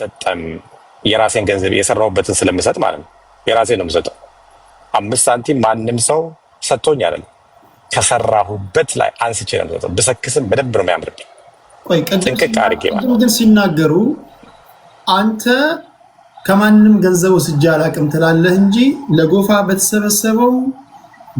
አልሰጠም። የራሴን ገንዘብ የሰራሁበትን ስለምሰጥ ማለት ነው። የራሴን ነው የምሰጠው። 5 ሳንቲም ማንም ሰው ሰጥቶኝ አይደለም፣ ከሰራሁበት ላይ አንስቼ ነው የምሰጠው። ብሰክስም በደንብ ነው የሚያምርብኝ። ቆይ ጥንቅቅ አድርጌ ማለት ግን ሲናገሩ አንተ ከማንም ገንዘብ ወስጄ አላቅም ትላለህ እንጂ ለጎፋ በተሰበሰበው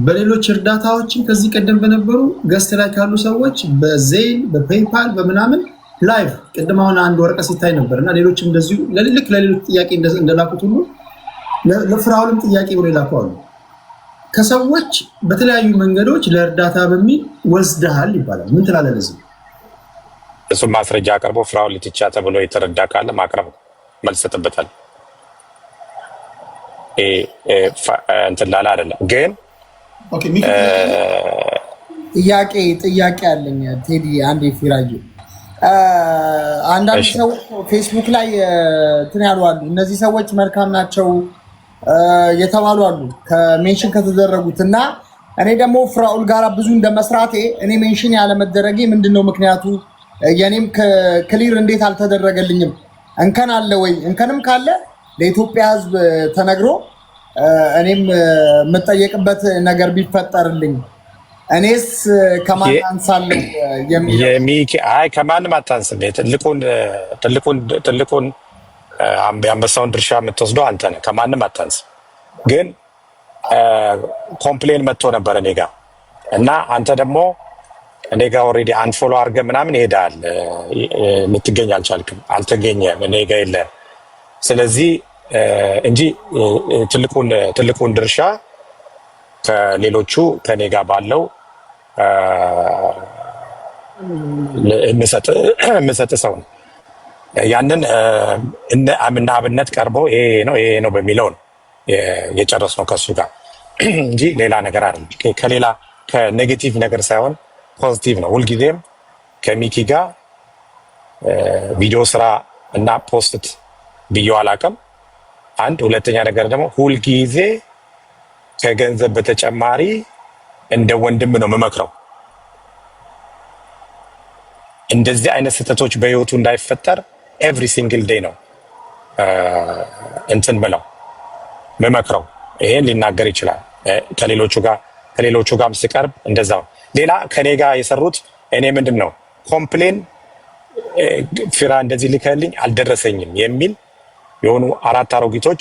በሌሎች እርዳታዎችን ከዚህ ቀደም በነበሩ ገስት ላይ ካሉ ሰዎች በዜል በፔይፓል በምናምን ላይቭ ቅድም አሁን አንድ ወረቀት ሲታይ ነበር እና ሌሎችም እንደዚሁ ለሌሎች ጥያቄ እንደላኩት ሁሉ ለፍራውልም ጥያቄ ብሎ ይላኩ አሉ። ከሰዎች በተለያዩ መንገዶች ለእርዳታ በሚል ወስደሃል ይባላል። ምን ትላለህ ለዚህ? እሱም ማስረጃ አቅርቦ ፍራውል ልትቻ ተብሎ የተረዳ ካለ ማቅረብ መልስ ሰጥበታል። እንትን ላለ አይደለም ግን ጥያቄ አለኝ ቴዲ። አንዴ ፊራጅ አንዳንድ ሰው ፌስቡክ ላይ እንትን ያሉ አሉ። እነዚህ ሰዎች መልካም ናቸው የተባሉ አሉ ከሜንሽን ከተደረጉት እና እኔ ደግሞ ፍራውል ጋራ ብዙ እንደመስራቴ እኔ ሜንሽን ያለመደረጌ ምንድነው ምክንያቱ? የኔም ክሊር እንዴት አልተደረገልኝም? እንከን አለ ወይ? እንከንም ካለ ለኢትዮጵያ ሕዝብ ተነግሮ እኔም የምጠየቅበት ነገር ቢፈጠርልኝ እኔስ ከማን አንሳለሁ የሚለው ከማንም አታንስም። ትልቁን የአንበሳውን ድርሻ የምትወስደው አንተ ነህ። ከማንም አታንስም። ግን ኮምፕሌን መጥቶ ነበር እኔ ጋር እና አንተ ደግሞ እኔ ጋር ኦልሬዲ አንፎሎ አድርገህ ምናምን ይሄዳል። ልትገኝ አልቻልክም፣ አልተገኘም፣ እኔ ጋር የለህም። ስለዚህ እንጂ ትልቁን ድርሻ ከሌሎቹ ከኔ ጋር ባለው የምሰጥ ሰው ነው። ያንን እነ አብነት ቀርበው ይሄ ነው በሚለው ነው የጨረስነው ከሱ ጋር እንጂ ሌላ ነገር አይደለም። ከሌላ ከኔጌቲቭ ነገር ሳይሆን ፖዚቲቭ ነው። ሁልጊዜም ከሚኪ ጋር ቪዲዮ ስራ እና ፖስት ብዬው አላውቅም። አንድ ሁለተኛ ነገር ደግሞ ሁልጊዜ ከገንዘብ በተጨማሪ እንደ ወንድም ነው የምመክረው። እንደዚህ አይነት ስህተቶች በህይወቱ እንዳይፈጠር ኤቭሪ ሲንግል ዴይ ነው እንትን ብለው መመክረው። ይሄን ሊናገር ይችላል። ከሌሎቹ ጋርም ስቀርብ እንደዛው። ሌላ ከኔ ጋር የሰሩት እኔ ምንድን ነው ኮምፕሌን ፊራ እንደዚህ ልከልኝ አልደረሰኝም የሚል የሆኑ 4 አሮጊቶች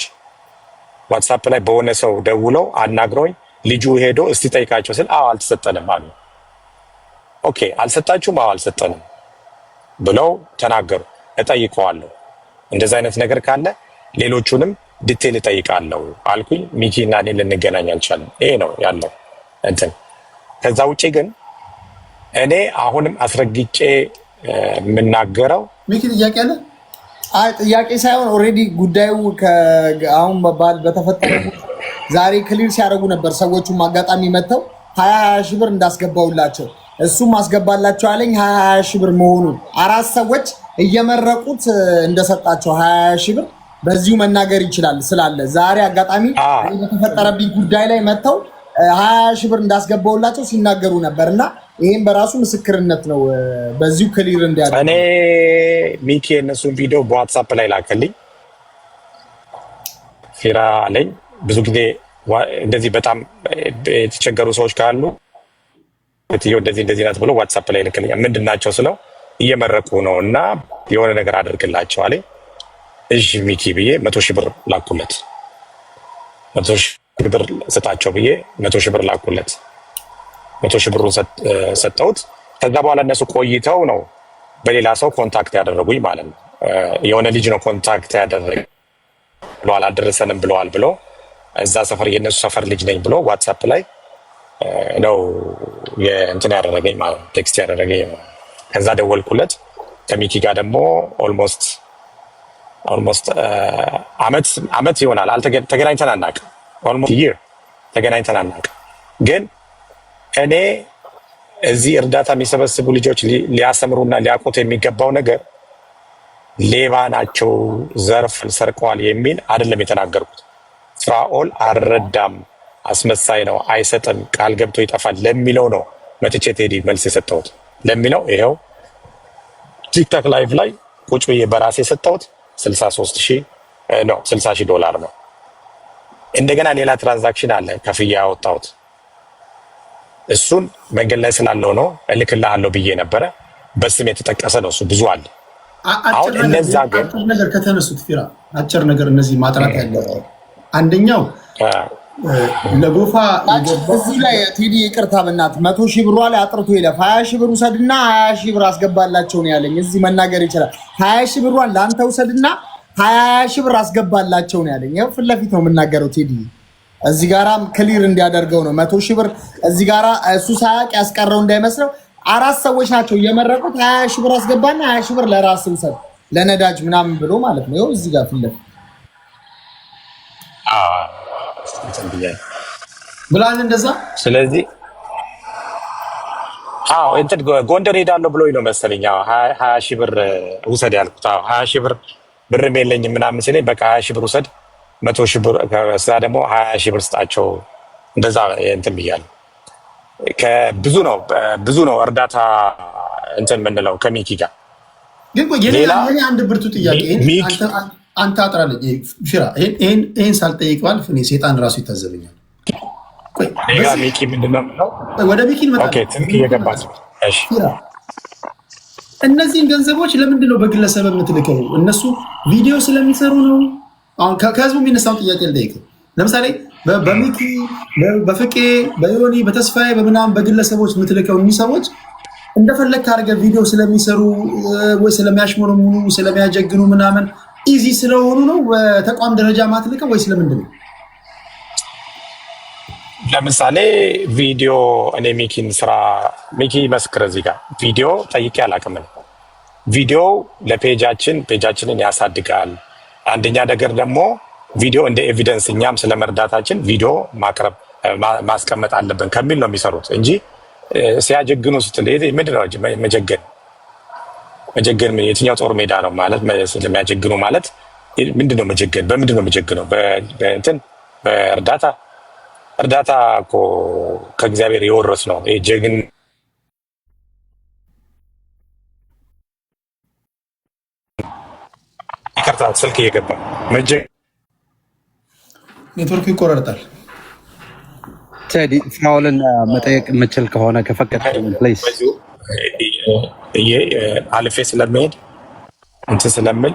ዋትሳፕ ላይ በሆነ ሰው ደውለው አናግረውኝ ልጁ ሄዶ እስቲ ጠይቃቸው ስል አልተሰጠንም አሉ። ኦኬ አልሰጣችሁም? አልሰጠንም ብለው ተናገሩ። እጠይቀዋለሁ። እንደዛ አይነት ነገር ካለ ሌሎቹንም ዲቴል እጠይቃለሁ አልኩኝ። ሚኪ እና እኔ ልንገናኝ አልቻልንም። ይሄ ነው ያለው እንትን። ከዛ ውጪ ግን እኔ አሁንም አስረግጬ የምናገረው ሚኪ ጥያቄ አለ። ጥያቄ ሳይሆን ኦልሬዲ ጉዳዩ አሁን በተፈጠረ ዛሬ ክሊር ሲያደርጉ ነበር። ሰዎቹም አጋጣሚ መጥተው 20 ሺህ ብር እንዳስገባውላቸው እሱም አስገባላቸው አለኝ። 20 ሺህ ብር መሆኑን 4 ሰዎች እየመረቁት እንደሰጣቸው 20 ሺህ ብር በዚሁ መናገር ይችላል ስላለ ዛሬ አጋጣሚ በተፈጠረብኝ ጉዳይ ላይ መጥተው 20 ሺህ ብር እንዳስገባውላቸው ሲናገሩ ነበር እና ይሄን በራሱ ምስክርነት ነው። በዚሁ ክሊር እንዲያደርግ እኔ ሚኪ የነሱን ቪዲዮ በዋትሳፕ ላይ ላከልኝ። ፊራ አለኝ ብዙ ጊዜ እንደዚህ በጣም የተቸገሩ ሰዎች ካሉ እንደዚህ ናት ብሎ ዋትሳፕ ላይ ልክልኛል። ምንድን ናቸው ስለው እየመረቁ ነው እና የሆነ ነገር አደርግላቸው አለኝ። እሺ ሚኪ ብዬ 100 ሺህ ብር ላኩለት። 100 ሺህ ብር ስጣቸው ብዬ 100 ሺህ ብር ላኩለት። 100 ሺህ ብሩን ሰጠሁት። ከዛ በኋላ እነሱ ቆይተው ነው በሌላ ሰው ኮንታክት ያደረጉኝ ማለት ነው። የሆነ ልጅ ነው ኮንታክት ያደረገ ብለዋል፣ አልደረሰንም ብለዋል ብሎ እዛ ሰፈር የነሱ ሰፈር ልጅ ነኝ ብሎ ዋትሳፕ ላይ ነው እንትን ያደረገኝ ማለት ነው፣ ቴክስት ያደረገኝ። ከዛ ደወልኩለት። ከሚኪ ጋር ደግሞ ኦልሞስት አመት ይሆናል ተገናኝተን አናውቅም። ኦልሞስት ይር ተገናኝተን አናውቅም። ግን እኔ እዚህ እርዳታ የሚሰበስቡ ልጆች ሊያስተምሩና ሊያውቁት የሚገባው ነገር ሌባ ናቸው፣ ዘርፍ ሰርቀዋል የሚል አይደለም የተናገርኩት። ፍራኦል አልረዳም፣ አስመሳይ ነው፣ አይሰጥም፣ ቃል ገብቶ ይጠፋል ለሚለው ነው መጥቼ ቴዲ መልስ የሰጠሁት። ለሚለው ይኸው ቲክቶክ ላይቭ ላይ ቁጭ ብዬ በራሴ የሰጠሁት $60,000 ነው። እንደገና ሌላ ትራንዛክሽን አለ ከፍያ ያወጣሁት እሱን መንገድ ላይ ስላለው ነው እልክልሃለሁ ብዬ ነበረ። በስም የተጠቀሰ ነው እሱ ብዙ አለ። አሁን እነዛ ግን አጭር ነገር ከተነሱት ፊራ አጭር ነገር እነዚህ ማጥራት ያለው አንደኛው ለጎፋ እዚህ ላይ ቴዲ ይቅርታ በእናትህ 100,000 ብሯ ላይ አጥርቶ ይለፍ 20,000 ብር ውሰድና 20,000 ብር አስገባላቸው ነው ያለኝ። እዚህ መናገር ይችላል። 20,000 ብሯን ለአንተ ውሰድና 20,000 ብር አስገባላቸው ነው ያለኝ። ያው ፊት ለፊት ነው የምናገረው ቴዲ። እዚህ ጋራም ክሊር እንዲያደርገው ነው 100,000 ብር እዚህ ጋራ እሱ ሳያቅ ያስቀረው እንዳይመስለው። 4 ሰዎች ናቸው እየመረቁት 20,000 ብር አስገባና 20,000 ብር ለራስህ ውሰድ ለነዳጅ ምናምን ብሎ ማለት ነው። ይኸው እዚህ ጋር ፊት ለፊት ብላን እንደዛ። ስለዚህ እንትን ጎንደር ሄዳለሁ ብሎኝ ነው መሰለኝ 20,000 ብር ውሰድ ያልኩት። 20,000 ብር ብርም የለኝም ምናምን ሲለኝ በቃ 20,000 ብር ውሰድ 100,000 ብር ከዛ ደግሞ 20,000 ብር ስጣቸው እንደዛ እንትን ብያለሁ። ብዙ ነው እርዳታ እንትን የምንለው ከሚኪ ጋር ግን ሌላ አንድ ብርቱ ጥያቄ አንተ አጥራለኝ ፊራ ይሄን ሳልጠይቀዋል እኔ ሴጣን ራሱ ይታዘበኛል። ሚኪ ምንድነው ወደ ሚኪ እነዚህን ገንዘቦች ለምንድን ነው በግለሰብ የምትልከው? እነሱ ቪዲዮ ስለሚሰሩ ነው? አሁን ከህዝቡ የሚነሳውን ጥያቄ ልጠይቅህ። ለምሳሌ በሚኪ በፍቄ በዮኒ በተስፋዬ በምናምን በግለሰቦች የምትልከው እኒህ ሰዎች እንደፈለግ ካደረገ ቪዲዮ ስለሚሰሩ ወይ ስለሚያሽሞረሙኑ ስለሚያጀግኑ ምናምን ኢዚ ስለሆኑ ነው በተቋም ደረጃ ማትልከው ወይ ስለምንድን ነው? ለምሳሌ ቪዲዮ እኔ ሚኪን ስራ ሚኪ መስክር እዚህ ጋር ቪዲዮ ጠይቄ አላውቅም። ቪዲዮ ፔጃችንን ያሳድጋል። አንደኛ ነገር ደግሞ ቪዲዮ እንደ ኤቪደንስ እኛም ስለመርዳታችን ቪዲዮ ማስቀመጥ አለብን ከሚል ነው የሚሰሩት እንጂ ሲያጀግኑ ስትል ምንድን ነው መጀገን የትኛው ጦር ሜዳ ነው ማለት ስለሚያጀግኑ ማለት ምንድን ነው መጀገን? በምንድን ነው መጀግነው? በእንትን እርዳታ እኮ ከእግዚአብሔር የወረስ ነው። ጀግን ይቅርታ ስልክ እየገባ ኔትወርክ ይቆራርጣል። ቴዲ ፍራውልን መጠየቅ የምችል ከሆነ ከፈቀድክ ፕሊዝ። አልፌ ስለሚሄድ እንትን ስለምል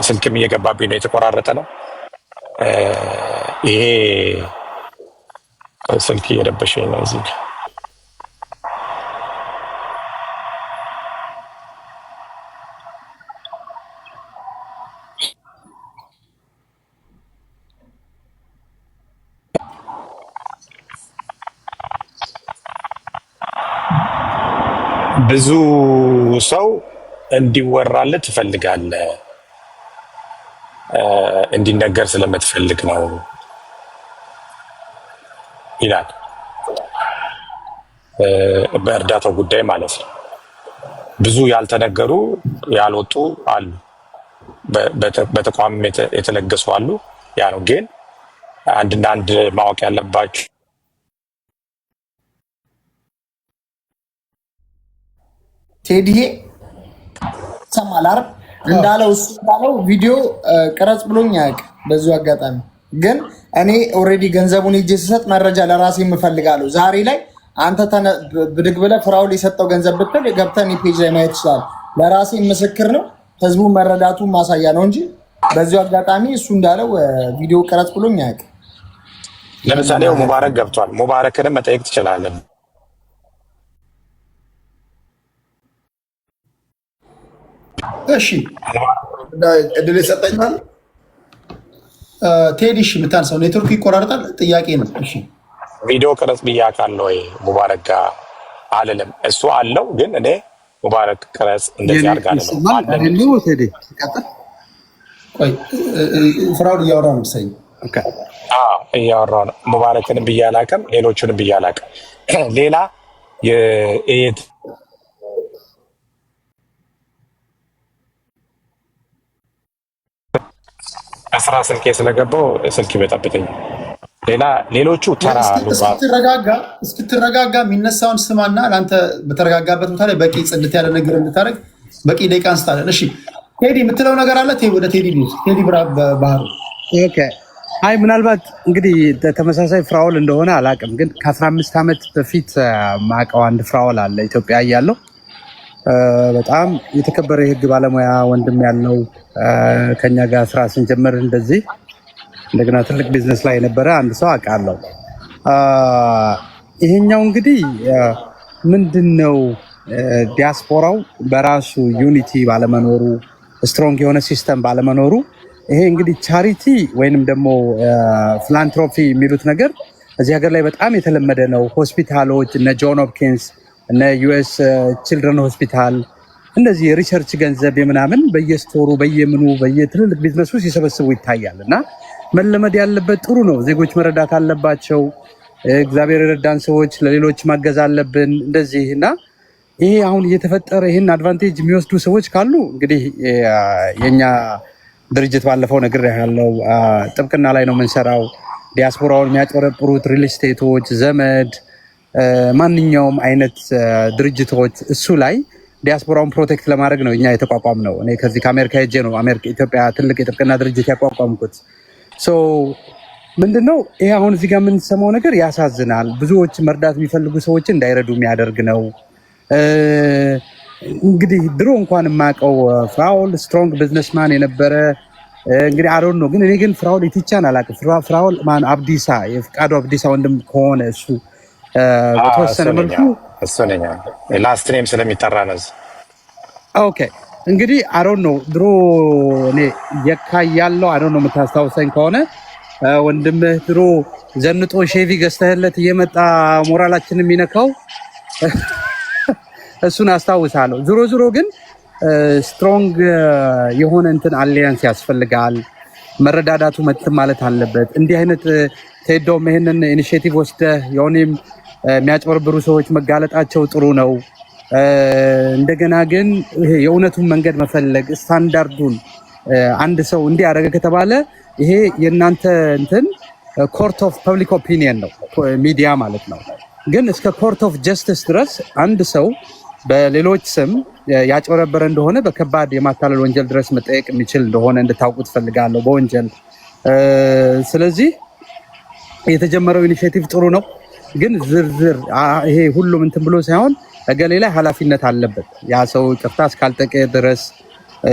ስልክም እየገባብኝ ነው፣ የተቆራረጠ ነው። ይሄ ስልክ እየረበሸኝ ነው እዚህ ብዙ ሰው እንዲወራለት ትፈልጋለህ፣ እንዲነገር ስለምትፈልግ ነው ይላል። በእርዳታው ጉዳይ ማለት ነው። ብዙ ያልተነገሩ ያልወጡ አሉ፣ በተቋም የተለገሱ አሉ። ያ ነው ግን አንድና አንድ ማወቅ ያለባችሁ ቴዲዬ ሰማል አይደል? እንዳለው እሱ እንዳለው ቪዲዮ ቅረጽ ብሎኝ አያውቅም። በዚሁ አጋጣሚ ግን እኔ ኦልሬዲ ገንዘቡን ሄጄ ስሰጥ መረጃ ለራሴ የምፈልጋለሁ። ዛሬ ላይ አንተ ብድግ ብለህ ፍራውል የሰጠው ገንዘብ ብትል ገብተን ፔጅ ላይ ማየት ይችላል። ለራሴ ምስክር ነው፣ ህዝቡ መረዳቱ ማሳያ ነው እንጂ በዚሁ አጋጣሚ እሱ እንዳለው ቪዲዮ ቅረጽ ብሎኝ አያውቅም። ለምሳሌ ሙባረክ ገብቷል። ሙባረክንም መጠየቅ ትችላለህ። እሺ እድል ይሰጠኛል። ቴዲ እሺ፣ የምታነሳው ኔትወርክ ይቆራርጣል። ጥያቄ ነው። እሺ ቪዲዮ ቅረጽ ብያለሁ ወይ ሙባረክ ጋር አልልም። እሱ አለው ግን እኔ ሙባረክ ቅረጽ እንደዚህ አድርጋለሁ። ቆይ ፍራውል እያወራ ነው መሰለኝ። እያወራ ነው። ሙባረክንም ብዬ አላውቅም፣ ሌሎቹንም ብዬ አላውቅም። ሌላ ስራ ስልኬ ስለገባው ስልክ ይበጣብጠኛል። ሌሎቹ ተራ እስክትረጋጋ የሚነሳውን ስማና ለአንተ በተረጋጋበት ቦታ ላይ በቂ ጽድት ያለ ነገር እንድታደርግ በቂ ደቂቃ አንስታለን። እሺ ቴዲ የምትለው ነገር አለ? ወደ ቴዲ ኒውስ ቴዲ ባህሩ። ኦኬ አይ ምናልባት እንግዲህ ተመሳሳይ ፍራውል እንደሆነ አላውቅም፣ ግን ከ15 ዓመት በፊት ማውቀው አንድ ፍራውል አለ ኢትዮጵያ እያለሁ በጣም የተከበረ የህግ ባለሙያ ወንድም ያለው ከኛ ጋር ስራ ስንጀምር እንደዚህ እንደገና ትልቅ ቢዝነስ ላይ የነበረ አንድ ሰው አውቃለሁ። ይሄኛው እንግዲህ ምንድነው ዲያስፖራው በራሱ ዩኒቲ ባለመኖሩ ስትሮንግ የሆነ ሲስተም ባለመኖሩ ይሄ እንግዲህ ቻሪቲ ወይንም ደግሞ ፊላንትሮፒ የሚሉት ነገር እዚህ ሀገር ላይ በጣም የተለመደ ነው። ሆስፒታሎች እነ ጆን ሆፕኪንስ እነ ዩኤስ ቺልድረን ሆስፒታል እንደዚህ የሪሰርች ገንዘብ የምናምን በየስቶሩ በየምኑ በየትልልቅ ቢዝነሱ ሲሰበስቡ ይታያል። እና መለመድ ያለበት ጥሩ ነው። ዜጎች መረዳት አለባቸው። እግዚአብሔር የረዳን ሰዎች ለሌሎች ማገዝ አለብን እንደዚህ እና ይሄ አሁን እየተፈጠረ ይህን አድቫንቴጅ የሚወስዱ ሰዎች ካሉ እንግዲህ የኛ ድርጅት ባለፈው ነገር ያለው ጥብቅና ላይ ነው የምንሰራው። ዲያስፖራውን የሚያጭበረብሩት ሪል ስቴቶች፣ ዘመድ፣ ማንኛውም አይነት ድርጅቶች እሱ ላይ ዲያስፖራውን ፕሮቴክት ለማድረግ ነው እኛ የተቋቋም ነው። እኔ ከዚህ ከአሜሪካ ሄጄ ነው ኢትዮጵያ ትልቅ የጥብቅና ድርጅት ያቋቋምኩት። ምንድነው ይሄ አሁን እዚህ ጋር የምንሰማው ነገር ያሳዝናል። ብዙዎች መርዳት የሚፈልጉ ሰዎችን እንዳይረዱ የሚያደርግ ነው። እንግዲህ ድሮ እንኳን የማውቀው ፍራውል ስትሮንግ ቢዝነስማን የነበረ እንግዲህ አሮን ነው። ግን እኔ ግን ፍራውል ኢቲቻን አላውቅም። ፍራውል ማን አብዲሳ የፍቃዱ አብዲሳ ወንድም ከሆነ እሱ በተወሰነ መልኩ እሱ ነኝ ላስት ኔም ስለሚጠራ ነው። ኦኬ እንግዲህ አሮን ነው ድሮ እኔ የካ ያለው አሮን ነው የምታስታውሰኝ ከሆነ ወንድምህ ድሮ ዘንጦ ሼቪ ገዝተህለት እየመጣ ሞራላችንን የሚነካው እሱን አስታውሳለሁ። ዞሮ ግን ስትሮንግ የሆነ እንትን አሊያንስ ያስፈልጋል። መረዳዳቱ ማለት አለበት። እንዲህ አይነት ቴዶም ይሄንን ኢኒሺዬቲቭ ወስደህ የሆነም የሚያጭበረብሩ ሰዎች መጋለጣቸው ጥሩ ነው። እንደገና ግን ይሄ የእውነቱን መንገድ መፈለግ ስታንዳርዱን አንድ ሰው እንዲያደርግ ከተባለ ይሄ የእናንተ እንትን ኮርት ኦፍ ፐብሊክ ኦፒኒየን ነው ሚዲያ ማለት ነው። ግን እስከ ኮርት ኦፍ ጀስቲስ ድረስ አንድ ሰው በሌሎች ስም ያጭበረበረ እንደሆነ በከባድ የማታለል ወንጀል ድረስ መጠየቅ የሚችል እንደሆነ እንድታውቁት ፈልጋለሁ በወንጀል። ስለዚህ የተጀመረው ኢኒሺዬቲቭ ጥሩ ነው። ግን ዝርዝር ይሄ ሁሉም እንትን ብሎ ሳይሆን እገሌ ላይ ኃላፊነት አለበት። ያ ሰው ጥፋት እስካልጠቀ ድረስ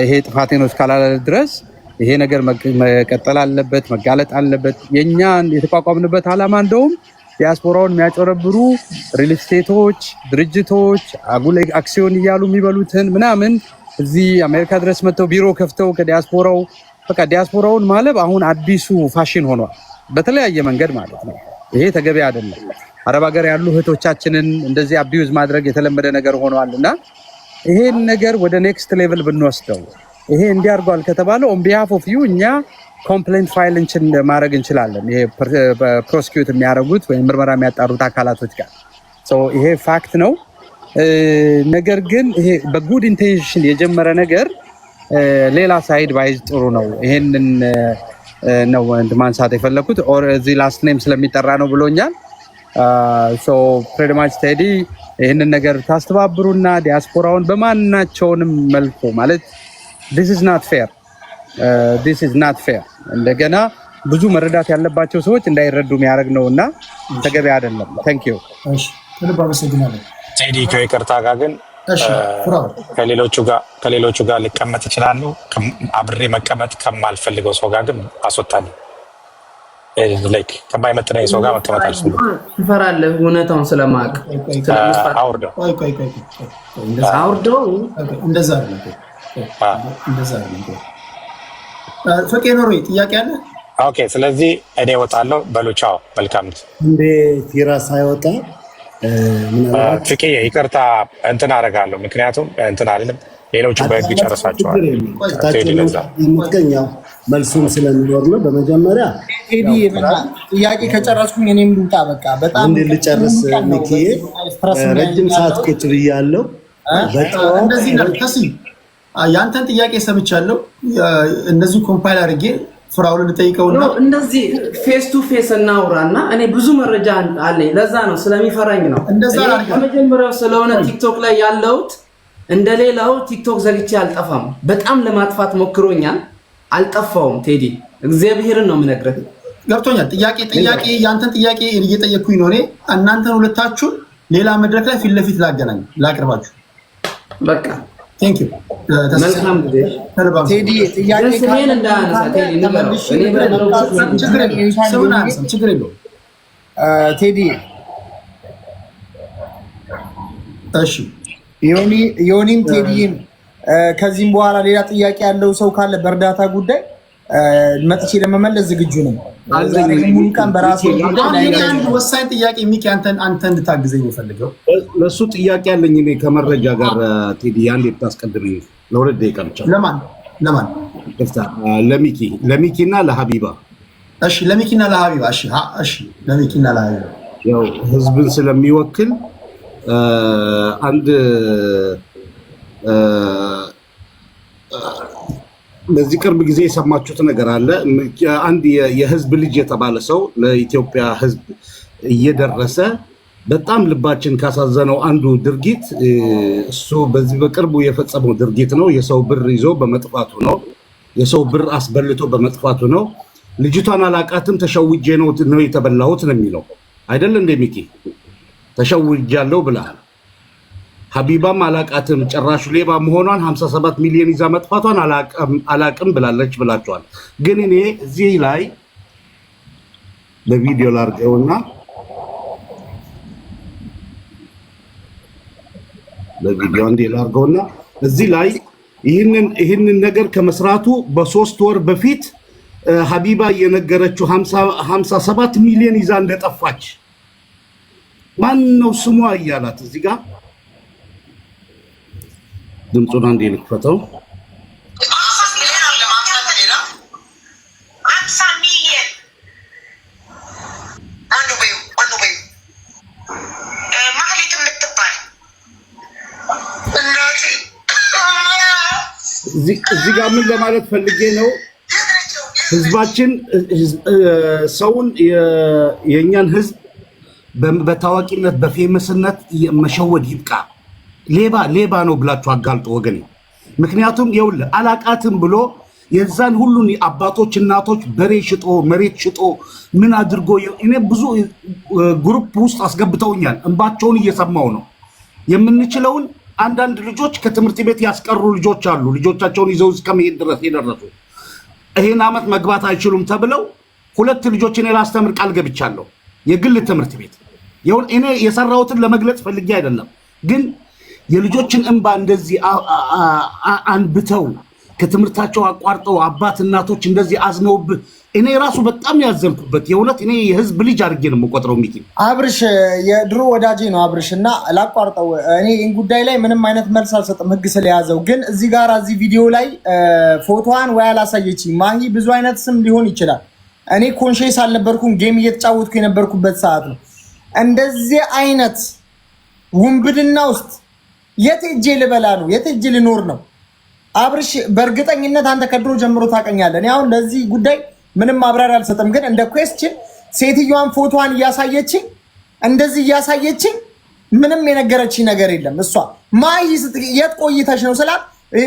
ይሄ ጥፋቴ ነው እስካላለ ድረስ ይሄ ነገር መቀጠል አለበት፣ መጋለጥ አለበት። የኛን የተቋቋምንበት ዓላማ እንደውም ዲያስፖራውን የሚያጨረብሩ ሪል ስቴቶች፣ ድርጅቶች አጉል አክሲዮን እያሉ የሚበሉትን ምናምን እዚህ አሜሪካ ድረስ መጥተው ቢሮ ከፍተው ከዲያስፖራው በቃ ዲያስፖራውን ማለብ አሁን አዲሱ ፋሽን ሆኗል፣ በተለያየ መንገድ ማለት ነው። ይሄ ተገቢ አይደለም። አረብ ሀገር ያሉ እህቶቻችንን እንደዚህ አቢዩዝ ማድረግ የተለመደ ነገር ሆኗል እና ይሄን ነገር ወደ ኔክስት ሌቭል ብንወስደው ይሄ እንዲያርጓል ከተባለ ኦን ቢሃፍ ኦፍ ዩ እኛ ኮምፕሌንት ፋይል ማድረግ እንችላለን። ይሄ ፕሮሲኪዩት የሚያደርጉት ወይም ምርመራ የሚያጣሩት አካላቶች ጋር ይሄ ፋክት ነው። ነገር ግን ይሄ በጉድ ኢንቴንሽን የጀመረ ነገር ሌላ ሳይድ ባይዝ ጥሩ ነው። ይሄንን ነው ማንሳት የፈለኩት። ኦር እዚህ ላስት ኔም ስለሚጠራ ነው ብሎኛል። ፕሬድማች ቴዲ ይህንን ነገር ታስተባብሩና ዲያስፖራውን በማናቸውንም መልኩ ማለት this is not fair እንደገና ብዙ መረዳት ያለባቸው ሰዎች እንዳይረዱ የሚያደርግ ነው እና ተገቢ አይደለም። ታንክ ዩ ከልብ አመሰግናለሁ። ቴዲ ከይቅርታ ጋር ግን ከሌሎቹ ጋር ሊቀመጥ ይችላሉ። አብሬ መቀመጥ ከማልፈልገው ሰው ጋር ግን አስወጣለሁ። ላይክ ከማይመጥነኝ ሰው ጋር መቀመጥ አልፈልግም። ትፈራለህ? እውነታውን ስለማቅ አውርደው እንደዛ አይደለም። ፍቄ ኖሮ ጥያቄ አለ? ኦኬ፣ ስለዚህ እኔ እወጣለሁ። በሉ ቻው፣ መልካም እንዴ ፊራ ሳይወጣ ፍቄ ይቅርታ እንትን አደርጋለሁ። ምክንያቱም እንትን አይደለም ሌሎቹ በህግ ጨርሳቸዋል። የምትገኘው መልሱም ስለሚኖር ነው። በመጀመሪያ ጥያቄ ከጨረስኩኝ እኔም ልውጣ። በቃ በጣም ልጨርስ ሚኪዬ፣ ረጅም ሰዓት ቁጭ ብያለሁ። እንደዚህ ነርተሲ ያንተን ጥያቄ ሰምቻለሁ። እነዚህ ኮምፓይል አድርጌ ፍራውን ልጠይቀውና እንደዚህ ፌስ ቱ ፌስ እናውራና እኔ ብዙ መረጃ አለኝ። ለዛ ነው ስለሚፈራኝ ነው። ከመጀመሪያው ስለሆነ ቲክቶክ ላይ ያለውት እንደሌላው ቲክቶክ ዘግቼ አልጠፋም። በጣም ለማጥፋት ሞክሮኛል፣ አልጠፋውም። ቴዲ እግዚአብሔርን ነው የምነግርህ። ገብቶኛል። ጥያቄ ያንተን ጥያቄ እየጠየቅኩኝ ነው። እኔ እናንተን ሁለታችሁን ሌላ መድረክ ላይ ፊት ለፊት ላቅርባችሁ። በቃ ቴንክ ዩ መልካም ጊዜ ቴዲ። ጥያቄ ስሜን እንዳያነሳ ቴዲ ንገረው። ችግር የለውም ቴዲ። እሺ ዮኒም ቴዲም ከዚህም በኋላ ሌላ ጥያቄ ያለው ሰው ካለ በእርዳታ ጉዳይ መጥቼ ለመመለስ ዝግጁ ነኝ። ሙሉ ቀን በራሴ አንድ ወሳኝ ጥያቄ ሚኪ አንተ እንድታግዘኝ የምፈልገው ለሱ ጥያቄ አለኝ እኔ ከመረጃ ጋር ቴዲ አንዴ ብታስቀድመኝ ለሁለት ደቂቃ ብቻ። ለማን ለሚኪና ለሀቢባ። እሺ ለሚኪና ለሀቢባ። እሺ ለሚኪና ለሀቢባ ያው ህዝብን ስለሚወክል አንድ በዚህ ቅርብ ጊዜ የሰማችሁት ነገር አለ። አንድ የህዝብ ልጅ የተባለ ሰው ለኢትዮጵያ ህዝብ እየደረሰ በጣም ልባችን ካሳዘነው አንዱ ድርጊት እሱ በዚህ በቅርቡ የፈጸመው ድርጊት ነው። የሰው ብር ይዞ በመጥፋቱ ነው። የሰው ብር አስበልቶ በመጥፋቱ ነው። ልጅቷን አላቃትም፣ ተሸውጄ ነው የተበላሁት ነው የሚለው አይደል እንደ ሚኪ? ተሸውጃለሁ ብለሃል። ሀቢባም አላቃትም፣ ጭራሹ ሌባ መሆኗን 57 ሚሊዮን ይዛ መጥፋቷን አላቅም ብላለች ብላችኋል። ግን እኔ እዚህ ላይ በቪዲዮ ላርገውና እዚህ ላይ ይህንን ነገር ከመስራቱ በ3 ወር በፊት ሀቢባ የነገረችው 57 ሚሊዮን ይዛ እንደጠፋች ማን ነው ስሟ እያላት እዚህ ጋር ድምፁን አንዴ ልክፈተው። እዚህ ጋር ምን ለማለት ፈልጌ ነው? ህዝባችን ሰውን የእኛን ህዝብ በታዋቂነት በፌመስነት መሸወድ ይብቃ። ሌባ ነው ብላችሁ አጋልጦ ወገኔ። ምክንያቱም ይኸውልህ አላቃትም ብሎ የዛን ሁሉን አባቶች እናቶች በሬ ሽጦ መሬት ሽጦ ምን አድርጎ እኔ ብዙ ግሩፕ ውስጥ አስገብተውኛል። እንባቸውን እየሰማው ነው። የምንችለውን አንዳንድ ልጆች ከትምህርት ቤት ያስቀሩ ልጆች አሉ። ልጆቻቸውን ይዘው እስከ መሄድ ድረስ የደረሱ ይሄን ዓመት መግባት አይችሉም ተብለው 2 ልጆች እኔ ላስተምር ቃል ገብቻለሁ። የግል ትምህርት ቤት እኔ የሰራሁትን ለመግለጽ ፈልጌ አይደለም፣ ግን የልጆችን እንባ እንደዚህ አንብተው ከትምህርታቸው አቋርጠው አባት እናቶች እንደዚህ አዝነውብህ እኔ ራሱ በጣም ያዘንኩበት የእውነት እኔ የህዝብ ልጅ አድርጌ ነው የምቆጥረው። ሚኪ አብርሽ የድሮ ወዳጄ ነው አብርሽ እና ላቋርጠው እኔ ይህን ጉዳይ ላይ ምንም አይነት መልስ አልሰጥም ህግ ስለያዘው። ግን እዚህ ጋር እዚህ ቪዲዮ ላይ ፎቶዋን ወይ አላሳየችኝ። ማሂ ብዙ አይነት ስም ሊሆን ይችላል። እኔ ኮንሽስ አልነበርኩም፣ ጌም እየተጫወትኩ የነበርኩበት ሰዓት ነው። እንደዚህ አይነት ውንብድና ውስጥ የት ሄጄ ልበላ ነው? የት ሄጄ ልኖር ነው? አብርሽ በእርግጠኝነት አንተ ከድሮ ጀምሮ ታውቀኛለህ። እኔ አሁን ለዚህ ጉዳይ ምንም ማብራሪያ አልሰጥም፣ ግን እንደ ኩዌስችን ሴትዮዋን ፎቶዋን እያሳየችኝ እንደዚህ እያሳየችኝ ምንም የነገረችኝ ነገር የለም። እሷ ማሂ የት ቆይተሽ ነው ስላት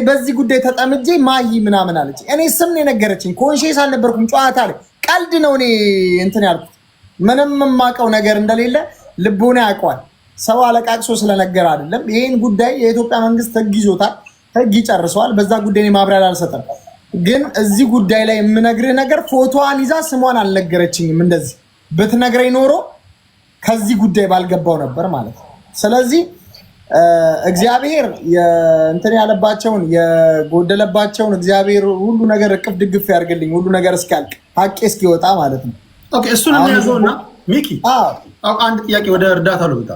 በዚህ ጉዳይ ተጠምጄ ማሂ ምናምን አለች። እኔ ስም ነው የነገረችኝ። ኮንሽስ አልነበርኩም። ጨዋታ ላይ ቀልድ ነው እኔ እንትን ያልኩት። ምንም የማውቀው ነገር እንደሌለ ልቦና ያውቀዋል። ሰው አለቃቅሶ ስለነገር አይደለም። ይሄን ጉዳይ የኢትዮጵያ መንግስት ህግ ይዞታል፣ ህግ ይጨርሰዋል። በዛ ጉዳይ እኔ ማብራሪያ አልሰጥም። ግን እዚህ ጉዳይ ላይ የምነግርህ ነገር ፎቶዋን ይዛ ስሟን አልነገረችኝም። እንደዚህ ብትነግረኝ ኖሮ ከዚህ ጉዳይ ባልገባው ነበር ማለት ነው። ስለዚህ እግዚአብሔር እንትን ያለባቸውን የጎደለባቸውን እግዚአብሔር ሁሉ ነገር እቅፍ ድግፍ ያርግልኝ፣ ሁሉ ነገር እስኪያልቅ ሀቄ እስኪወጣ ማለት ነው። ኦኬ እሱን እናያዘውና ሚኪ አንድ ጥያቄ ወደ እርዳታ ነው ብታ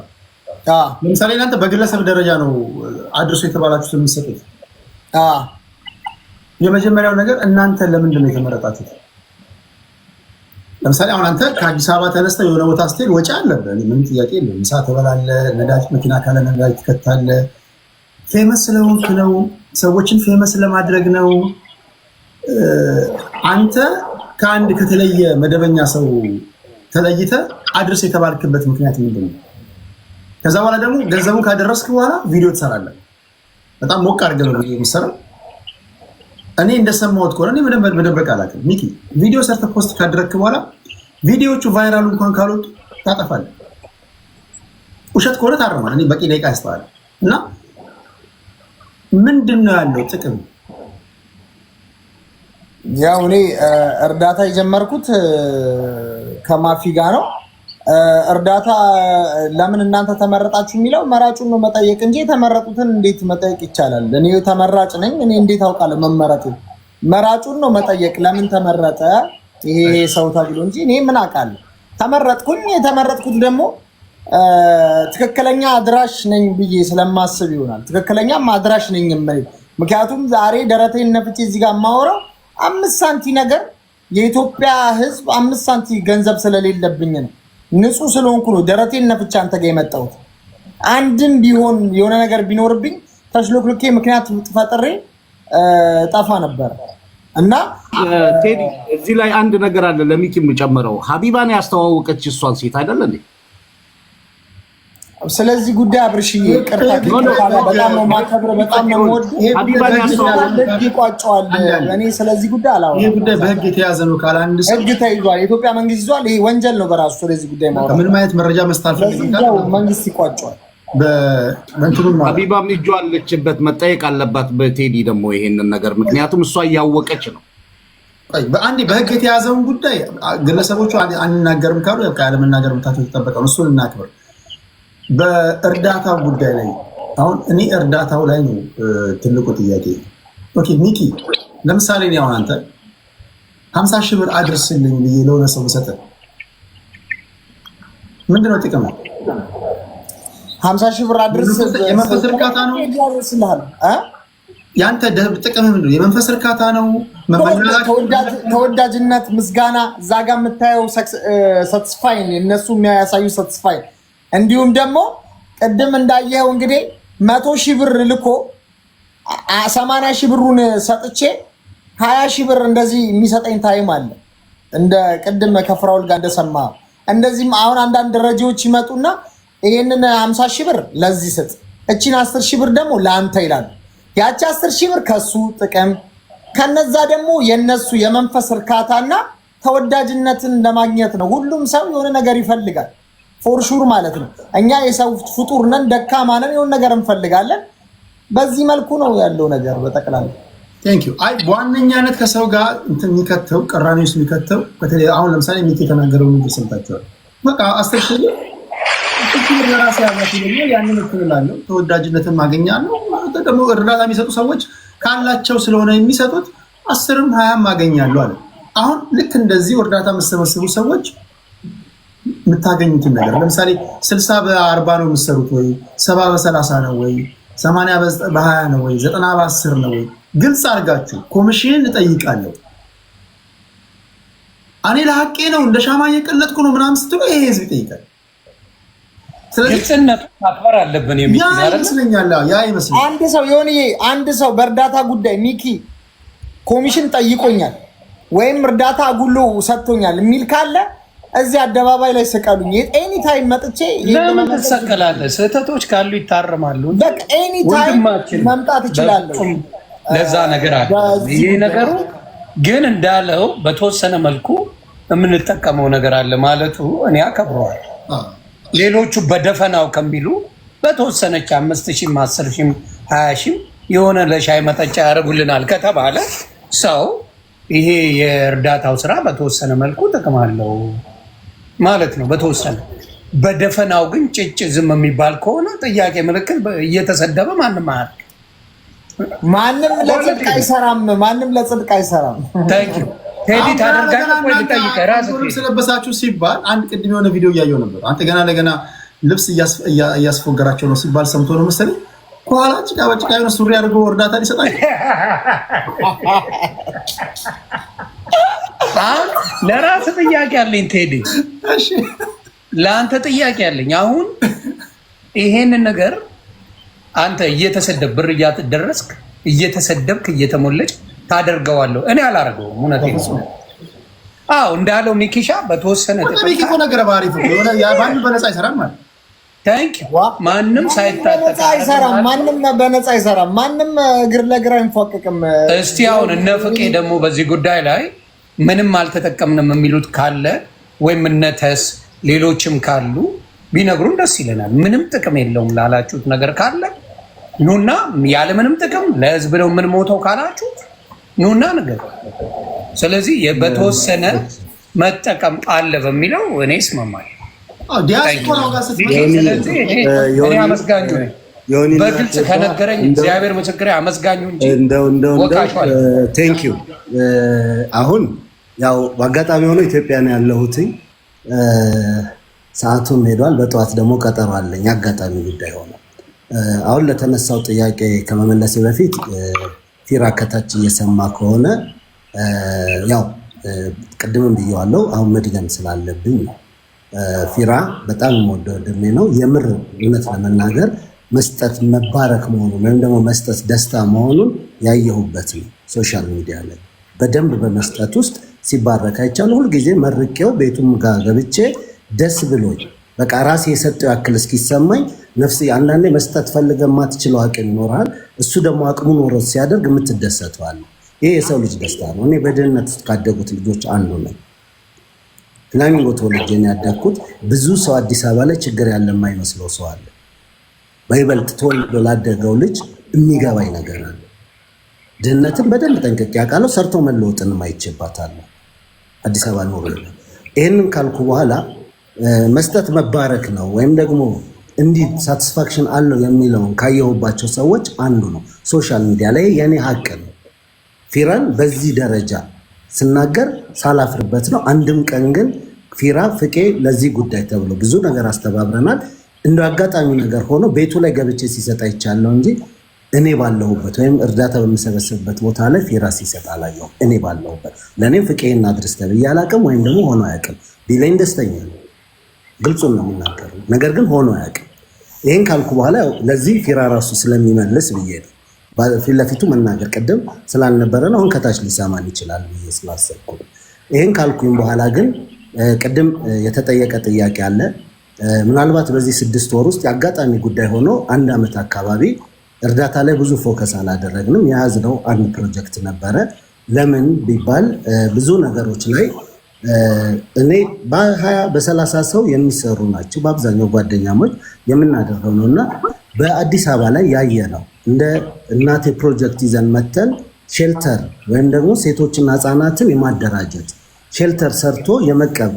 ለምሳሌ እናንተ በግለሰብ ደረጃ ነው አድርሶ የተባላችሁት የምትሰጡት። የመጀመሪያው ነገር እናንተ ለምንድን ነው የተመረጣችሁት? ለምሳሌ አሁን አንተ ከአዲስ አበባ ተነስተህ የሆነ ቦታ ስትሄድ ወጪ አለብህ፣ ምንም ጥያቄ የለም። ምሳ ትበላለህ፣ ነዳጅ መኪና ካለ ነዳጅ ትከታለህ። ፌመስ ስለሆንክ ነው፣ ሰዎችን ፌመስ ለማድረግ ነው። አንተ ከአንድ ከተለየ መደበኛ ሰው ተለይተህ አድርስ የተባልክበት ምክንያት ምንድን ነው? ከዛ በኋላ ደግሞ ገንዘቡን ካደረስክ በኋላ ቪዲዮ ትሰራለህ። በጣም ሞቅ አድርገህ ነው የሚሰራው። እኔ እንደሰማሁት ከሆነ እኔ መደበቅ አላውቅም። ሚኪ ቪዲዮ ሰርተህ ፖስት ካደረግክ በኋላ ቪዲዮዎቹ ቫይራሉ እንኳን ካልወጡ ታጠፋለህ። ውሸት ከሆነ ታርማለህ። እኔ በቂ ደቂቃ ያስተዋል እና ምንድን ነው ያለው ጥቅም? ያው እኔ እርዳታ የጀመርኩት ከማፊ ጋር ነው። እርዳታ ለምን እናንተ ተመረጣችሁ የሚለው መራጩን ነው መጠየቅ እንጂ የተመረጡትን እንዴት መጠየቅ ይቻላል? እኔ ተመራጭ ነኝ። እኔ እንዴት አውቃለሁ መመረጡ? መራጩን ነው መጠየቅ። ለምን ተመረጠ ይሄ ሰው ተብሎ እንጂ እኔ ምን አውቃለሁ? ተመረጥኩኝ። የተመረጥኩት ደግሞ ትክክለኛ አድራሽ ነኝ ብዬ ስለማስብ ይሆናል። ትክክለኛም አድራሽ ነኝ የምልህ ምክንያቱም ዛሬ ደረቴን ነፍቼ እዚህ ጋር የማወራው 5 ሳንቲ ነገር የኢትዮጵያ ሕዝብ 5 ሳንቲ ገንዘብ ስለሌለብኝ ነው። ንጹህ ስለሆንኩ ነው ደረቴን ነፍቼ አንተ ጋር የመጣሁት። አንድም ቢሆን የሆነ ነገር ቢኖርብኝ ተሽሎክልኬ ምክንያት ፈጥሬ ጠፋ ነበር እና ቴዲ እዚህ ላይ አንድ ነገር አለ ለሚኪ የምጨምረው። ሀቢባን ያስተዋወቀች እሷን ሴት አይደል እንዴ? ስለዚህ ጉዳይ አብርሽዬ ቅርታ በጣም ነው ማከብር፣ በጣም ነው ወድ ሀቢባን ያስተዋወቀች ይቋጫዋል። እኔ ስለዚህ ጉዳይ አላወራም። ይሄ ጉዳይ በህግ የተያዘ ነው። ካለ አንድ ሰው ህግ ተይዟል፣ የኢትዮጵያ መንግስት ይዟል። ይሄ ወንጀል ነው በራሱ። ስለዚህ ጉዳይ ማውራት ምንም አይነት መረጃ መስጠት መንግስት ይቋጫዋል። ሀቢባም እጇ አለችበት፣ መጠየቅ አለባት በቴዲ ደግሞ ይሄንን ነገር ምክንያቱም እሷ እያወቀች ነው። በአንዴ በህግ የተያዘውን ጉዳይ ግለሰቦቹ አንናገርም ካሉ ያለመናገር መብታቸው የተጠበቀ ነው። እሱን እናክብር። በእርዳታው ጉዳይ ላይ አሁን እኔ እርዳታው ላይ ነው ትልቁ ጥያቄ። ኦኬ ሚኪ ለምሳሌ ነው አሁን አንተ 50 ሺህ ብር አድርስልኝ ብዬ ለሆነ ሰው ሰጠህ፣ ምንድነው ጥቅሙ? 50 ሺህ ብር አድርስ የመንፈስ እርካታ ነው ያንተ ጥቅም ምንድነው? የመንፈስ እርካታ ነው? ተወዳጅነት፣ ምስጋና፣ እዛ ጋር የምታየው ሳትስፋይን እነሱ የሚያሳዩ ሳትስፋይን እንዲሁም ደግሞ ቅድም እንዳየኸው እንግዲህ 100 ሺህ ብር ልኮ 80 ሺህ ብሩን ሰጥቼ 20 ሺህ ብር እንደዚህ የሚሰጠኝ ታይም አለ። እንደ ቅድም ከፍራውል ጋር እንደሰማ እንደዚህም አሁን አንዳንድ ደረጃዎች ይመጡና ይሄንን 50 ሺህ ብር ለዚህ ስጥ፣ እቺን 10 ሺህ ብር ደግሞ ለአንተ ይላሉ። ያቺ 10 ሺህ ብር ከሱ ጥቅም ከነዛ ደግሞ የነሱ የመንፈስ እርካታና ተወዳጅነትን ለማግኘት ነው። ሁሉም ሰው የሆነ ነገር ይፈልጋል ፎርሹር ማለት ነው። እኛ የሰው ፍጡር ነን፣ ደካማ ነን፣ የሆነ ነገር እንፈልጋለን። በዚህ መልኩ ነው ያለው ነገር በጠቅላላ። ቴንክ ዩ። አይ በዋነኛነት ከሰው ጋር እንትን የሚከተው ቅራኔ ውስጥ የሚከተው በተለይ አሁን ለምሳሌ ሚኪ የተናገረው ነገር ሰምታችኋል። በቃ 10 ሺህ ብር ለራሴ ያዛት ይለኛል፣ ያንን እክልላለሁ፣ ተወዳጅነትን ማገኛለሁ። ደግሞ እርዳታ የሚሰጡ ሰዎች ካላቸው ስለሆነ የሚሰጡት 10ም 20ም ማገኛለሁ አለ። አሁን ልክ እንደዚህ እርዳታ የምትሰበስቡ ሰዎች የምታገኙትን ነገር ለምሳሌ 60 በ40 ነው የምትሰሩት ወይ 70 በ30 ነው ወይ 80 በ20 ነው ወይ 90 በ10 ነው ወይ? ግልጽ አድርጋችሁ ኮሚሽን እጠይቃለሁ እኔ ለሐቄ ነው እንደ ሻማ እየቀለጥኩ ነው ምናምን ስትሉ ይሄ ህዝብ ይጠይቃል። ስለዚህ ግልጽነት ማክበር አለብን ይመስለኛል። ያ ይመስለኛል አንድ ሰው በእርዳታ ጉዳይ ሚኪ ኮሚሽን ጠይቆኛል ወይም እርዳታ አጉሎ ሰጥቶኛል የሚል ካለ እዚህ አደባባይ ላይ ስቀሉኝ። ኤኒ ታይም መጥቼ ለምን ተሰቀላለህ? ስህተቶች ካሉ ይታረማሉ። በቃ ኤኒ ታይም መምጣት እችላለሁ። ለዛ ነገር አለ። ይሄ ነገሩ ግን እንዳለው በተወሰነ መልኩ የምንጠቀመው ነገር አለ ማለቱ እኔ አከብረዋል። ሌሎቹ በደፈናው ከሚሉ በተወሰነች 5,000 10,000 20,000 የሆነ ለሻይ መጠጫ ያደርጉልናል ከተባለ ሰው ይሄ የእርዳታው ስራ በተወሰነ መልኩ ጥቅም አለው ማለት ነው። በተወሰነ በደፈናው ግን ጭጭ ዝም የሚባል ከሆነ ጥያቄ ምልክት እየተሰደበ ማንም አያርግ። ማንም ለጽድቅ አይሰራም። ማንም ለጽድቅ አይሰራም። ታንኪ ቴዲ ታደርጋለህ ወይ ልጠይቅህ ራስህ ስለበሳችሁ ሲባል አንድ ቅድም የሆነ ቪዲዮ እያየሁ ነበር። አንተ ገና ለገና ልብስ እያስፎገራቸው ነው ሲባል ሰምቶ ነው መሰለኝ ከኋላ ጭቃ በጭቃ የሆነ ሱሪ አድርጎ እርዳታ ሊሰጣል። ለራስ ጥያቄ አለኝ ቴዲ፣ ለአንተ ጥያቄ አለኝ። አሁን ይሄንን ነገር አንተ እየተሰደብ ብር እያደረስክ እየተሰደብክ እየተሞለጭ ታደርገዋለሁ። እኔ አላደርገውም። እውነቴን ነው። አዎ እንዳለው ሚኪሻ በተወሰነ ሚኪ እኮ ነገር ባሪፍ ሆነ ያ ባንድ በነፃ ይሰራል ማለት ታንክ ዩ ማንም ሳይታጠቅ አይሰራም። ማንም በነፃ አይሰራም። ማንም እግር ለእግር አይንፏቀቅም። እስቲ አሁን እነ ፍቄ ደግሞ በዚህ ጉዳይ ላይ ምንም አልተጠቀምንም የሚሉት ካለ ወይም እነተስ ሌሎችም ካሉ ቢነግሩን ደስ ይለናል። ምንም ጥቅም የለውም ላላችሁት ነገር ካለ ኑና ያለ ምንም ጥቅም ለህዝብ ነው የምንሞተው ካላችሁ ኑና ነገር። ስለዚህ በተወሰነ መጠቀም አለ በሚለው እኔ እስማማለሁ። አመስጋኙ በግልጽ ከነገረኝ እግዚአብሔር ምስክሬ አመስጋኙ እንጂ ቴንክ ዩ። አሁን ያው በአጋጣሚ ሆኖ ኢትዮጵያ ነው ያለሁት። ሰዓቱም ሄዷል። በጠዋት ደግሞ ቀጠሮ አለኝ። አጋጣሚ ጉዳይ ሆነ። አሁን ለተነሳው ጥያቄ ከመመለሴ በፊት ፊራ ከታች እየሰማ ከሆነ ያው ቅድምም ብየዋለሁ፣ አሁን መድገም ስላለብኝ ነው። ፊራ በጣም የምወደው ወንድሜ ነው። የምር እውነት ለመናገር መስጠት መባረክ መሆኑን ወይም ደግሞ መስጠት ደስታ መሆኑን ያየሁበት ነው። ሶሻል ሚዲያ ላይ በደንብ በመስጠት ውስጥ ሲባረክ አይቻለሁ። ሁልጊዜ መርቄው ቤቱም ጋር ገብቼ ደስ ብሎኝ በቃ ራሴ የሰጠው ያክል እስኪሰማኝ ነፍሴ። አንዳንዴ መስጠት ፈልገ የማትችለው አቅም ይኖራል። እሱ ደግሞ አቅሙ ኖሮት ሲያደርግ የምትደሰተዋል። ይሄ የሰው ልጅ ደስታ ነው። እኔ በድህነት ውስጥ ካደጉት ልጆች አንዱ ነኝ። ፍላሚንጎ ተወልጄ ነው ያደግኩት። ብዙ ሰው አዲስ አበባ ላይ ችግር ያለ የማይመስለው ሰው አለ። በይበልጥ ተወልዶ ላደገው ልጅ የሚገባኝ ነገር አለ። ድህነትን በደንብ ጠንቅቄ አውቃለሁ። ሰርቶ መለወጥንም አይቼባታለሁ አዲስ አበባ ኖሮ። ይህንን ካልኩ በኋላ መስጠት መባረክ ነው ወይም ደግሞ እንዲህ ሳቲስፋክሽን አለው የሚለውን ካየሁባቸው ሰዎች አንዱ ነው። ሶሻል ሚዲያ ላይ የኔ ሀቅ ነው። ፊራን በዚህ ደረጃ ስናገር ሳላፍርበት ነው። አንድም ቀን ግን ፊራ ፍቄ ለዚህ ጉዳይ ተብሎ ብዙ ነገር አስተባብረናል። እንደ አጋጣሚ ነገር ሆኖ ቤቱ ላይ ገብቼ ሲሰጥ አይቻለሁ እንጂ እኔ ባለሁበት ወይም እርዳታ በሚሰበስብበት ቦታ ላይ ፊራ ሲሰጥ አላየሁም። እኔ ባለሁበት ለእኔም ፍቄ እናድርስ ተብዬ አላቅም፣ ወይም ደግሞ ሆኖ አያውቅም። ቢለኝ ደስተኛ ነው። ግልጹን ነው የምናገረው። ነገር ግን ሆኖ አያውቅም። ይህን ካልኩ በኋላ ለዚህ ፊራ ራሱ ስለሚመልስ ብዬ ነው ፊት ለፊቱ መናገር ቅድም ስላልነበረ ነው። አሁን ከታች ሊሰማን ይችላል ብዬ ስላሰብኩ። ይህን ካልኩኝ በኋላ ግን ቅድም የተጠየቀ ጥያቄ አለ። ምናልባት በዚህ 6 ወር ውስጥ የአጋጣሚ ጉዳይ ሆኖ 1 ዓመት አካባቢ እርዳታ ላይ ብዙ ፎከስ አላደረግንም። የያዝነው አንድ ፕሮጀክት ነበረ። ለምን ቢባል ብዙ ነገሮች ላይ እኔ በ20 በ30 ሰው የሚሰሩ ናቸው በአብዛኛው ጓደኛሞች የምናደርገው ነው እና በአዲስ አበባ ላይ ያየ ነው። እንደ እናቴ ፕሮጀክት ይዘን መተን ሼልተር ወይም ደግሞ ሴቶችና ህፃናትን የማደራጀት ሼልተር ሰርቶ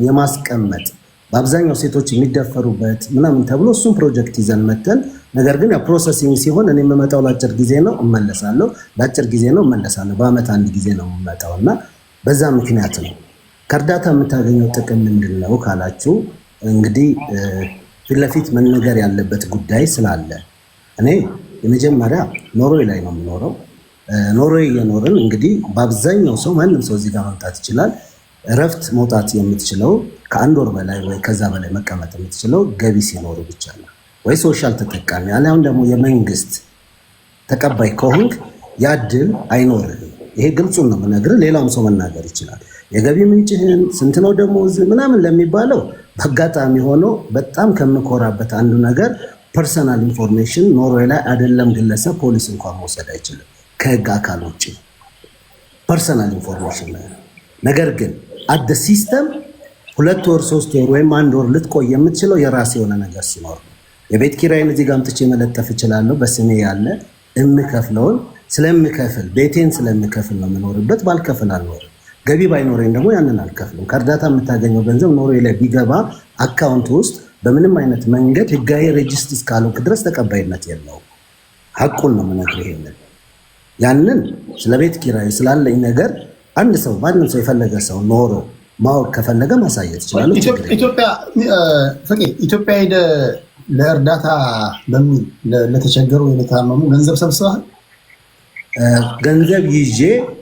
የማስቀመጥ በአብዛኛው ሴቶች የሚደፈሩበት ምናምን ተብሎ እሱም ፕሮጀክት ይዘን መተን፣ ነገር ግን ፕሮሰሲንግ ሲሆን እኔ የምመጣው ለአጭር ጊዜ ነው እመለሳለሁ፣ ለአጭር ጊዜ ነው እመለሳለሁ፣ በአመት 1 ጊዜ ነው የምመጣው እና በዛ ምክንያት ነው። ከእርዳታ የምታገኘው ጥቅም ምንድን ነው ካላችሁ እንግዲህ ፊት ለፊት መነገር ያለበት ጉዳይ ስላለ እኔ የመጀመሪያ ኖርዌይ ላይ ነው የምኖረው። ኖርዌይ እየኖርን እንግዲህ በአብዛኛው ሰው ማንም ሰው እዚህ ጋር መምጣት ይችላል። እረፍት መውጣት የምትችለው ከ1 ወር በላይ ወይ ከዛ በላይ መቀመጥ የምትችለው ገቢ ሲኖሩ ብቻ ነው፣ ወይ ሶሻል ተጠቃሚ አሁን ደግሞ የመንግስት ተቀባይ ከሆንክ ያድል አይኖርህም። ይሄ ግልጹን ነው የምነግርህ። ሌላውም ሰው መናገር ይችላል። የገቢ ምንጭህን ስንት ነው ደሞዝ ምናምን ለሚባለው በአጋጣሚ ሆኖ በጣም ከምኮራበት አንዱ ነገር ፐርሰናል ኢንፎርሜሽን ኖርዌይ ላይ አይደለም ግለሰብ ፖሊስ እንኳን መውሰድ አይችልም ከህግ አካል ውጭ ፐርሰናል ኢንፎርሜሽን ላይ። ነገር ግን አደ ሲስተም 2 ወር 3 ወር ወይም 1 ወር ልትቆይ የምትችለው የራሴ የሆነ ነገር ሲኖር ነው። የቤት ኪራይን እዚህ ጋር አምጥቼ መለጠፍ እችላለሁ። በስሜ ያለ የምከፍለውን ስለምከፍል ቤቴን ስለምከፍል ነው የምኖርበት። ባልከፍል አልኖርም። ገቢ ባይኖረኝ ደግሞ ያንን አልከፍልም። ከእርዳታ የምታገኘው ገንዘብ ኖርዌይ ላይ ቢገባ አካውንት ውስጥ በምንም አይነት መንገድ ህጋዊ ሬጅስትር እስካልሆንክ ድረስ ተቀባይነት የለውም። ሀቁን ነው የምነግርህ። ይሄንን ያንን ስለ ቤት ኪራይ ስላለኝ ነገር አንድ ሰው ማንም ሰው የፈለገ ሰው ኖሮ ማወቅ ከፈለገ ማሳየት ይችላል። ኢትዮጵያ ሄደ ለእርዳታ በሚል ለተቸገሩ ለታመሙ ገንዘብ ሰብስበሃል? ገንዘብ ይዤ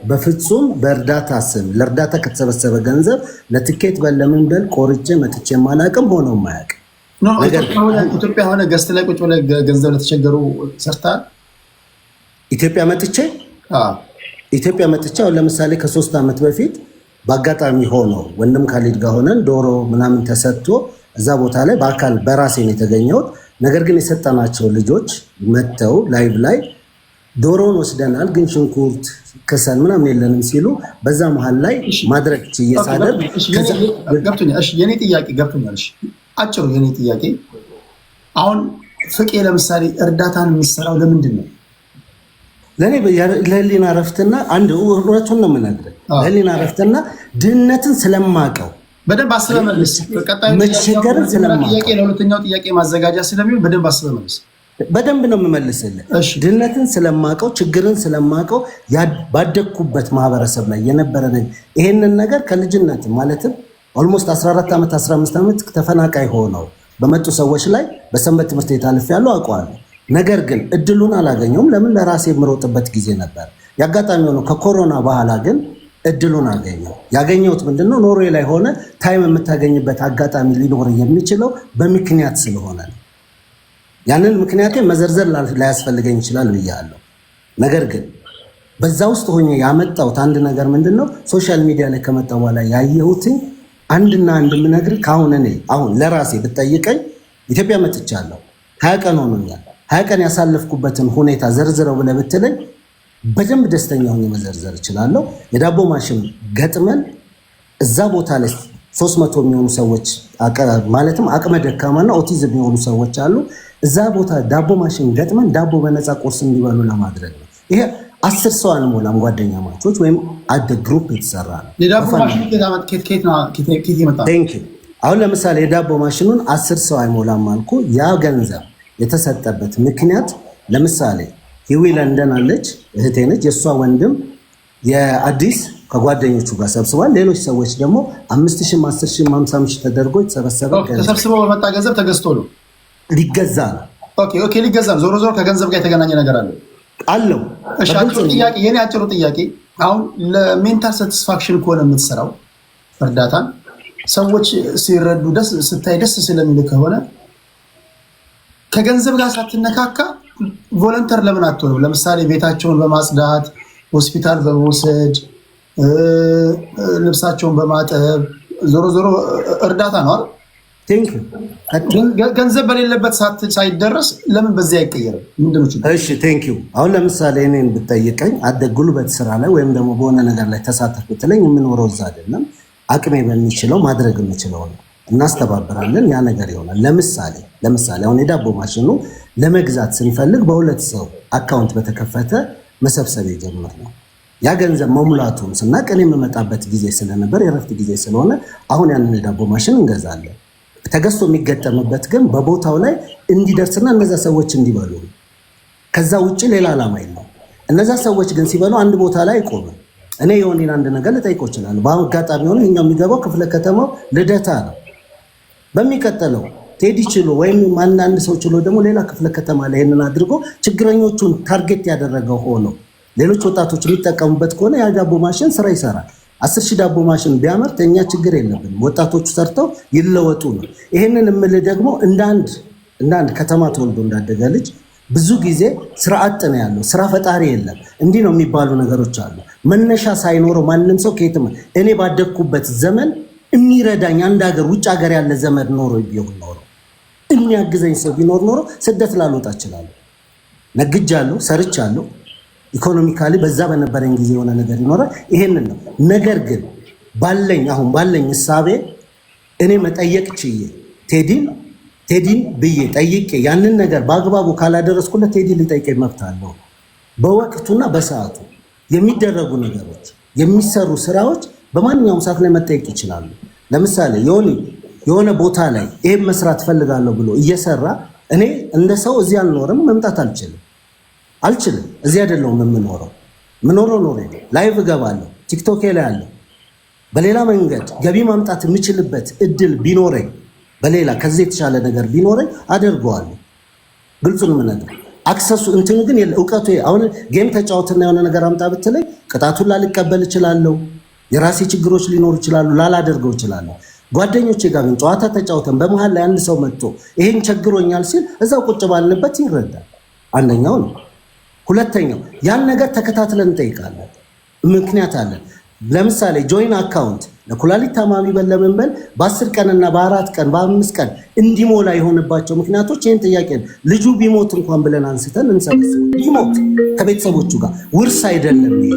በፍጹም በእርዳታ ስም ለእርዳታ ከተሰበሰበ ገንዘብ ለትኬት በለምን በል ቆርጬ መጥቼ ማላቅም ሆኖ ማያቅ ኢትዮጵያ ሆነ ገስት ላይ ቁጭ ብለህ ገንዘብ ለተቸገሩ ሰርተሃል? ኢትዮጵያ መጥቼ አሁን ለምሳሌ ከ3 ዓመት በፊት በአጋጣሚ ሆኖ ወንድም ካሊድ ጋር ሆነን ዶሮ ምናምን ተሰጥቶ እዛ ቦታ ላይ በአካል በራሴን የተገኘሁት ነገር ግን የሰጠናቸው ልጆች መተው ላይቭ ላይ ዶሮን ወስደናል ግን ሽንኩርት ከሰል ምናምን የለንም ሲሉ በዛ መሃል ላይ ማድረግ እየሳደብ ገብቶኛል። እሺ የኔ ጥያቄ ገብቶኛል። እሺ አጭሩ የኔ ጥያቄ አሁን ፍቄ ለምሳሌ እርዳታን የሚሰራው ለምንድን ነው? ለኔ ለህሊና ረፍትና አንድ እውነቱን ነው የምነግርህ። ለህሊና ረፍትና ድህነትን ስለማቀው በደንብ አስበህ መልስ። መቸገርን ስለማቀው ለሁለተኛው ጥያቄ ማዘጋጃ ስለሚሆን በደንብ አስበህ መልስ። በደንብ ነው የምመልስልህ። ድህነትን ስለማቀው ችግርን ስለማቀው ባደግኩበት ማህበረሰብ ላይ የነበረ ነገር ይሄንን ነገር ከልጅነት ማለትም ኦልሞስት 14 ዓመት 15 ዓመት ተፈናቃይ ሆነው በመጡ ሰዎች ላይ በሰንበት ትምህርት ቤት አልፌያለሁ አውቀዋለሁ። ነገር ግን እድሉን አላገኘውም። ለምን? ለራሴ የምሮጥበት ጊዜ ነበር። ያጋጣሚ ሆኖ ከኮሮና በኋላ ግን እድሉን አገኘው። ያገኘሁት ምንድነው? ኖርዌይ ላይ ሆነ ታይም የምታገኝበት አጋጣሚ ሊኖር የሚችለው በምክንያት ስለሆነ ነው። ያንን ምክንያቴ መዘርዘር ላያስፈልገኝ ይችላል ብያለሁ። ነገር ግን በዛ ውስጥ ሆኜ ያመጣሁት አንድ ነገር ምንድነው? ሶሻል ሚዲያ ላይ ከመጣሁ በኋላ ያየሁትን አንድና አንድ የምነግርህ ከአሁን እኔ አሁን ለራሴ ብጠይቀኝ ኢትዮጵያ መጥቻለሁ 20 ቀን ሆኖኛል። 20 ቀን ያሳለፍኩበትን ሁኔታ ዘርዝረው ብለህ ብትለኝ በደንብ ደስተኛ ሆኜ መዘርዘር እችላለሁ። የዳቦ ማሽን ገጥመን እዛ ቦታ ላይ 300 የሚሆኑ ሰዎች ማለትም አቅመ ደካማና ኦቲዝም የሚሆኑ ሰዎች አሉ። እዛ ቦታ ዳቦ ማሽን ገጥመን ዳቦ በነፃ ቁርስ እንዲበሉ ለማድረግ ነው። ይሄ 10 ሰው አንሞላም ጓደኛ ማቾች ወይም አደ ግሩፕ የተሰራ ነው። የዳቦ ማሽኑ ከየት ይመጣ? አሁን ለምሳሌ የዳቦ ማሽኑን 10 ሰው አይሞላም አልኩ። ያ ገንዘብ የተሰጠበት ምክንያት ለምሳሌ ሂዊ ለንደን አለች እህቴ ነች። የእሷ ወንድም የአዲስ ከጓደኞቹ ጋር ሰብስቧል። ሌሎች ሰዎች ደግሞ 5,000 10,000 50,000 ተደርጎ የተሰበሰበ ተሰብስበው በመጣ ገንዘብ ተገዝቶ ነው ሊገዛ ነው። ኦኬ ሊገዛ ነው። ዞሮ ዞሮ ከገንዘብ ጋር የተገናኘ ነገር አለው። እሺ የኔ አጭሩ ጥያቄ አሁን ለሜንታል ሳቲስፋክሽን ከሆነ የምትሰራው እርዳታን ሰዎች ሲረዱ ስታይ ደስ ስለሚል ከሆነ ከገንዘብ ጋር ሳትነካካ ቮለንተር ለምን አትሆንም? ለምሳሌ ቤታቸውን በማጽዳት ሆስፒታል በመውሰድ ልብሳቸውን በማጠብ ዞሮ ዞሮ እርዳታ ነው አይደል? ገንዘብ በሌለበት ሳይደረስ ለምን በዚህ አይቀየርም? ምንድነው ችግሩ? እሺ ቴንክ ዩ። አሁን ለምሳሌ እኔን ብትጠይቀኝ ጉልበት ስራ ላይ ወይም ደግሞ በሆነ ነገር ላይ ተሳተፍ ብትለኝ የምኖረው እዛ አይደለም። አቅሜ በሚችለው ማድረግ የምችለው ነው። እናስተባበራለን፣ ያ ነገር ይሆናል። ለምሳሌ አሁን የዳቦ ማሽኑ ለመግዛት ስንፈልግ በሁለት ሰው አካውንት በተከፈተ መሰብሰብ የጀመር ነው። ያ ገንዘብ መሙላቱን ስናቅ እኔ የምመጣበት ጊዜ ስለነበር የረፍት ጊዜ ስለሆነ አሁን ያንን የዳቦ ማሽን እንገዛለን። ተገዝቶ የሚገጠምበት ግን በቦታው ላይ እንዲደርስና እነዛ ሰዎች እንዲበሉ። ከዛ ውጭ ሌላ ዓላማ የለውም። እነዛ ሰዎች ግን ሲበሉ አንድ ቦታ ላይ አይቆምም። እኔ የሆነን አንድ ነገር ልጠይቀው እችላለሁ። በአጋጣሚ ሆነ እኛው የሚገባው ክፍለ ከተማው ልደታ ነው። በሚቀጥለው ቴዲ ችሎ ወይም አንድ ሰው ችሎ ደግሞ ሌላ ክፍለ ከተማ ላይ ይሄንን አድርጎ ችግረኞቹን ታርጌት ያደረገው ሆኖ ሌሎች ወጣቶች የሚጠቀሙበት ከሆነ ያ ዳቦ ማሽን ስራ ይሰራል። 10,000 ዳቦ ማሽን ቢያመርት እኛ ችግር የለብንም። ወጣቶቹ ሰርተው ይለወጡ ነው። ይሄንን የምልህ ደግሞ እንደ አንድ ከተማ ተወልዶ እንዳደገ ልጅ ብዙ ጊዜ ስራ አጥ ነው ያለው፣ ስራ ፈጣሪ የለም። እንዲህ ነው የሚባሉ ነገሮች አሉ። መነሻ ሳይኖረው ማንም ሰው ከየትም እኔ ባደግኩበት ዘመን የሚረዳኝ አንድ ሀገር ውጭ ሀገር ያለ ዘመድ ኖሮ ቢሆን ኖሮ የሚያግዘኝ ሰው ቢኖር ኖሮ ስደት ላልወጣ እችላለሁ። ነግጃለሁ፣ ሰርቻለሁ። ኢኮኖሚካሊ በዛ በነበረኝ ጊዜ የሆነ ነገር ይኖራል። ይሄንን ነው። ነገር ግን ባለኝ እሳቤ እኔ መጠየቅ ችዬ ቴዲን ብዬ ጠይቄ ያንን ነገር በአግባቡ ካላደረስኩለት ቴዲ ሊጠይቀኝ መብት አለው። በወቅቱና በሰዓቱ የሚደረጉ ነገሮች የሚሰሩ ስራዎች በማንኛውም ሰዓት ላይ መጠየቅ ይችላሉ። ለምሳሌ የሆነ ቦታ ላይ ይሄን መስራት ፈልጋለሁ ብሎ እየሰራ እኔ እንደ ሰው እዚህ አልኖርም፣ መምጣት አልችልም። እዚህ አይደለሁም የምኖረው ኖሬ ላይቭ እገባለሁ፣ ቲክቶክ ላይ አለው። በሌላ መንገድ ገቢ ማምጣት የምችልበት እድል ቢኖረኝ በሌላ ከዚህ የተሻለ ነገር ቢኖረኝ አደርገዋለሁ። ግልጹን የምነግርህ አክሰሱ እንትኑ ግን እውቀቱ አሁን ጌም ተጫወትና የሆነ ነገር አምጣ ብትለኝ ቅጣቱን ላልቀበል እችላለሁ። የራሴ ችግሮች ሊኖሩ ይችላሉ፣ ላላደርገው እችላለሁ። ጓደኞቼ ጋር ግን ጨዋታ ተጫውተን በመሃል ላይ አንድ ሰው መጥቶ ይሄን ቸግሮኛል ሲል እዛው ቁጭ ባልንበት ይረዳል። አንደኛው ነው። ሁለተኛው ያን ነገር ተከታትለን እንጠይቃለን። ምክንያት አለን። ለምሳሌ ጆይን አካውንት ለኩላሊት ታማሚ በለምን በል በ10 ቀንና በ4 ቀን በ5 ቀን እንዲሞላ የሆነባቸው ምክንያቶች ይህን ጥያቄ ልጁ ቢሞት እንኳን ብለን አንስተን እንሰበስብ ቢሞት ከቤተሰቦቹ ጋር ውርስ አይደለም ይሄ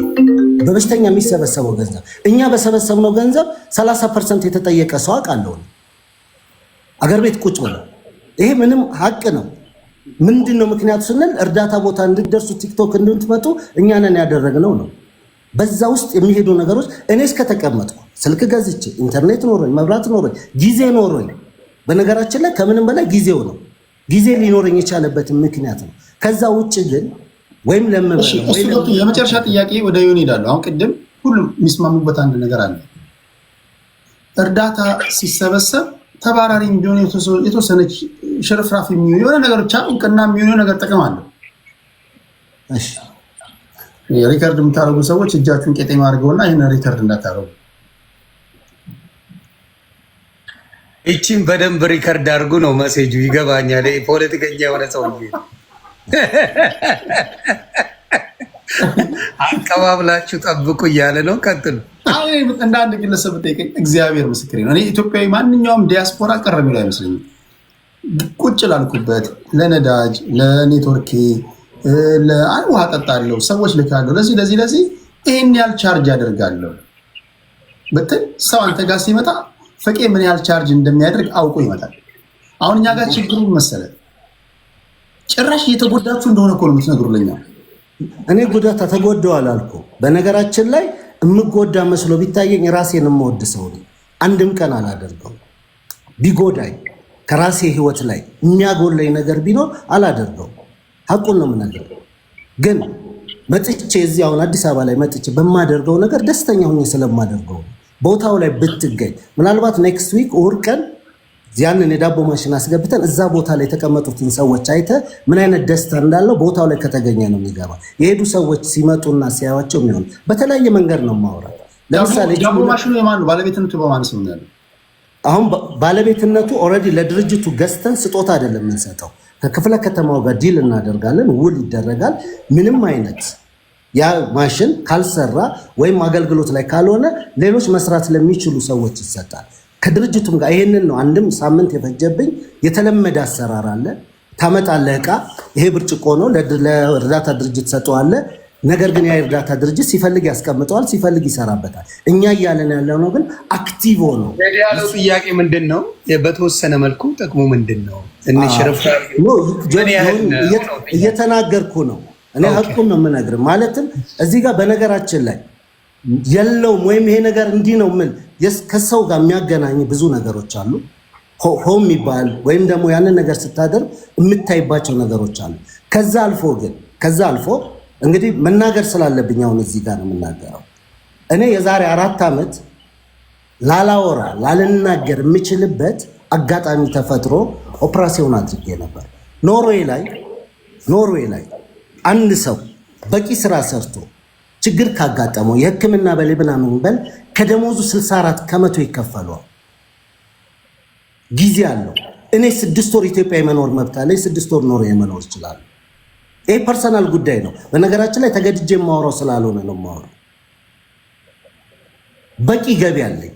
በበሽተኛ የሚሰበሰበው ገንዘብ እኛ በሰበሰብነው ገንዘብ 30% የተጠየቀ ሰው አውቃለሁ አገር ቤት ቁጭ ብለው ይሄ ምንም ሀቅ ነው ምንድነው ምክንያቱ ስንል እርዳታ ቦታ እንድትደርሱ ቲክቶክ እንድትመጡ እኛ ነን ያደረግነው ነው በዛ ውስጥ የሚሄዱ ነገሮች እኔ እስከተቀመጥኩ ስልክ ገዝቼ ኢንተርኔት ኖሮኝ መብራት ኖሮኝ ጊዜ ኖሮኝ በነገራችን ላይ ከምንም በላይ ጊዜው ነው ጊዜ ሊኖረኝ የቻለበት ምክንያት ነው ከዛ ውጭ ግን ወይም የመጨረሻ ጥያቄ ወደ ዮኒ ይላሉ አሁን ቅድም ሁሉም የሚስማሙበት አንድ ነገር አለ እርዳታ ሲሰበሰብ ተባራሪ እንዲሆን የተወሰነች ሽርፍራፍ የሚሆን የሆነ ነገር ብቻ እውቅና የሚሆን ነገር ጥቅም አለው እሺ ሪከርድ የምታደርጉ ሰዎች እጃችሁን ቄጤማ አድርገውና ይህን ሪከርድ እንዳታደርጉ እቺን በደንብ ሪከርድ አድርጉ ነው መሴጁ ይገባኛል ፖለቲከኛ የሆነ ሰው አቀባብላችሁ ጠብቁ እያለ ነው ቀጥሉ እንደ አንድ ግለሰብ ጠይቀኝ እግዚአብሔር ምስክሬ ነው እኔ ኢትዮጵያዊ ማንኛውም ዲያስፖራ ቀረብ ይላል አይመስለኝም ቁጭ ላልኩበት ለነዳጅ ለኔትወርክ ለውሃ ጠጣለሁ ሰዎች ልካለሁ ለዚህ ይሄን ያህል ቻርጅ አደርጋለሁ በትል ሰው አንተ ጋር ሲመጣ ፈቄ ምን ያህል ቻርጅ እንደሚያደርግ አውቆ ይመጣል አሁን እኛ ጋር ችግሩ መሰለ ጭራሽ እየተጎዳችሁ እንደሆነ እኮ ነው የምትነግሩልኝ እኔ ጉዳታ ተጎዳው አላልኩ በነገራችን ላይ እምጎዳ መስሎ ቢታየኝ ራሴን የምወድ ሰው ነኝ አንድም ቀን አላደርገው ቢጎዳኝ ከራሴ ህይወት ላይ የሚያጎለኝ ነገር ቢኖር አላደርገው ሐቁን ነው የምነግርህ ግን መጥቼ እዚህ አሁን አዲስ አበባ ላይ መጥቼ በማደርገው ነገር ደስተኛ ሆኜ ስለማደርገው ቦታው ላይ ብትገኝ ምናልባት ኔክስት ዊክ ኦር ቀን ያንን የዳቦ ማሽን አስገብተን እዛ ቦታ ላይ የተቀመጡትን ሰዎች አይተ ምን አይነት ደስታ እንዳለው ቦታው ላይ ከተገኘ ነው የሚገባ የሄዱ ሰዎች ሲመጡና ሲያዩቸው የሚሆን በተለያየ መንገድ ነው ማውራት ለምሳሌ ዳቦ ማሽኑ የማን ነው ባለቤትነቱ በማን ስም ነው አሁን ባለቤትነቱ ኦሬዲ ለድርጅቱ ገዝተን ስጦታ አይደለም የምንሰጠው ከክፍለ ከተማው ጋር ዲል እናደርጋለን ውል ይደረጋል ምንም አይነት ያ ማሽን ካልሰራ ወይም አገልግሎት ላይ ካልሆነ ሌሎች መስራት ለሚችሉ ሰዎች ይሰጣል ከድርጅቱም ጋር ይሄንን ነው አንድም ሳምንት የፈጀብኝ የተለመደ አሰራር አለ ታመጣለህ ዕቃ ይሄ ብርጭቆ ነው ለእርዳታ ድርጅት ሰጠዋለህ ነገር ግን ያ እርዳታ ድርጅት ሲፈልግ ያስቀምጠዋል ሲፈልግ ይሰራበታል እኛ እያለን ያለው ነው ግን አክቲቭ ነው ያለው ጥያቄ ምንድነው በተወሰነ መልኩ ጥቅሙ ምንድነው እንሽርፍ ነው እየተናገርኩ ነው እኔ ሐቁን ነው የምነግርህ ማለትም እዚህ ጋር በነገራችን ላይ የለውም ወይም ይሄ ነገር እንዲህ ነው ምን ከሰው ጋር የሚያገናኝ ብዙ ነገሮች አሉ ሆም ይባል ወይም ደግሞ ያንን ነገር ስታደርግ የምታይባቸው ነገሮች አሉ ከዛ አልፎ እንግዲህ መናገር ስላለብኝ አሁን እዚህ ጋር ነው የምናገረው እኔ የዛሬ 4 ዓመት ላላወራ ላልናገር የምችልበት አጋጣሚ ተፈጥሮ ኦፕራሲዮን አድርጌ ነበር ኖርዌይ ላይ አንድ ሰው በቂ ስራ ሰርቶ ችግር ካጋጠመው የህክምና በሌብና መንበል ከደሞዙ 64% ይከፈለዋል ጊዜ አለው እኔ 6 ወር ኢትዮጵያ የመኖር መብት አለኝ 6 ወር ኖርዌይ መኖር ይችላል ይሄ ፐርሰናል ጉዳይ ነው በነገራችን ላይ ተገድጄ ማውራው ስላልሆነ ነው ማውራው በቂ ገቢ አለኝ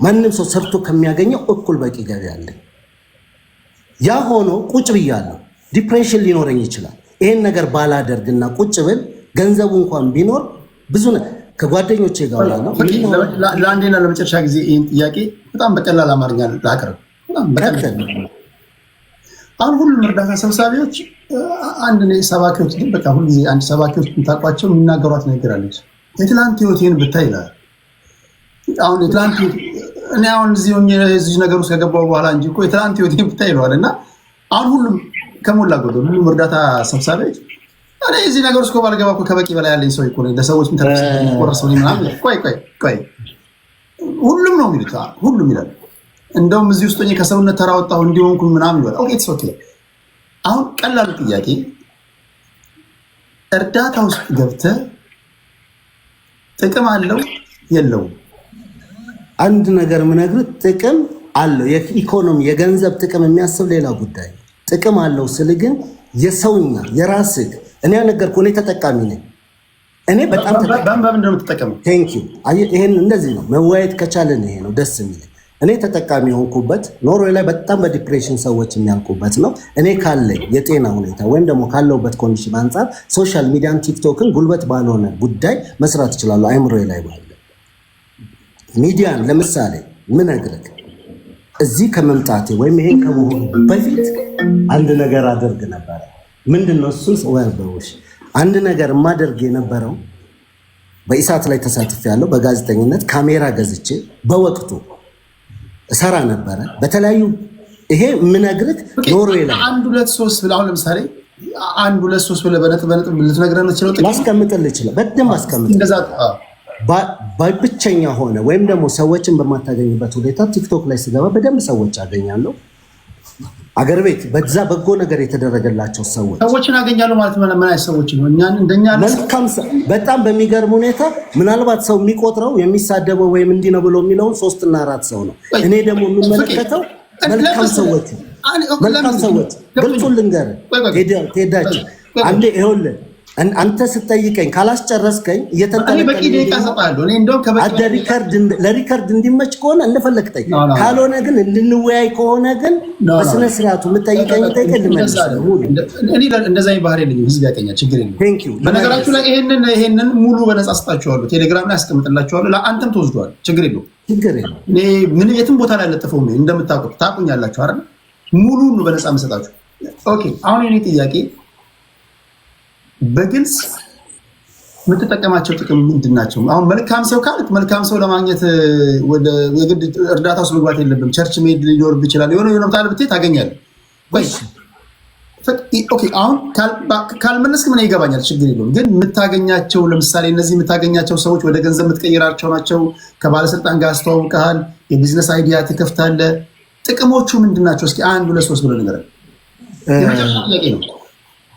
ማንም ሰው ሰርቶ ከሚያገኘው እኩል በቂ ገቢ አለኝ ያ ሆኖ ቁጭ ብያለሁ ዲፕሬሽን ሊኖረኝ ይችላል ይሄን ነገር ባላደርግና ቁጭ ብል ገንዘቡ እንኳን ቢኖር ብዙ ከጓደኞቼ ጋር ነው ለአንዴና ለመጨረሻ ጊዜ ይሄን ጥያቄ በጣም በቀላል አማርኛ ላቀርብ አሁን ሁሉም እርዳታ ሰብሳቢዎች አንድ ነው ሰባኪዎች ግን በቃ ሁሉ ጊዜ አንድ ሰባኪዎች እንታቋቸው የሚናገሯት ነገር አለች የትላንት ህይወቴን ብታይ ይላል አሁን የትላንት እኔ አሁን እዚህ ነገር ውስጥ ከገባው በኋላ እንጂ እኮ የትላንት ህይወቴን ብታይ ይለዋል እና አሁን ሁሉም ከሞላ ጎደል ሁሉም እርዳታ ሰብሳቢዎች እኔ እዚህ ነገር ውስጥ ባልገባ እኮ ከበቂ በላይ ያለኝ ሰው እኮ ነኝ ለሰዎች ምትቆረሰው ምናምን ቆይ ሁሉም ነው የሚሉት ሁሉም ይላል እንደውም እዚህ ውስጥ ሆኜ ከሰውነት ተራወጣሁ እንዲሆንኩኝ ምናምን ይላል ኦኬ ኦኬ አሁን ቀላል ጥያቄ እርዳታ ውስጥ ገብተህ ጥቅም አለው የለውም አንድ ነገር ምነግርህ ጥቅም አለው የኢኮኖሚ የገንዘብ ጥቅም የሚያስብ ሌላ ጉዳይ ጥቅም አለው ስል ግን የሰውኛ የራስህ እኔ ነገርኩህ እኔ ተጠቃሚ ነኝ እኔ በጣም በምን እንደምትጠቀመው ቴንክ ዩ። ይሄን እንደዚህ ነው መወያየት ከቻለን ይሄ ነው ደስ የሚል። እኔ ተጠቃሚ ሆንኩበት። ኖርዌይ ላይ በጣም በዲፕሬሽን ሰዎች የሚያልቁበት ነው። እኔ ካለኝ የጤና ሁኔታ ወይም ደግሞ ካለውበት ኮንዲሽን አንጻር ሶሻል ሚዲያን ቲክቶክን ጉልበት ባልሆነ ጉዳይ መስራት ይችላሉ። አይምሮዬ ላይ ባለ ሚዲያን ለምሳሌ ምን አድርግ እዚህ ከመምጣቴ ወይም ይሄን ከመሆኑ በፊት አንድ ነገር አደርግ ነበር። ምንድነው እሱ? ወርበውሽ አንድ ነገር ማደርግ የነበረው በኢሳት ላይ ተሳትፌያለሁ። በጋዜጠኝነት ካሜራ ገዝቼ በወቅቱ እሰራ ነበረ በተለያዩ ይሄ ምነግርህ ኖርዌይ ላይ 1 2 3 ብለው ለምሳሌ 1 2 3 ብለው በነጥብ ልትነግረን ትችለው ላስቀምጥልህ ይችላል። በደንብ አስቀምጥ እንደዛ ብቸኛ ሆነ ወይም ደግሞ ሰዎችን በማታገኝበት ሁኔታ ቲክቶክ ላይ ስገባ በደንብ ሰዎች አገኛለሁ። አገር ቤት በዛ በጎ ነገር የተደረገላቸው ሰዎችን አገኛለሁ ማለት ምን አይነት ሰዎች ነው? እኛን እንደኛ መልካም በጣም በሚገርም ሁኔታ ምናልባት ሰው የሚቆጥረው የሚሳደበው ወይም እንዲህ ነው ብሎ የሚለውን 3 እና 4 ሰው ነው። እኔ ደግሞ የምመለከተው መልካም ሰዎች ግልጹን ልንገርህ ቴዳቸው አንዴ ይኸውልህ አንተ ስጠይቀኝ ካላስጨረስከኝ ለሪከርድ እንዲመች ከሆነ እንደፈለግጠኝ ካልሆነ ግን እንድንወያይ ከሆነ ግን በስነ ስርዓቱ የምጠይቀኝ ልመልስ። እንደዛ ባህሪ የለኝም። ህዝብ ያቀኛል፣ ችግር የለም። በነገራችሁ ላይ ይሄንን ሙሉ በነፃ ስጣችኋለሁ፣ ቴሌግራም ላይ አስቀምጥላችኋለሁ። ለአንተም ተወስዷል፣ ችግር የለውም። ምን የትም ቦታ ላይ ለጥፈው ነው እንደምታውቁት ታውቁኛላችሁ አይደል? ሙሉ ነው በነፃ መሰጣችሁ። ኦኬ አሁን የኔ ጥያቄ በግልጽ የምትጠቀማቸው ጥቅም ምንድን ናቸው? አሁን መልካም ሰው ካልክ መልካም ሰው ለማግኘት ወደ የግድ እርዳታ ውስጥ መግባት የለብም። ቸርች ሜድ ሊኖርብህ ይችላል። የሆነ ቦታ ብትሄድ ታገኛለህ። ኦኬ አሁን ካልመለስክ ምን ይገባኛል፣ ችግር የለውም። ግን የምታገኛቸው ለምሳሌ እነዚህ የምታገኛቸው ሰዎች ወደ ገንዘብ የምትቀይራቸው ናቸው። ከባለስልጣን ጋር አስተዋውቀሃል፣ የቢዝነስ አይዲያ ትከፍታለህ። ጥቅሞቹ ምንድን ናቸው? እስኪ 1 2 3 ብሎ ንገረን። የመጨረሻ ጥያቄ ነው።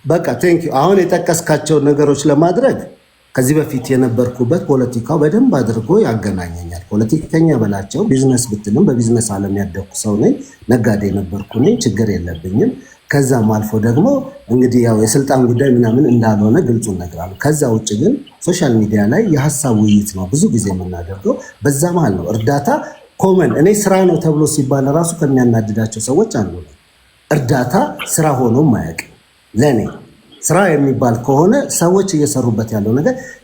በቃ ቴንክ ዩ። አሁን የጠቀስካቸው ነገሮች ለማድረግ ከዚህ በፊት የነበርኩበት ፖለቲካው በደንብ አድርጎ ያገናኘኛል። ፖለቲከኛ በላቸው ቢዝነስ ብትልም በቢዝነስ ዓለም ያደኩ ሰው ነኝ። ነጋዴ ነበርኩ ነኝ፣ ችግር የለብኝም። ከዛም አልፎ ደግሞ እንግዲህ ያው የስልጣን ጉዳይ ምናምን እንዳልሆነ ግልጹን እነግራለሁ። ከዛ ውጭ ግን ሶሻል ሚዲያ ላይ የሀሳብ ውይይት ነው ብዙ ጊዜ የምናደርገው። በዛ መሀል ነው እርዳታ ኮመን እኔ ስራ ነው ተብሎ ሲባል ራሱ ከሚያናድዳቸው ሰዎች አንዱ ነው። እርዳታ ስራ ሆኖም አያውቅም ለኔ። ስራ የሚባል ከሆነ ሰዎች እየሰሩበት ያለው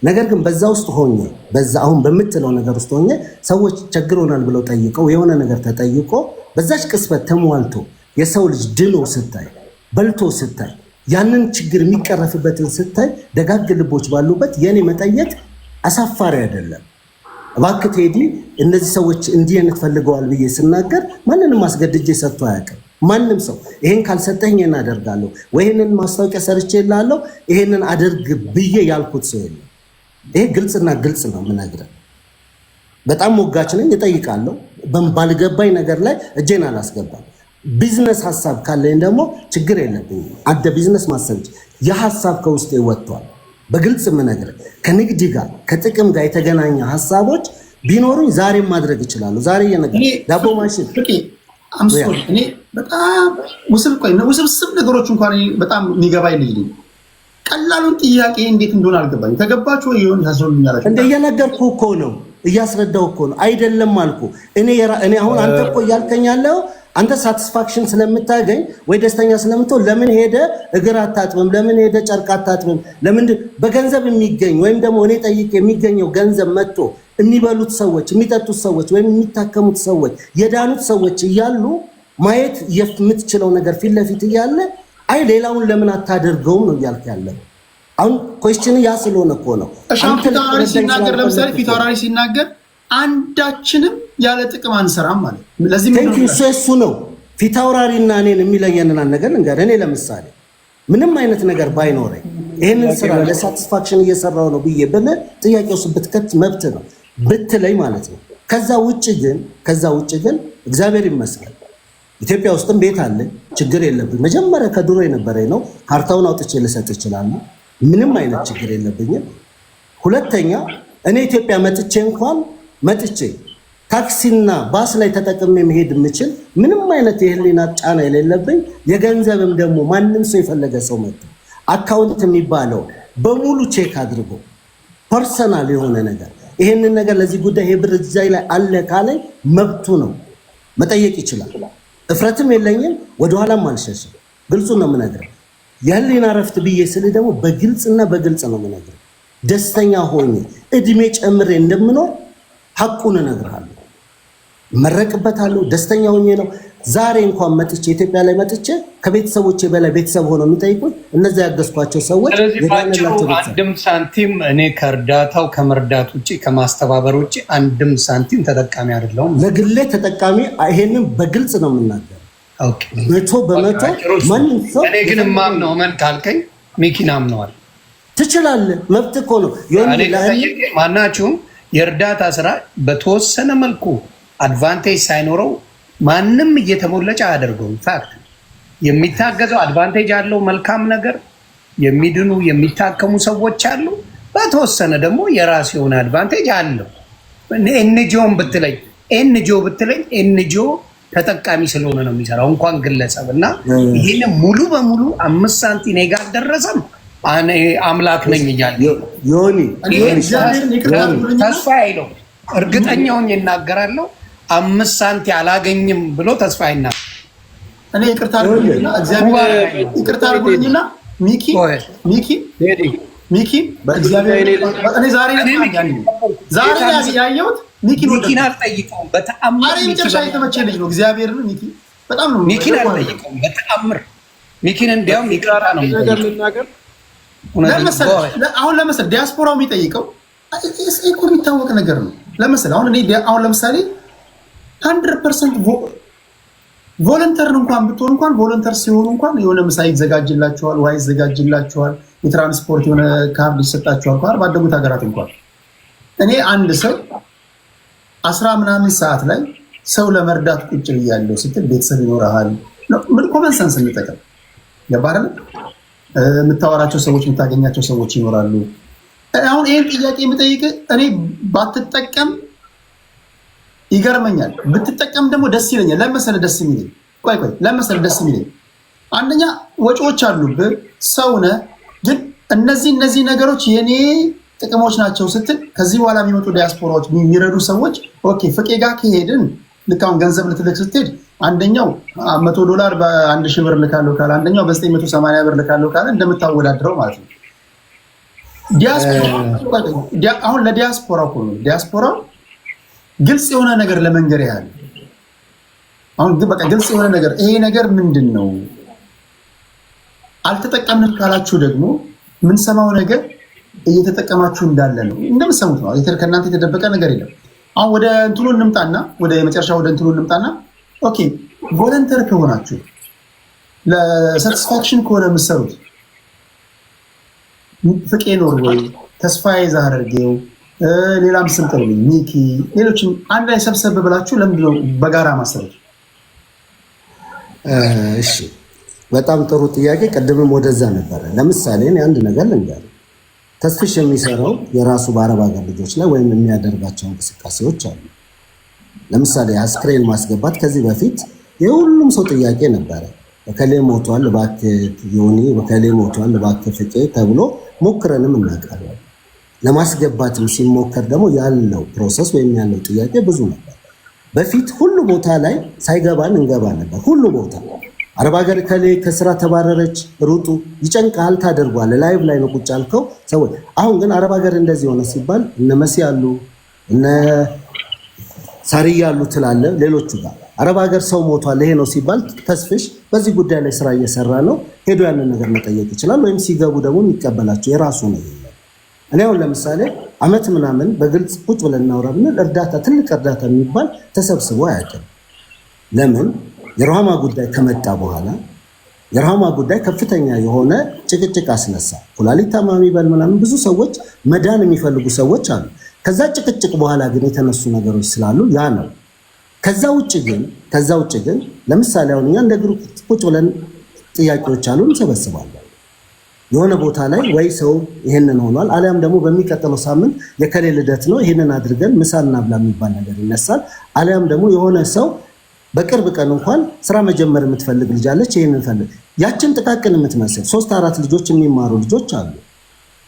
ነገር ግን በዛ ውስጥ ሆኜ በዛ አሁን በምትለው ነገር ውስጥ ሆኜ ሰዎች ቸግሮናል ብለው ጠይቀው የሆነ ነገር ተጠይቆ በዛች ቅስበት ተሟልቶ የሰው ልጅ ድኖ ስታይ በልቶ ስታይ ያንን ችግር የሚቀረፍበትን ስታይ ደጋግ ልቦች ባሉበት የኔ መጠየቅ አሳፋሪ አይደለም። እባክህ ቴዲ እነዚህ ሰዎች እንዲህ አይነት ፈልገዋል ብዬ ስናገር ማንንም አስገድጄ ሰጥቶ አያውቅም። ማንም ሰው ይሄን ካልሰጠኝ ይሄን አደርጋለሁ ወይ ይሄንን ማስታወቂያ ሰርቼ እላለሁ ይሄንን አደርግ ብዬ ያልኩት ሰው የለም። ይሄ ግልጽና ግልጽ ነው የምነግርህ። በጣም ሞጋች ነኝ፣ እጠይቃለሁ። ባልገባኝ ነገር ላይ እጄን አላስገባም። ቢዝነስ ሀሳብ ካለኝ ደግሞ ችግር የለብኝም። አንተ ቢዝነስ ማሰብ የሀሳብ ከውስጤ ወጥቷል። በግልጽ የምነግርህ ከንግድ ጋር ከጥቅም ጋር የተገናኘ ሀሳቦች ቢኖሩኝ ዛሬም ማድረግ እችላለሁ። ዛሬ የነገር ዳቦ ማሽን እኔ በጣም ውስብስብ ነገሮች እንኳን በጣም የሚገባኝ ልጅ ነኝ። ቀላሉን ጥያቄ እንዴት እንደሆነ አልገባኝ። ተገባችሁ ይሆን ታስረዱኛላችሁ? እንደ እየነገርኩ እኮ ነው፣ እያስረዳው እኮ ነው። አይደለም አልኩ እኔ አሁን አንተ እኮ እያልከኝ ያለው አንተ ሳቲስፋክሽን ስለምታገኝ ወይ ደስተኛ ስለምትሆን ለምን ሄደ እግር አታጥብም? ለምን ሄደ ጨርቅ አታጥብም? ለምን በገንዘብ የሚገኝ ወይም ደግሞ እኔ ጠይቅ የሚገኘው ገንዘብ መጥቶ የሚበሉት ሰዎች የሚጠጡት ሰዎች ወይም የሚታከሙት ሰዎች የዳኑት ሰዎች እያሉ ማየት የምትችለው ነገር ፊት ለፊት እያለ አይ ሌላውን ለምን አታደርገውም ነው እያልክ ያለው። አሁን ኮስችን ያ ስለሆነ እኮ ነው። ፊታውራሪ ሲናገር ለምሳሌ ፊታውራሪ ሲናገር አንዳችንም ያለ ጥቅም አንሰራም ማለት ለዚህ እሱ ነው ፊታውራሪና እኔን የሚለየንን ነገር እንግዲህ እኔ ለምሳሌ ምንም አይነት ነገር ባይኖረኝ ይሄንን ስራ ለሳቲስፋክሽን እየሰራው ነው ብዬ ጥያቄ ውስጥ ብትከት መብት ነው ብትለይ ማለት ነው። ከዛ ውጭ ግን እግዚአብሔር ይመስገን ኢትዮጵያ ውስጥም ቤት አለ፣ ችግር የለብኝ። መጀመሪያ ከድሮ የነበረኝ ነው። ካርታውን አውጥቼ ልሰጥ ይችላል። ምንም አይነት ችግር የለብኝም። ሁለተኛ እኔ ኢትዮጵያ መጥቼ ታክሲና ባስ ላይ ተጠቅሜ መሄድ የምችል ምንም አይነት የህሊና ጫና የሌለብኝ የገንዘብም ደግሞ ማንም ሰው የፈለገ ሰው መጥቶ አካውንት የሚባለው በሙሉ ቼክ አድርጎ ፐርሰናል የሆነ ነገር ይሄንን ነገር ለዚህ ጉዳይ ይሄ ብር እዚህ ላይ አለ ካለ መብቱ ነው መጠየቅ ይችላል። እፍረትም የለኝም ወደኋላም አልሸሽም። ግልጹ ነው የምነግርህ። የህሊና ረፍት ብዬ ስል ደግሞ በግልጽና በግልጽ ነው የምነግርህ። ደስተኛ ሆኜ እድሜ ጨምሬ እንደምኖር ሐቁን እነግርሃለሁ። መረቅበታለሁ። ደስተኛ ሆኜ ነው ዛሬ እንኳን መጥቼ ኢትዮጵያ ላይ መጥቼ ከቤተሰቦቼ በላይ ቤተሰብ ሆነው የሚጠይቁኝ እነዚያ ያገዝኳቸው ሰዎች አንድም ሳንቲም እኔ ከእርዳታው ከመርዳት ውጭ ከማስተባበር ውጭ አንድም ሳንቲም ተጠቃሚ አይደለሁም። ለግሌ ተጠቃሚ ይሄንን በግልጽ ነው የምናገር። ኦኬ 100% ማንም ሰው እኔ ግን ማምነው ማን ካልከኝ ሚኪን አምነዋል። ትችላለህ። መብት እኮ ነው። ማናችሁም የእርዳታ ስራ በተወሰነ መልኩ አድቫንቴጅ ሳይኖረው ማንም እየተሞለጨ አያደርገውም። ፋክት የሚታገዘው አድቫንቴጅ አለው። መልካም ነገር የሚድኑ የሚታከሙ ሰዎች አሉ። በተወሰነ ደግሞ የራስ የሆነ አድቫንቴጅ አለው። ኤንጂኦን ብትለኝ ኤንጂኦ ተጠቃሚ ስለሆነ ነው የሚሰራው እንኳን ግለሰብ እና ይሄን ሙሉ በሙሉ 5 ሳንቲም እኔ ጋር አልደረሰም። አምላክ ነኝ እያለ ዮኒ ተስፋ አይለው እርግጠኛውን ይናገራለሁ 5 ሳንቲም አላገኝም ብሎ ተስፋ ይናገራል። እኔ ይቅርታ አድርጉልኝና እግዚአብሔር ይቅርታ አድርጉልኝና ሚኪ እግዚአብሔር እኔ ዛሬ ያየሁት ሚኪን አልጠይቀውም በተአምር። መጨረሻ የተመቸ ልጅ ነው። እግዚአብሔር ሚኪ በጣም ነው። ሚኪን አልጠይቀውም በተአምር። ሚኪን እንዲያውም ይቅርታ ነው የሚናገር። አሁን ለምሳሌ ዲያስፖራው የሚጠይቀው እኮ የሚታወቅ ነገር ነው። አሁን ለምሳሌ 100% ቮለንተርን እንኳን ብትሆን እንኳን ቮለንተር ሲሆኑ እንኳን የሆነ ምሳ ይዘጋጅላቸዋል፣ ውሃ ይዘጋጅላቸዋል፣ የትራንስፖርት የሆነ ካርድ ይሰጣቸዋል። ባደጉት ሀገራት እንኳን እኔ አንድ ሰው 10 ምናምን ሰዓት ላይ ሰው ለመርዳት ቁጭ ብያለሁ ስትል ቤተሰብ ይኖርሃል። ምን ኮመን ሰንስ እንጠቀም ገባህ? የምታወራቸው ሰዎች የምታገኛቸው ሰዎች ይኖራሉ። አሁን ይህን ጥያቄ የምጠይቅ እኔ ባትጠቀም ይገርመኛል፣ ብትጠቀም ደግሞ ደስ ይለኛል። ለመሰለህ ደስ የሚለኝ አንደኛ ወጪዎች አሉብህ፣ ሰው ነህ። ግን እነዚህ ነገሮች የኔ ጥቅሞች ናቸው ስትል ከዚህ በኋላ የሚመጡ ዲያስፖራዎች የሚረዱ ሰዎች ኦኬ ፍቄ ጋር ከሄድን ልክ አሁን ገንዘብ ልትልክ ስትሄድ አንደኛው $100 በ1000 ብር ልካለሁ ካለ አንደኛው በ980 ብር ልካለሁ ካለ እንደምታወዳድረው ማለት ነው። አሁን ለዲያስፖራው ነው ዲያስፖራው ግልጽ የሆነ ነገር ለመንገር ያህል አሁን በቃ ግልጽ የሆነ ነገር ይሄ ነገር ምንድን ነው አልተጠቀምንም ካላችሁ ደግሞ የምንሰማው ነገር እየተጠቀማችሁ እንዳለ ነው እንደምትሰሙት ነው። ከእናንተ የተደበቀ ነገር የለም። አሁን ወደ እንትኑ እንምጣና ወደ መጨረሻ ወደ እንትኑ እንምጣና ኦኬ ቮለንተር ከሆናችሁ ለሳቲስፋክሽን ከሆነ የምትሰሩት ፍቄ ኖርዌይ፣ ተስፋዬ ዛህረጌው፣ ሌላም ስም ጥሩልኝ፣ ሚኪ፣ ሌሎችም አንድ ላይ ሰብሰብ ብላችሁ ለምንድን ነው በጋራ ማሰሩት? እሺ በጣም ጥሩ ጥያቄ። ቅድምም ወደዛ ነበረ። ለምሳሌ እኔ አንድ ነገር ልንገርህ። ተስፍሽ የሚሰራው የራሱ በአረብ ሀገር ልጆች ላይ ወይም የሚያደርጋቸው እንቅስቃሴዎች አሉ። ለምሳሌ አስክሬን ማስገባት ከዚህ በፊት የሁሉም ሰው ጥያቄ ነበረ። በከሌ ሞቷል እባክህ ዮኒ፣ በከሌ ሞቷል እባክህ ፍቄ ተብሎ ሞክረንም እናውቃለን። ለማስገባትም ሲሞከር ደግሞ ያለው ፕሮሰስ ወይም ያለው ጥያቄ ብዙ ነበር። በፊት ሁሉ ቦታ ላይ ሳይገባን እንገባ ነበር። ሁሉ ቦታ አረብ ሀገር ከሌ ከስራ ተባረረች ሩጡ ይጨንቃል ታደርጓል። ላይቭ ላይ ነው ቁጭ ያልከው ሰዎች። አሁን ግን አረብ ሀገር እንደዚህ ሆነ ሲባል እነ መሲ ያሉ እነ ሳሪ ያሉ ትላለ። ሌሎቹ ጋር አረብ ሀገር ሰው ሞቷል ይሄ ነው ሲባል ተስፍሽ በዚህ ጉዳይ ላይ ስራ እየሰራ ነው፣ ሄዶ ያንን ነገር መጠየቅ ይችላል። ወይም ሲገቡ ደግሞ የሚቀበላቸው የራሱ ነው። እኔ አሁን ለምሳሌ አመት ምናምን በግልጽ ቁጭ ብለን እናውራ ብንል እርዳታ ትልቅ እርዳታ የሚባል ተሰብስቦ አያውቅም። ለምን? የረሃማ ጉዳይ ከመጣ በኋላ የረሃማ ጉዳይ ከፍተኛ የሆነ ጭቅጭቅ አስነሳ። ኩላሊት ታማሚ በል ምናምን ብዙ ሰዎች መዳን የሚፈልጉ ሰዎች አሉ። ከዛ ጭቅጭቅ በኋላ ግን የተነሱ ነገሮች ስላሉ ያ ነው። ከዛ ውጭ ግን ለምሳሌ አሁን እኛ እንደ ግሩፕ ቁጭ ብለን ጥያቄዎች አሉ እንሰበስባለን። የሆነ ቦታ ላይ ወይ ሰው ይሄንን ሆኗል፣ አሊያም ደግሞ በሚቀጥለው ሳምንት የከሌ ልደት ነው ይሄንን አድርገን ምሳ እናብላ የሚባል ነገር ይነሳል። አሊያም ደግሞ የሆነ ሰው በቅርብ ቀን እንኳን ስራ መጀመር የምትፈልግ ልጅ አለች፣ ይሄንን ፈልግ። ያችን ጥቃቅን የምትመስል 3-4 ልጆች የሚማሩ ልጆች አሉ።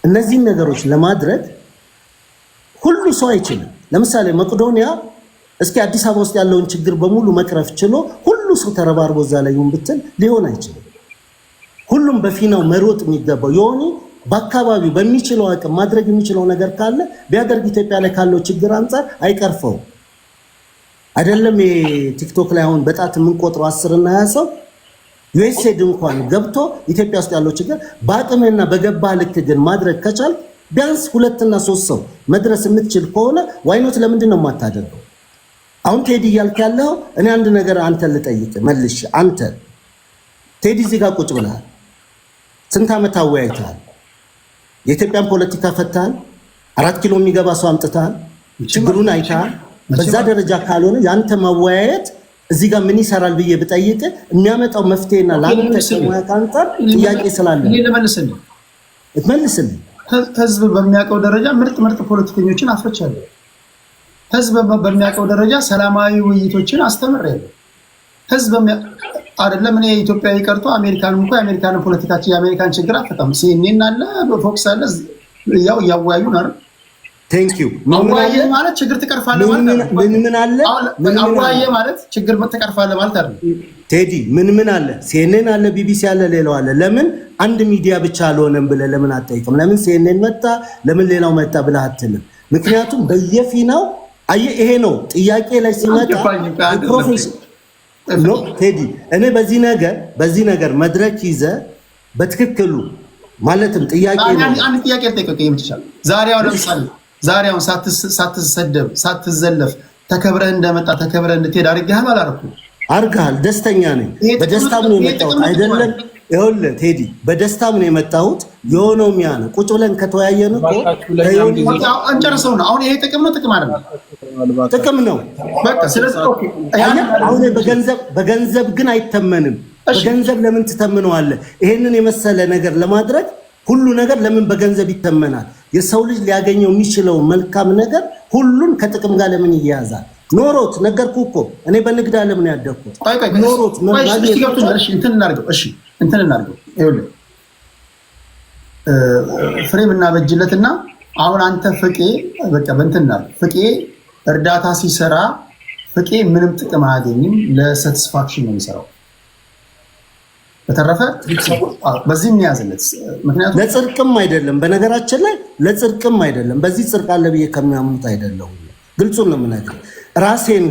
እነዚህን ነገሮች ለማድረግ ሁሉ ሰው አይችልም። ለምሳሌ መቄዶንያ እስኪ አዲስ አበባ ውስጥ ያለውን ችግር በሙሉ መቅረፍ ችሎ ሁሉ ሰው ተረባርቦ እዛ ላይ ይሁን ብትል ሊሆን አይችልም። ሁሉም በፊናው መሮጥ የሚገባው የሆነ በአካባቢው በሚችለው አቅም ማድረግ የሚችለው ነገር ካለ ቢያደርግ ኢትዮጵያ ላይ ካለው ችግር አንፃር አይቀርፈው አይደለም። ቲክቶክ ላይ አሁን በጣት የምንቆጥረው 10 እና 20 ሰው ዩኤስኤድ እንኳን ገብቶ ኢትዮጵያ ውስጥ ያለው ችግር በአቅምና በገባ ልክ ግን ማድረግ ከቻል ቢያንስ 2 እና 3 ሰው መድረስ የምትችል ከሆነ ዋይኖት ለምንድን ነው የማታደርገው? አሁን ቴዲ እያልክ ያለው እኔ አንድ ነገር አንተ ልጠይቅ መልሽ። አንተ ቴዲ እዚህ ጋር ቁጭ ብለሃል። ስንት ዓመት አወያይተሃል? የኢትዮጵያን ፖለቲካ ፈታሃል። 4 ኪሎ የሚገባ ሰው አምጥተሃል። ችግሩን አይተሃል። በዛ ደረጃ ካልሆነ ያንተ መወያየት እዚህ ጋር ምን ይሰራል ብዬ ብጠይቅ የሚያመጣው መፍትሄና ለአንተ ከሙያ ካንተር ጥያቄ ስላለ እትመልስልኝ። ህዝብ በሚያውቀው ደረጃ ምርጥ ፖለቲከኞችን አፍርቻለሁ። ህዝብ በሚያውቀው ደረጃ ሰላማዊ ውይይቶችን አስተምሬያለሁ። ህዝብ አይደለም እኔ ኢትዮጵያዊ ቀርቶ አሜሪካን እንኳን የአሜሪካን ፖለቲካችን የአሜሪካን ችግር አፈታም ሲኤንኤን አለ ፎክስ አለ ያው ያወያዩ ነው። ቴንክ ዩ አወያየ ማለት ችግር ትቀርፋለህ ማለት ነው። ምን አለ አወያየ ማለት ችግር ትቀርፋለህ ማለት አይደለም። ቴዲ ምን አለ ሲኤንኤን አለ ቢቢሲ አለ ሌላው አለ። ለምን አንድ ሚዲያ ብቻ አልሆነም ብለህ ለምን አትጠይቅም? ለምን ሲኤንኤን መጣ ለምን ሌላው መጣ ብለህ አትልም? ምክንያቱም በየፊናው አየህ ይሄ ነው ጥያቄ ላይ ሲመጣ ፕሮፌሰር ነው ቴዲ። እኔ በዚህ ነገር መድረክ ይዘ በትክክሉ ማለትም ጥያቄ ነው። አንድ ጥያቄ ልጠይቅህ ይችላል። ዛሬ አሁን ሳትሰደብ ሳትዘለፍ ተከብረህ እንደመጣ ተከብረህ እንድትሄድ አድርገሃል አላደረኩም? አድርገሃል። ደስተኛ ነኝ። በደስታም ነው የመጣሁት አይደለም። ይኸውልህ ቴዲ በደስታም ነው የመጣሁት። የሆነው ሚያ ነው ቁጭ ብለን ከተወያየን እኮ አንጨርሰው ነው። አሁን ይሄ ጥቅም ነው ጥቅም አይደለም? ጥቅም ነው በቃ። ስለዚህ አሁን በገንዘብ ግን አይተመንም። በገንዘብ ለምን ትተምነዋለህ? ይሄንን የመሰለ ነገር ለማድረግ ሁሉ ነገር ለምን በገንዘብ ይተመናል? የሰው ልጅ ሊያገኘው የሚችለው መልካም ነገር ሁሉን ከጥቅም ጋር ለምን ይያያዛል? ኖሮት ነገርኩህ እኮ እኔ በንግድ ዓለም ነው ያደግኩት። ኖሮት እንትን እናድርገው ይኸውልህ ፍሬም እናበጅለትና አሁን አንተ ፍቄ በቃ በእንትና ፍቄ እርዳታ ሲሰራ ፍቄ ምንም ጥቅም አያገኝም፣ ለሳቲስፋክሽን ነው የሚሰራው። በተረፈ በዚህ የሚያዝለት ምክንያቱም ለጽድቅም አይደለም፣ በነገራችን ላይ ለጽድቅም አይደለም። በዚህ ጽድቅ አለ ብዬ ከሚያምኑት አይደለም። ግልጹን ነው የምነግርህ። ራሴን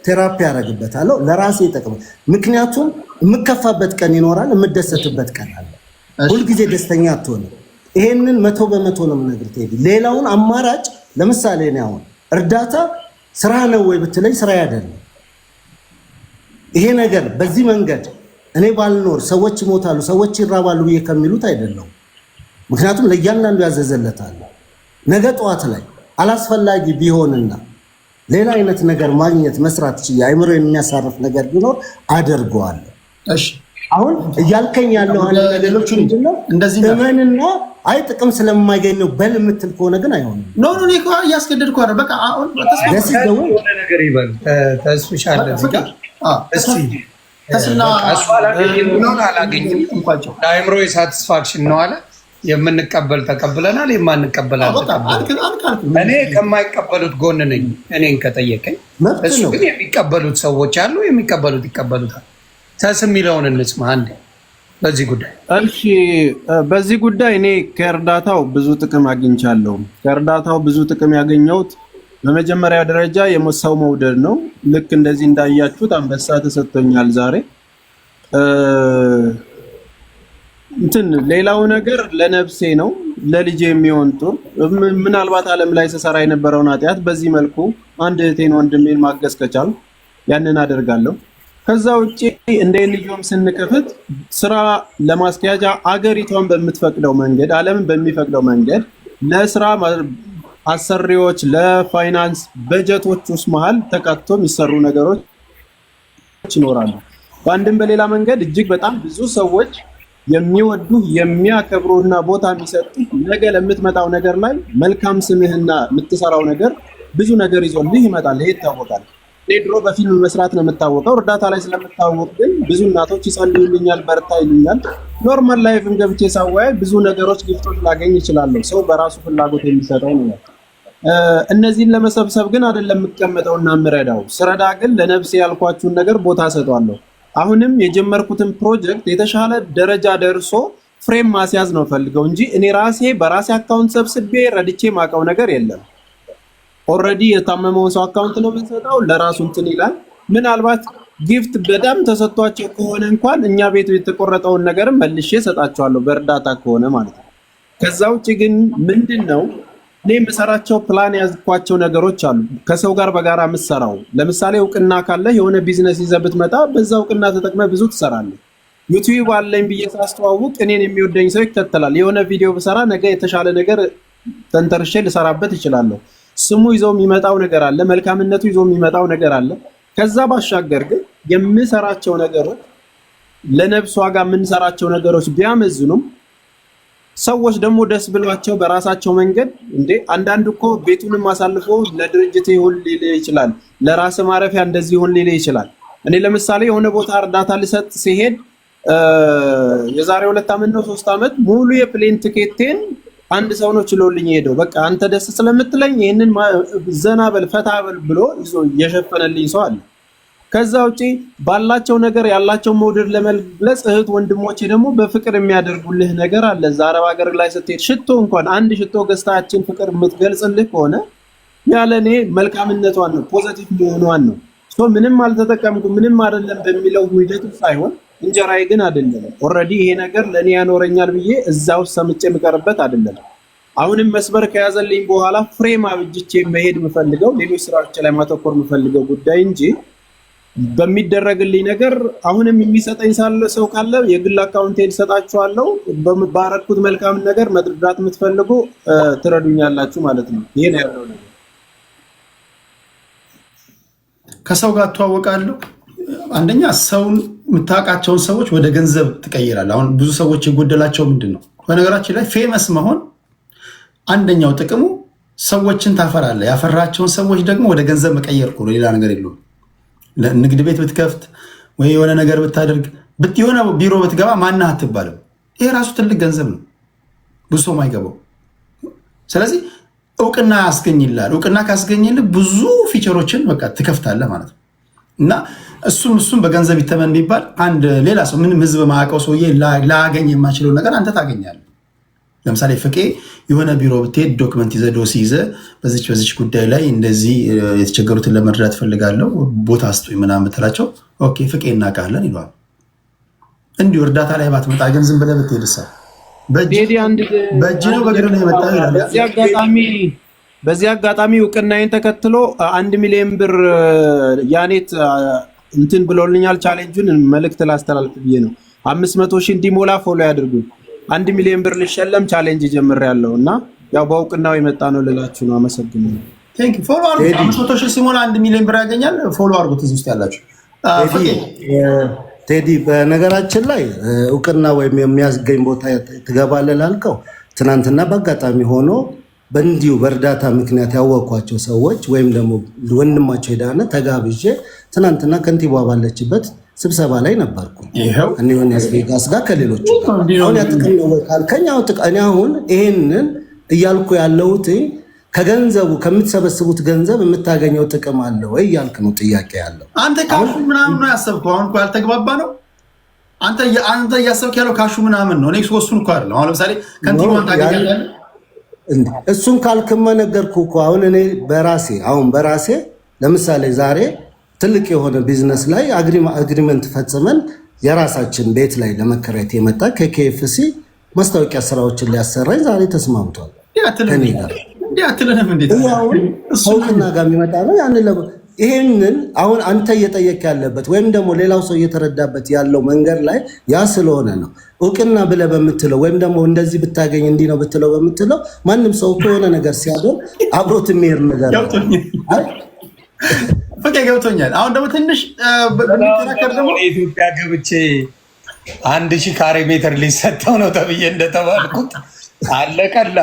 ቴራፒ ያደርግበታለሁ፣ ለራሴ ይጠቅማል። ምክንያቱም የምከፋበት ቀን ይኖራል፣ የምደሰትበት ቀን አለ። ሁልጊዜ ደስተኛ አትሆንም። ይሄንን 100% ነው የምነግርህ ቴዲ። ሌላውን አማራጭ ለምሳሌ እኔ አሁን እርዳታ ስራ ነው ወይ ብትለኝ ስራ አይደለም። ይሄ ነገር በዚህ መንገድ እኔ ባልኖር ሰዎች ይሞታሉ፣ ሰዎች ይራባሉ ብዬ ከሚሉት አይደለም። ምክንያቱም ለእያንዳንዱ ያዘዘለታል። ነገ ጠዋት ላይ አላስፈላጊ ቢሆንና ሌላ አይነት ነገር ማግኘት መስራት ይችላል፣ አይምሮ የሚያሳርፍ ነገር ቢኖር አደርገዋለሁ። እሺ አሁን እያልከኝ ያለው አንድ ነገሮች ምንድነው እንደዚህ ለማንና አይ ጥቅም ስለማይገኘው በል የምትል ከሆነ ግን አይሆንም። ኖ እኔ እኮ እያስገደድኩ አይደል። በቃ አሁን ተስፋ ነገር ይበል ተስፋሻለ እዚህ እስቲ ተስና አላገኝም ለአይምሮ ሳቲስፋክሽን ነው አለ። የምንቀበል ተቀብለናል፣ የማንቀበል እኔ ከማይቀበሉት ጎን ነኝ። እኔን ከጠየቀኝ እሱ ግን የሚቀበሉት ሰዎች አሉ፣ የሚቀበሉት ይቀበሉታል። ተስ የሚለውን እንስማ አንዴ በዚህ ጉዳይ። እሺ በዚህ ጉዳይ እኔ ከእርዳታው ብዙ ጥቅም አግኝቻለሁ። ከእርዳታው ብዙ ጥቅም ያገኘሁት በመጀመሪያ ደረጃ የሰው መውደድ ነው። ልክ እንደዚህ እንዳያችሁት አንበሳ ተሰጥቶኛል ዛሬ። ሌላው ነገር ለነፍሴ ነው፣ ለልጄ የሚሆን ጡር። ምናልባት ዓለም ላይ ሰሰራ የነበረውን ኃጢአት በዚህ መልኩ አንድ እህቴን ወንድሜን ማገዝ ከቻል ያንን አደርጋለሁ። ከዛ ውጪ እንደ ኤንጂኦም ስንከፍት ስራ ለማስኪያጃ አገሪቷን በምትፈቅደው መንገድ ዓለምን በሚፈቅደው መንገድ ለስራ አሰሪዎች ለፋይናንስ በጀቶች ውስጥ መሃል ተካቶ የሚሰሩ ነገሮች ይኖራሉ። በአንድም በሌላ መንገድ እጅግ በጣም ብዙ ሰዎች የሚወዱ የሚያከብሩና ቦታ የሚሰጡ ነገ ለምትመጣው ነገር ላይ መልካም ስምህና የምትሰራው ነገር ብዙ ነገር ይዞልህ ይመጣል። ይሄ ይታወቃል። እኔ ድሮ በፊልም መስራት ነው የምታወቀው። እርዳታ ላይ ስለምታወቅ ግን ብዙ እናቶች ይጸልዩልኛል፣ በርታ ይሉኛል። ኖርማል ላይፍን ገብቼ ሳወያይ ብዙ ነገሮች ጊፍቶች ላገኝ ይችላለሁ። ሰው በራሱ ፍላጎት የሚሰጠው ነው። እነዚህን ለመሰብሰብ ግን አይደለም የምቀመጠውና የምረዳው። ስረዳ ግን ለነፍሴ ያልኳችሁን ነገር ቦታ ሰጧለሁ። አሁንም የጀመርኩትን ፕሮጀክት የተሻለ ደረጃ ደርሶ ፍሬም ማስያዝ ነው ፈልገው እንጂ እኔ ራሴ በራሴ አካውንት ሰብስቤ ረድቼ ማቀው ነገር የለም። ኦልሬዲ የታመመውን ሰው አካውንት ነው የምንሰጠው፣ ለራሱ እንትን ይላል። ምናልባት ጊፍት በጣም ተሰጥቷቸው ከሆነ እንኳን እኛ ቤት የተቆረጠውን ነገር መልሼ ሰጣቸዋለሁ በእርዳታ ከሆነ ማለት ነው። ከዛ ውጭ ግን ምንድነው እኔ የምሰራቸው ፕላን ያዝኳቸው ነገሮች አሉ። ከሰው ጋር በጋራ የምሰራው ለምሳሌ እውቅና ካለ የሆነ ቢዝነስ ይዘህ ብትመጣ በዛ እውቅና ተጠቅመህ ብዙ ትሰራለህ። ዩቲዩብ አለኝ ብዬ ሳስተዋውቅ እኔን የሚወደኝ ሰው ይከተላል። የሆነ ቪዲዮ ብሰራ ነገ የተሻለ ነገር ተንተርሼ ልሰራበት ይችላለሁ። ስሙ ይዞ የሚመጣው ነገር አለ፣ መልካምነቱ ይዞ የሚመጣው ነገር አለ። ከዛ ባሻገር ግን የምሰራቸው ነገሮች ለነፍስ ዋጋ የምንሰራቸው ነገሮች ቢያመዝኑም ሰዎች ደግሞ ደስ ብሏቸው በራሳቸው መንገድ እንዴ አንዳንድ እኮ ቤቱንም አሳልፎ ለድርጅት ይሁን ሊል ይችላል፣ ለራስ ማረፊያ እንደዚህ ይሁን ሊል ይችላል። እኔ ለምሳሌ የሆነ ቦታ እርዳታ ልሰጥ ሲሄድ የዛሬ 2 ዓመት ነው 3 ዓመት ሙሉ የፕሌን ቲኬቴን አንድ ሰው ነው ችሎልኝ ሄደው በቃ አንተ ደስ ስለምትለኝ ይሄንን ዘና በል ፈታ በል ብሎ ይዞ የሸፈነልኝ ሰው አለ። ከዛ ውጪ ባላቸው ነገር ያላቸው መውደድ ለመግለጽ እህት ወንድሞቼ ደግሞ በፍቅር የሚያደርጉልህ ነገር አለ። እዛ አረብ ሀገር ላይ ስትሄድ ሽቶ እንኳን አንድ ሽቶ ገዝታችን ፍቅር የምትገልጽልህ ከሆነ ያለኔ መልካምነቷን ነው ፖዚቲቭ መሆኗን ነው። ምንም አልተጠቀምኩም ምንም አይደለም በሚለው ሂደቱ ሳይሆን እንጀራዬ ግን አይደለም። ኦልሬዲ ይሄ ነገር ለኔ ያኖረኛል ብዬ እዛው ሰምጬ የምቀርበት አይደለም። አሁንም መስመር ከያዘልኝ በኋላ ፍሬም አብጅቼ መሄድ የምፈልገው ሌሎች ስራዎች ላይ ማተኮር የምፈልገው ጉዳይ እንጂ በሚደረግልኝ ነገር አሁንም የሚሰጠኝ ሰው ካለ የግል አካውንቴን ሰጣችኋለሁ። ባረኩት መልካም ነገር መድረዳት የምትፈልጉ ትረዱኛላችሁ ማለት ነው። ይሄ ነው ያለው ነገር። ከሰው ጋር ተዋወቃለሁ። አንደኛ ሰውን የምታውቃቸውን ሰዎች ወደ ገንዘብ ትቀይራለህ። አሁን ብዙ ሰዎች የጎደላቸው ምንድን ነው? በነገራችን ላይ ፌመስ መሆን አንደኛው ጥቅሙ ሰዎችን ታፈራለህ። ያፈራቸውን ሰዎች ደግሞ ወደ ገንዘብ መቀየር እኮ ነው፣ ሌላ ነገር የለውም። ንግድ ቤት ብትከፍት ወይ የሆነ ነገር ብታደርግ የሆነ ቢሮ ብትገባ ማነህ አትባልም። ይሄ ራሱ ትልቅ ገንዘብ ነው፣ ብዙ ሰው ማይገባው። ስለዚህ እውቅና ያስገኝልሃል። እውቅና ካስገኝልህ ብዙ ፊቸሮችን በቃ ትከፍታለህ ማለት ነው። እና እሱም በገንዘብ ይተመን ቢባል አንድ ሌላ ሰው ምንም ህዝብ ማያውቀው ሰውዬ ላገኝ የማችለው ነገር አንተ ታገኛለህ። ለምሳሌ ፍቄ የሆነ ቢሮ ብትሄድ ዶክመንት ይዘህ ዶሲ ይዘህ በዚች ጉዳይ ላይ እንደዚህ የተቸገሩትን ለመርዳት ፈልጋለሁ ቦታ ስጡኝ ምናምን ብትላቸው ኦኬ ፍቄ እናውቃለን ይለዋል። እንዲሁ እርዳታ ላይ ባትመጣ ግን ዝም ብለህ ብትሄድሳ በእጅ ነው በእግር ነው የመጣው ይላል። በዚህ አጋጣሚ እውቅናዬን ተከትሎ 1 ሚሊዮን ብር ያኔት እንትን ብሎልኛል። ቻሌንጁን መልእክት ላስተላልፍ ብዬ ነው። 500,000 እንዲሞላ ፎሎ ያድርጉኝ። 1 ሚሊዮን ብር ልሸለም ቻሌንጅ ጀምሬያለሁ እና ያው በእውቅናው የመጣ ነው ልላችሁ ነው። አመሰግናለሁ። ቴንክ ዩ ፎሎ አድርጉ። 500,000 ሲሞላ 1 ሚሊዮን ብር ያገኛል። ፎሎ አድርጉት እዚህ ውስጥ ያላችሁ። ቴዲ በነገራችን ላይ እውቅና ወይም የሚያስገኝ ቦታ ትገባለህ ላልከው ትናንትና በአጋጣሚ ሆኖ በእንዲሁ በእርዳታ ምክንያት ያወቅኳቸው ሰዎች ወይም ደግሞ ወንድማቸው ሄዳነ ተጋብዤ ትናንትና ከንቲባ ባለችበት ስብሰባ ላይ ነበርኩ። እኔ ቬጋስ ጋር ከሌሎቹ አሁን ያጥቅም ነው ካልከኝ እኔ አሁን ይሄንን እያልኩ ያለሁት ከገንዘቡ ከምትሰበስቡት ገንዘብ የምታገኘው ጥቅም አለ ወይ እያልክ ነው ጥያቄ ያለው። አንተ ካሹ ምናምን ነው ያሰብከው። አሁን እኮ ያልተግባባ ነው። አንተ እያሰብክ ያለው ካሹ ምናምን ነው። እኔ እሱን እኮ አይደለም። አሁን ለምሳሌ ከንቲባውን ታገኛለህ። እሱን ካልክማ ነገርኩህ እኮ። አሁን እኔ በራሴ ለምሳሌ ዛሬ ትልቅ የሆነ ቢዝነስ ላይ አግሪመንት ፈጽመን የራሳችን ቤት ላይ ለመከራየት የመጣ ከኬኤፍሲ ማስታወቂያ ስራዎችን ሊያሰራኝ ዛሬ ተስማምቷል። ከኔ ጋር ሰውና ጋር የሚመጣ ነው። ይሄንን አሁን አንተ እየጠየቅ ያለበት ወይም ደግሞ ሌላው ሰው እየተረዳበት ያለው መንገድ ላይ ያ ስለሆነ ነው። እውቅና ብለህ በምትለው ወይም ደግሞ እንደዚህ ብታገኝ እንዲህ ነው ብትለው በምትለው ማንም ሰው የሆነ ነገር ሲያደርግ አብሮት የሚሄድ ነገር ፍቄ ገብቶኛል። አሁን ደግሞ ትንሽ በሚከራከር ደግሞ ኢትዮጵያ ገብቼ 1000 ካሬ ሜትር ሊሰጠው ነው ተብዬ እንደተባልኩት አለቀላ።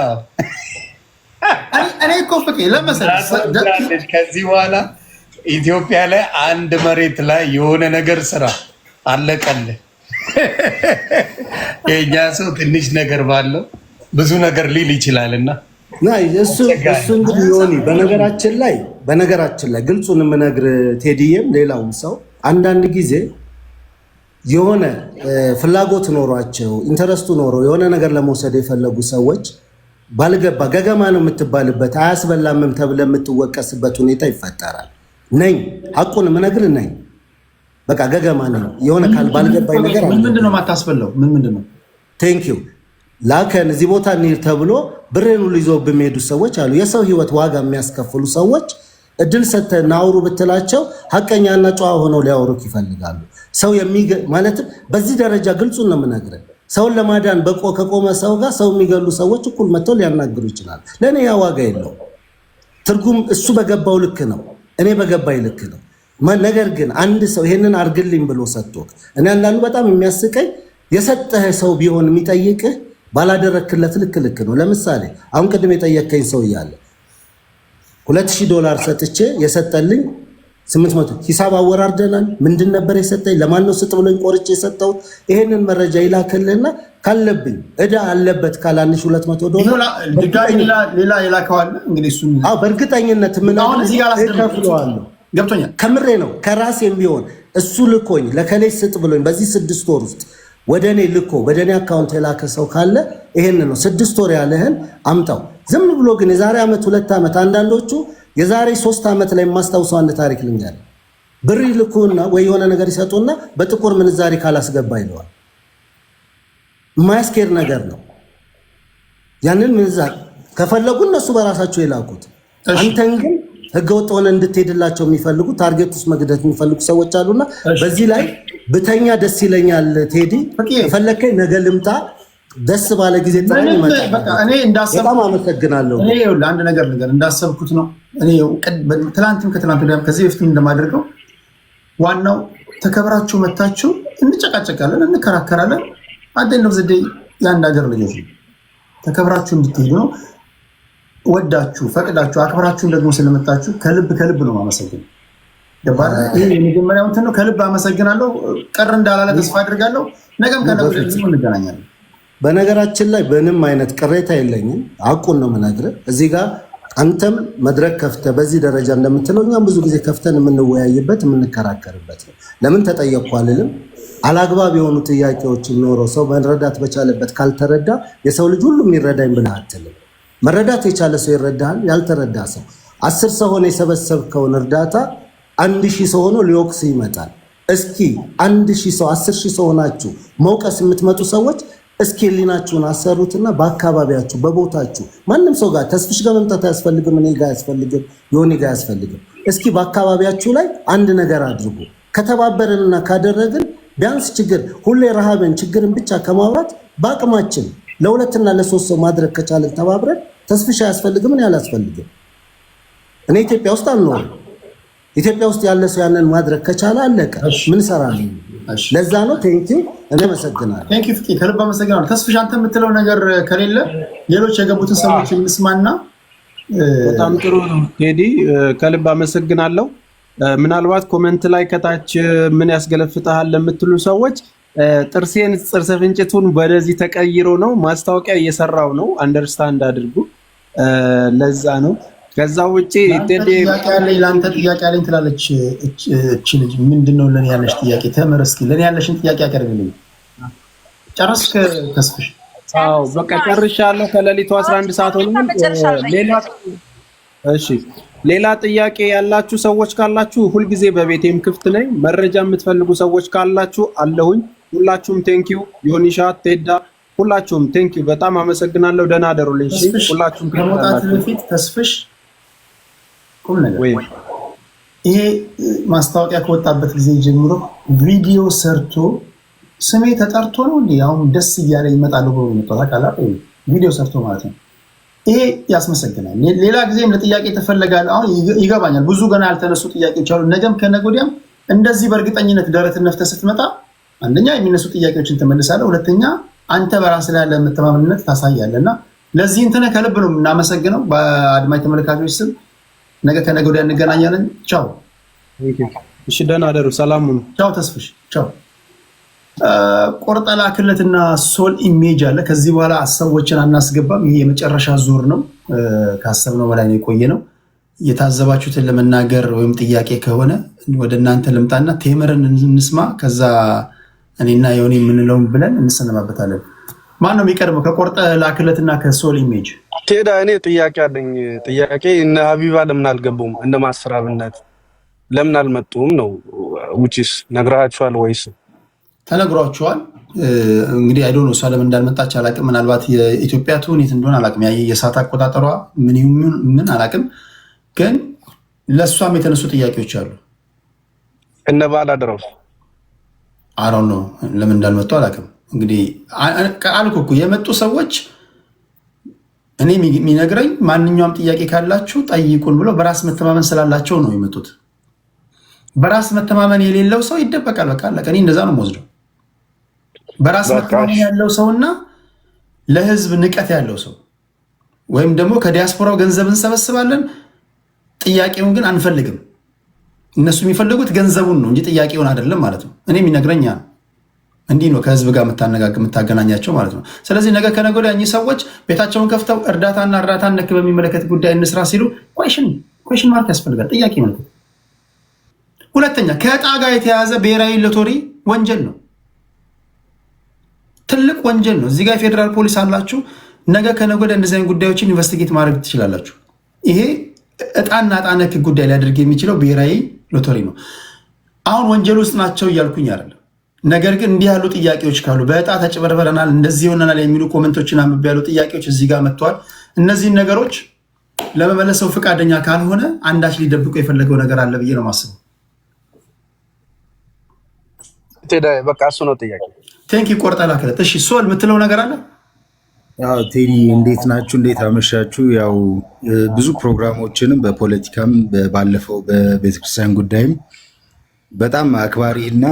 እኔ እኮ ፍቄ ለመሰለህ ከዚህ በኋላ ኢትዮጵያ ላይ አንድ መሬት ላይ የሆነ ነገር ስራ አለቀልህ። የኛ ሰው ትንሽ ነገር ባለው ብዙ ነገር ሊል ይችላልና እሱ እንግዲህ ዮኒ በነገራችን ላይ ግልጹን የምነግር ቴዲዬም ሌላውም ሰው አንዳንድ ጊዜ የሆነ ፍላጎት ኖሯቸው ኢንተረስቱ ኖሮ የሆነ ነገር ለመውሰድ የፈለጉ ሰዎች ባልገባ ገገማ ነው የምትባልበት አያስበላምም ተብለ የምትወቀስበት ሁኔታ ይፈጠራል። ነኝ ሐቁን የምነግር ነኝ። በቃ ገገማ ነው የሆነ ካል ባልገባኝ ነገር ምንድነው ማታስበላው? ምንድነው? ቴንክ ዩ ላከን እዚህ ቦታ እንሂድ ተብሎ ብሬኑ ሊዞብ በሚሄዱ ሰዎች አሉ። የሰው ህይወት ዋጋ የሚያስከፍሉ ሰዎች እድል ሰጥተህ ናውሩ ብትላቸው ሐቀኛና ጨዋ ሆነው ሊያወሩክ ይፈልጋሉ። ሰው ማለትም በዚህ ደረጃ ግልጹን ነው የምነግርህ። ሰውን ለማዳን ከቆመ ሰው ጋር ሰው የሚገሉ ሰዎች እኩል መጥተው ሊያናግሩ ይችላል። ለእኔ ያ ዋጋ የለው ትርጉም። እሱ በገባው ልክ ነው፣ እኔ በገባኝ ልክ ነው። ነገር ግን አንድ ሰው ይሄንን አርግልኝ ብሎ ሰጥቶክ እኔ አንዳንዱ በጣም የሚያስቀኝ የሰጠህ ሰው ቢሆን የሚጠይቅህ ባላደረክለት ልክ ነው። ለምሳሌ አሁን ቅድም የጠየከኝ ሰው እያለ $2000 ሰጥቼ የሰጠልኝ 800 ሂሳብ አወራርደናል። ምንድን ነበር የሰጠኝ? ለማን ነው ስጥ ብሎኝ ቆርጬ የሰጠሁት? ይሄንን መረጃ ይላክልና ካለብኝ እዳ አለበት ካላንሽ $200 ድጋሚ ሌላ ይላከዋል። እንግዲህ እሱን በእርግጠኝነት ምን እከፍለዋለሁ። ገብቶኛል። ከምሬ ነው። ከራሴም ቢሆን እሱ ልኮኝ ለከሌ ስጥ ብሎኝ በዚህ 6 ወር ውስጥ ወደኔ ልኮ ወደኔ አካውንት የላከ ሰው ካለ ይሄን ነው 6 ወር ያለህን አምጣው። ዝም ብሎ ግን የዛሬ ዓመት 2 ዓመት አንዳንዶቹ የዛሬ 3 ዓመት ላይ የማስታውሰው አንድ ታሪክ ልንገር። ብር ይልኩና ወይ የሆነ ነገር ይሰጡና በጥቁር ምንዛሪ ካላስገባ ይለዋል። የማያስኬድ ነገር ነው። ያንን ምንዛሪ ከፈለጉ እነሱ በራሳቸው ይላኩት። አንተን ግን ህገወጥ ሆነ እንድትሄድላቸው የሚፈልጉ ታርጌት ውስጥ መግደት የሚፈልጉ ሰዎች አሉና በዚህ ላይ ብተኛ ደስ ይለኛል። ቴዲ ፈለከኝ ነገ ልምጣ ደስ ባለ ጊዜ ጥራኝ ይመጣል። እኔ እንዳሰብኩት በጣም አመሰግናለሁ። እኔ አንድ ነገር እንዳሰብኩት ነው። እኔ ትላንትም ከትላንት ወዲያም ከዚህ በፊትም እንደማደርገው ዋናው ተከብራችሁ መታችሁ እንጨቃጨቃለን፣ እንከራከራለን። አደነው ዘዴ የአንድ ሀገር ልጆች ተከብራችሁ እንድትሄዱ ነው። ወዳችሁ ፈቅዳችሁ አክብራችሁን ደግሞ ስለመጣችሁ ከልብ ነው ማመሰግን። ገባህ? ይሄ የመጀመሪያው እንትን ነው። ከልብ አመሰግናለሁ። ቀር እንዳላለ ተስፋ አድርጋለሁ። ነገም ከነገ ወዲያ እንገናኛለን። በነገራችን ላይ ምንም አይነት ቅሬታ የለኝም። አቁን ነው የምነግርህ። እዚህ ጋር አንተም መድረክ ከፍተህ በዚህ ደረጃ እንደምትለው እኛም ብዙ ጊዜ ከፍተን የምንወያይበት የምንከራከርበት ነው። ለምን ተጠየቅኩ አልልም። አላግባብ የሆኑ ጥያቄዎችን ኖረው ሰው መረዳት በቻለበት ካልተረዳ የሰው ልጅ ሁሉ የሚረዳኝ ብለህ አትልም። መረዳት የቻለ ሰው ይረዳል። ያልተረዳ ሰው 10 ሰው ሆነ የሰበሰብከውን እርዳታ 1000 ሰው ሆኖ ሊወቅስ ይመጣል። እስኪ 1000 ሰው 10000 ሰው ሆናችሁ መውቀስ የምትመጡ ሰዎች እስኪ ሊናችሁን አሰሩትና በአካባቢያችሁ በቦታችሁ ማንም ሰው ጋር ተስፍሽ ጋር መምጣት አያስፈልግም፣ እኔ ጋር አያስፈልግም፣ ዮኒ ጋር አያስፈልግም። እስኪ በአካባቢያችሁ ላይ አንድ ነገር አድርጉ። ከተባበረንና ካደረግን ቢያንስ ሁሌ ረሃብን ችግርን ብቻ ከማውራት በአቅማችን ለሁለትና ለሶስት ሰው ማድረግ ከቻለን ተባብረን ተስፍሽ አያስፈልግም፣ እኔ አላስፈልግም። እኔ ኢትዮጵያ ውስጥ አልኖርም። ኢትዮጵያ ውስጥ ያለ ሰው ያንን ማድረግ ከቻለ አለቀ። ምን ሰራለሁ? ለዛ ነው ቴንኪው። እኔ አመሰግናለሁ። ቴንኪው ፍቄ፣ ከልብ አመሰግናለሁ። ተስፍሽ አንተ የምትለው ነገር ከሌለ ሌሎች የገቡትን ሰዎች እንስማና። በጣም ጥሩ ነው ቴዲ፣ ከልብ አመሰግናለሁ። ምናልባት ኮሜንት ላይ ከታች ምን ያስገለፍታል ለምትሉ ሰዎች ጥርሰ ፍንጭቱን ወደዚህ ተቀይሮ ነው ማስታወቂያ እየሰራው ነው። አንደርስታንድ አድርጉ። ለዛ ነው። ከዛ ውጪ ለአንተ ጥያቄ አለኝ ትላለች እቺ ልጅ። ምንድነው ለኔ ያለሽ ጥያቄ? ተመር እስኪ ለኔ ያለሽን ጥያቄ አቀርብልኝ። ጨረስክ ተስፍሽ? አዎ በቃ ጨርሻለሁ። ከሌሊቱ 11 ሰዓት ሆነ። ሌላ ጥያቄ ያላችሁ ሰዎች ካላችሁ ሁልጊዜ በቤቴም ክፍት ነኝ። መረጃ የምትፈልጉ ሰዎች ካላችሁ አለሁኝ። ሁላችሁም ቴንኪዩ። ዮኒሻ፣ ቴዳ፣ ሁላችሁም ቴንኪዩ። በጣም አመሰግናለሁ። ደህና አደሩልኝ። ሁላችሁም ከመውጣት በፊት ተስፍሽ ቁም ነገር ይሄ ማስታወቂያ ከወጣበት ጊዜ ጀምሮ ቪዲዮ ሰርቶ ስሜ ተጠርቶ ነው እንዴ አሁን ደስ እያለ ይመጣል ብሎ ተታካላ ቪዲዮ ሰርቶ ማለት ነው። ይሄ ያስመሰግናል። ሌላ ጊዜም ለጥያቄ ተፈለጋል። አሁን ይገባኛል ብዙ ገና ያልተነሱ ጥያቄዎች አሉ። ነገም ከነገ ወዲያም እንደዚህ በእርግጠኝነት ደረትን ነፍተህ ስትመጣ አንደኛ የሚነሱ ጥያቄዎችን ትመልሳለህ፣ ሁለተኛ አንተ በራስህ ላይ ያለ መተማመንነት ታሳያለህና ለዚህ እንትን ከልብ ነው የምናመሰግነው በአድማጭ ተመልካቾች ስም። ነገ ከነገ ወዲያ እንገናኛለን። ቻው። እሺ ደህና አደሩ። ሰላም ሁኑ። ቻው ተስፍሽ። ቻው። ቆርጠ ላክለትና ሶል ኢሜጅ አለ። ከዚህ በኋላ ሰዎችን አናስገባም። ይሄ የመጨረሻ ዙር ነው። ካሰብነው በላይ ነው የቆየ ነው። የታዘባችሁትን ለመናገር ወይም ጥያቄ ከሆነ ወደ እናንተ ልምጣና ቴምርን እንስማ። ከዛ እኔና የሆነ የምንለውን ብለን እንሰነባበታለን። ማን ነው የሚቀድመው? ከቆርጠ ላክለትና ከሶል ኢሜጅ ቴዳ። እኔ ጥያቄ አለኝ። ጥያቄ እነ ሀቢባ ለምን አልገቡም? እንደ ማስራብነት ለምን አልመጡም ነው? ውጪስ ነግራችኋል ወይስ? ተነግሯችኋል። እንግዲህ አይዶ ነው። እሷ ለምን እንዳልመጣች አላቅም። ምናልባት የኢትዮጵያ ትሁን የት እንደሆነ አላቅም። የሰዓት አቆጣጠሯ ምን አላቅም። ግን ለእሷም የተነሱ ጥያቄዎች አሉ። እነ ባላደራው አሮን ነው ለምን እንዳልመጡ አላቅም። እንግዲህ አልኩ እኮ የመጡ ሰዎች እኔ የሚነግረኝ ማንኛውም ጥያቄ ካላችሁ ጠይቁን ብሎ በራስ መተማመን ስላላቸው ነው የመጡት። በራስ መተማመን የሌለው ሰው ይደበቃል። በቃ አለቀ። እኔ እንደዛ ነው የምወስደው። በራስ መተማመን ያለው ሰውና ለህዝብ ንቀት ያለው ሰው ወይም ደግሞ ከዲያስፖራው ገንዘብ እንሰበስባለን ጥያቄውን ግን አንፈልግም። እነሱ የሚፈልጉት ገንዘቡን ነው እንጂ ጥያቄውን አይደለም ማለት ነው። እኔ የሚነግረኝ ነው። እንዲህ ነው ከህዝብ ጋር የምታገናኛቸው ማለት ነው። ስለዚህ ነገ ከነገ ወዲያ እኚህ ሰዎች ቤታቸውን ከፍተው እርዳታና እርዳታን ነክ በሚመለከት ጉዳይ እንስራ ሲሉ ኮሽን ማርክ ያስፈልጋል። ጥያቄ ምልክት። ሁለተኛ ከዕጣ ጋር የተያዘ ብሔራዊ ሎተሪ ወንጀል ነው፣ ትልቅ ወንጀል ነው። እዚህ ጋር የፌዴራል ፖሊስ አላችሁ። ነገ ከነገ ወዲያ እንደዚህ አይነት ጉዳዮችን ኢንቨስቲጌት ማድረግ ትችላላችሁ። ይሄ ዕጣና ዕጣ ነክ ጉዳይ ሊያደርግ የሚችለው ብሔራዊ ሎተሪ ነው። አሁን ወንጀል ውስጥ ናቸው እያልኩኝ አይደለም። ነገር ግን እንዲህ ያሉ ጥያቄዎች ካሉ በዕጣ ተጭበርበረናል፣ እንደዚህ ሆነናል የሚሉ ኮመንቶችን አንብቤ ያሉ ጥያቄዎች እዚህ ጋር መጥተዋል። እነዚህን ነገሮች ለመመለሰው ፈቃደኛ ካልሆነ አንዳች ሊደብቁ የፈለገው ነገር አለ ብዬ ነው የማስበው። በቃ እሱ ነው ጥያቄ። ቴንኪ ቆርጠ ላክለት። እሺ ሶል የምትለው ነገር አለ? ያው ቴዲ እንዴት ናችሁ? እንዴት አመሻችሁ? ያው ብዙ ፕሮግራሞችንም በፖለቲካም ባለፈው በቤተክርስቲያን ጉዳይም በጣም አክባሪ እና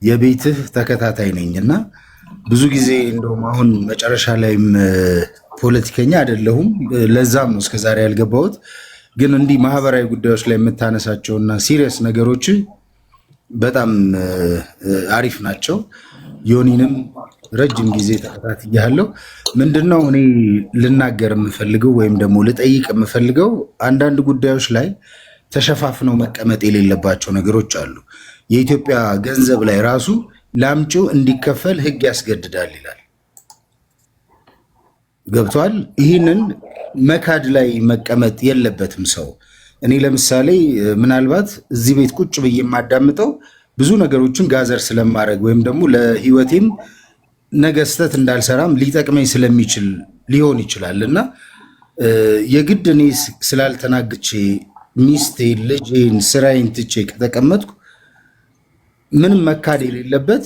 የቤትህ ተከታታይ ነኝ እና ብዙ ጊዜ እንደውም አሁን መጨረሻ ላይም ፖለቲከኛ አይደለሁም። ለዛም ነው እስከዛሬ ያልገባሁት። ግን እንዲህ ማህበራዊ ጉዳዮች ላይ የምታነሳቸውና ሲሪየስ ነገሮች በጣም አሪፍ ናቸው። ዮኒንም ረጅም ጊዜ ተከታትያለሁ። ምንድነው እኔ ልናገር የምፈልገው ወይም ደግሞ ልጠይቅ የምፈልገው አንዳንድ ጉዳዮች ላይ ተሸፋፍነው መቀመጥ የሌለባቸው ነገሮች አሉ። የኢትዮጵያ ገንዘብ ላይ ራሱ ላምጪው እንዲከፈል ሕግ ያስገድዳል ይላል። ገብቷል። ይህንን መካድ ላይ መቀመጥ የለበትም ሰው። እኔ ለምሳሌ ምናልባት እዚህ ቤት ቁጭ ብዬ የማዳምጠው ብዙ ነገሮችን ጋዘር ስለማድረግ ወይም ደግሞ ለህይወቴም ነገ ስህተት እንዳልሰራም ሊጠቅመኝ ስለሚችል ሊሆን ይችላል እና የግድ እኔ ስላልተናግቼ ሚስቴን፣ ልጄን፣ ስራዬን ትቼ ከተቀመጥኩ ምንም መካድ የሌለበት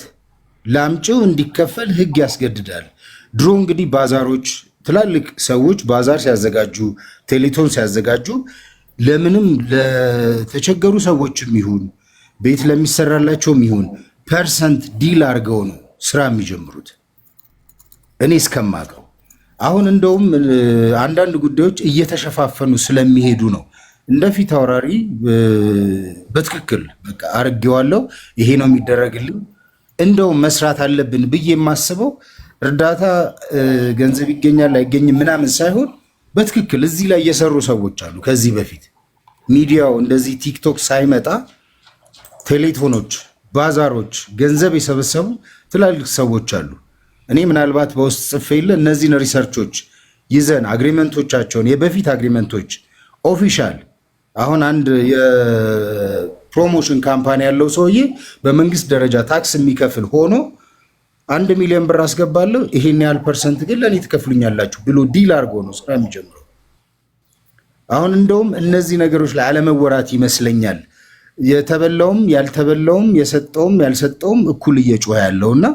ላምጪው እንዲከፈል ሕግ ያስገድዳል። ድሮ እንግዲህ ባዛሮች፣ ትላልቅ ሰዎች ባዛር ሲያዘጋጁ፣ ቴሌቶን ሲያዘጋጁ ለምንም ለተቸገሩ ሰዎችም ይሁን ቤት ለሚሰራላቸውም ይሁን ፐርሰንት ዲል አድርገው ነው ስራ የሚጀምሩት እኔ እስከማውቀው። አሁን እንደውም አንዳንድ ጉዳዮች እየተሸፋፈኑ ስለሚሄዱ ነው እንደ ፊት አውራሪ በትክክል በቃ አርጌዋለሁ ይሄ ነው የሚደረግልኝ እንደው መስራት አለብን ብዬ የማስበው እርዳታ ገንዘብ ይገኛል አይገኝም ምናምን ሳይሆን በትክክል እዚህ ላይ የሰሩ ሰዎች አሉ። ከዚህ በፊት ሚዲያው እንደዚህ ቲክቶክ ሳይመጣ ቴሌፎኖች፣ ባዛሮች ገንዘብ የሰበሰቡ ትላልቅ ሰዎች አሉ። እኔ ምናልባት በውስጥ ጽፌለ እነዚህን ሪሰርቾች ይዘን አግሪመንቶቻቸውን የበፊት አግሪመንቶች ኦፊሻል አሁን አንድ የፕሮሞሽን ካምፓኒ ያለው ሰውዬ በመንግስት ደረጃ ታክስ የሚከፍል ሆኖ 1 ሚሊዮን ብር አስገባለሁ ይሄን ያህል ፐርሰንት ግን ለኔ ትከፍሉኛላችሁ ብሎ ዲል አድርጎ ነው ስራ የሚጀምረው። አሁን እንደውም እነዚህ ነገሮች ላይ አለመወራት ይመስለኛል የተበላውም ያልተበላውም የሰጠውም ያልሰጠውም እኩል እየጮኸ ያለውና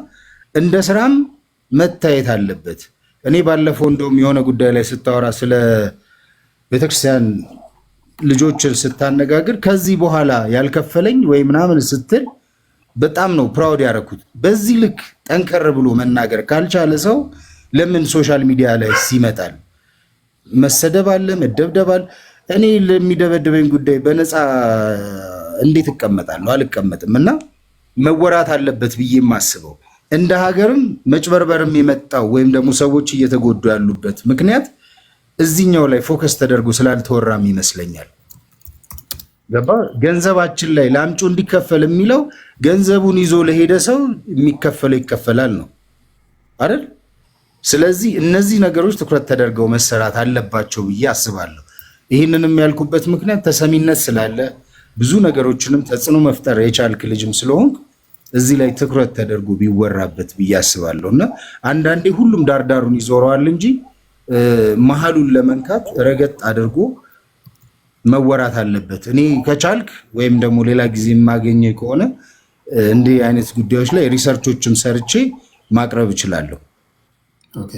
እንደ ስራም መታየት አለበት። እኔ ባለፈው እንደውም የሆነ ጉዳይ ላይ ስታወራ ስለ ቤተክርስቲያን ልጆችን ስታነጋግር ከዚህ በኋላ ያልከፈለኝ ወይ ምናምን ስትል በጣም ነው ፕራውድ ያደረኩት። በዚህ ልክ ጠንከር ብሎ መናገር ካልቻለ ሰው ለምን ሶሻል ሚዲያ ላይ ይመጣል? መሰደብ አለ፣ መደብደብ አለ። እኔ ለሚደበደበኝ ጉዳይ በነፃ እንዴት እቀመጣለሁ? አልቀመጥም። እና መወራት አለበት ብዬ የማስበው። እንደ ሀገርም መጭበርበርም የመጣው ወይም ደግሞ ሰዎች እየተጎዱ ያሉበት ምክንያት እዚህኛው ላይ ፎከስ ተደርጎ ስላልተወራም ይመስለኛል። ገባ? ገንዘባችን ላይ ለአምጩ እንዲከፈል የሚለው ገንዘቡን ይዞ ለሄደ ሰው የሚከፈለው ይከፈላል ነው አይደል? ስለዚህ እነዚህ ነገሮች ትኩረት ተደርገው መሰራት አለባቸው ብዬ አስባለሁ። ይህንንም ያልኩበት ምክንያት ተሰሚነት ስላለ ብዙ ነገሮችንም ተጽዕኖ መፍጠር የቻልክ ልጅም ስለሆንክ እዚህ ላይ ትኩረት ተደርጎ ቢወራበት ብዬ አስባለሁ። እና አንዳንዴ ሁሉም ዳርዳሩን ይዞረዋል እንጂ መሀሉን ለመንካት ረገጥ አድርጎ መወራት አለበት። እኔ ከቻልክ ወይም ደግሞ ሌላ ጊዜ የማገኘ ከሆነ እንዲህ አይነት ጉዳዮች ላይ ሪሰርቾችም ሰርቼ ማቅረብ እችላለሁ። ኦኬ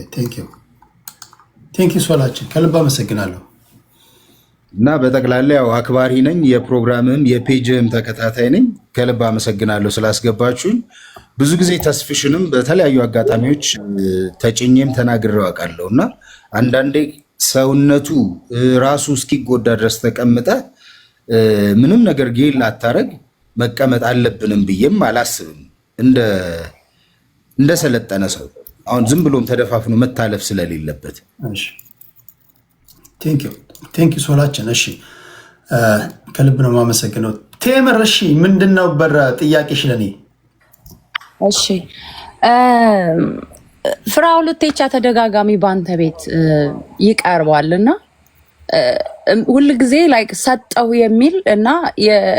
ቴንክ ዩ ሶላችን ከልብ አመሰግናለሁ። እና በጠቅላላ ያው አክባሪ ነኝ፣ የፕሮግራምህም የፔጅህም ተከታታይ ነኝ። ከልብ አመሰግናለሁ ስላስገባችሁኝ። ብዙ ጊዜ ተስፍሽንም በተለያዩ አጋጣሚዎች ተጭኜም ተናግሬው አውቃለሁ እና አንዳንዴ ሰውነቱ ራሱ እስኪጎዳ ድረስ ተቀምጠ ምንም ነገር ጌል አታረግ መቀመጥ አለብንም ብዬም አላስብም። እንደሰለጠነ ሰው አሁን ዝም ብሎም ተደፋፍኖ መታለፍ ስለሌለበት። እሺ ቴንክ ዩ ሶላችን። እሺ ከልብ ነው የማመሰግነው። ቴምር እሺ ምንድነው ጥያቄሽ ለኔ? እሺ ፍራኦል ኢቴቻ ተደጋጋሚ ባንተ ቤት ይቀርባልና ሁሉ ጊዜ ላይክ ሰጠው የሚል እና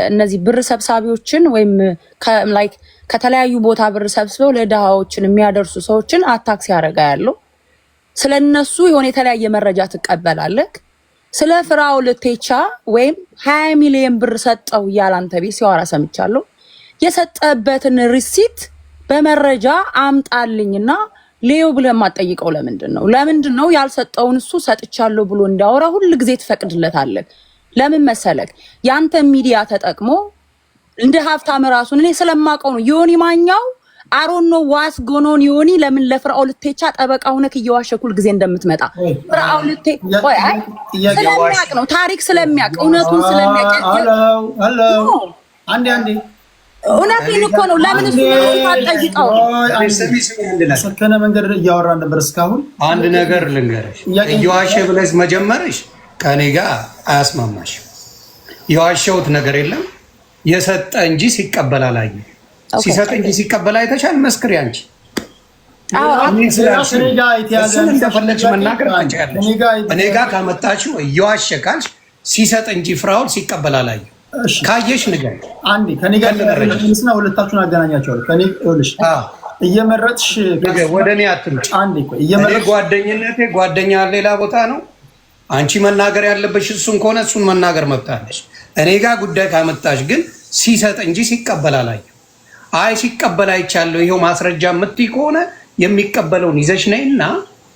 እነዚህ ብር ሰብሳቢዎችን ወይም ላይክ ከተለያዩ ቦታ ብር ሰብስበው ለድሃዎችን የሚያደርሱ ሰዎችን አታክስ ያደርጋ ያለው ስለነሱ የሆነ የተለያየ መረጃ ትቀበላለህ። ስለ ፍራኦል ኢቴቻ ወይም 20 ሚሊዮን ብር ሰጠው እያለ አንተ ቤት ሲያወራ ሰምቻለሁ። የሰጠበትን ሪሲት በመረጃ አምጣልኝና ሌው ብለህ ማጠይቀው ለምንድን ነው? ለምንድን ነው ያልሰጠውን እሱ ሰጥቻለሁ ብሎ እንዳወራ ሁሉ ጊዜ ትፈቅድለታለህ? ለምን መሰለክ? ያንተ ሚዲያ ተጠቅሞ እንደ ሀብታም ራሱን እኔ ስለማውቀው ነው ዮኒ ማኛው አሮን ነው ዋስ ጎኖን ዮኒ ለምን ለፍራኦል ኢቴቻ ጠበቃ ሆነክ እየዋሸክ ሁሉ ጊዜ እንደምትመጣ ፍራኦል ኢቴቻ ስለሚያውቅ ነው፣ ታሪክ ስለሚያውቅ እውነቱን ስለሚያውቅ አንዴ እውነቴን እኮ ነው። ለምን እሱ ታጠይቀው? ሰከነ መንገድ እያወራን ነበር እስካሁን። አንድ ነገር ልንገርሽ፣ እየዋሸ ብለሽ መጀመርሽ ከኔ ጋር አያስማማሽ። የዋሸሁት ነገር የለም። የሰጠ እንጂ ሲቀበል አላየሁም። ሲሰጥ እንጂ ሲቀበል አይተሻል? መስክሪ አንቺ። እሱን እንደፈለግሽ መናገር ትችያለሽ። እኔ ጋር ካመጣችው እየዋሸ ካልሽ ሲሰጥ እንጂ ፍራኦል ሲቀበል አላየሁም። ካየሽ ነገር አንዴ ከኔ ጋር ለምንስና ሁለታችሁን አገናኛቸዋለሁ። ከኔ ይኸውልሽ እየመረጥሽ ወደኔ አትምጪ። አንዴ ጓደኛ ሌላ ቦታ ነው። አንቺ መናገር ያለበሽ እሱን ከሆነ እሱን መናገር መብታለሽ። እኔ ጋር ጉዳይ ካመጣሽ ግን ሲሰጥ እንጂ ሲቀበል አላየሁም። አይ ሲቀበል አይቻለሁ ይሄው ማስረጃ የምትይ ከሆነ የሚቀበለውን ይዘሽ ነይና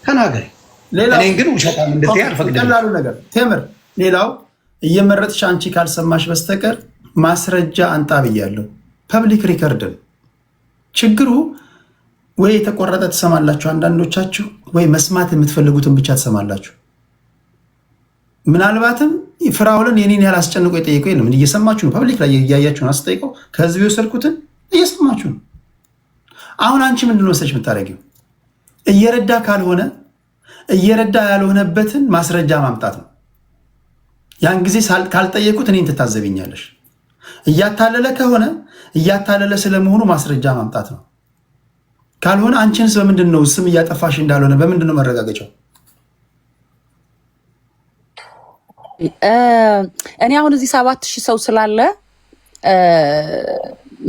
ተናገሪ። እኔን ግን ውሸታም እንድትይ አልፈቅድም። ቀላሉ ነገር ቴምር ሌላው እየመረጥሽ አንቺ ካልሰማሽ በስተቀር ማስረጃ አንጣ ብያለሁ። ፐብሊክ ሪከርድ ችግሩ ወይ የተቆረጠ ትሰማላችሁ አንዳንዶቻችሁ፣ ወይ መስማት የምትፈልጉትን ብቻ ትሰማላችሁ። ምናልባትም ፍራኦልን የኔን ያህል አስጨንቆ የጠየቀው የለም። እየሰማችሁ ነው፣ ፐብሊክ ላይ እያያችሁ ነው። አስጠይቀው ከህዝብ የወሰድኩትን እየሰማችሁ ነው። አሁን አንቺ ምንድን ነው መሰለሽ የምታደርጊው? እየረዳ ካልሆነ እየረዳ ያልሆነበትን ማስረጃ ማምጣት ነው። ያን ጊዜ ካልጠየቁት እኔን ትታዘብኛለሽ። እያታለለ ከሆነ እያታለለ ስለመሆኑ ማስረጃ ማምጣት ነው። ካልሆነ አንቺንስ በምንድን ነው ስም እያጠፋሽ እንዳልሆነ በምንድን ነው መረጋገጫው? እኔ አሁን እዚህ 7000 ሰው ስላለ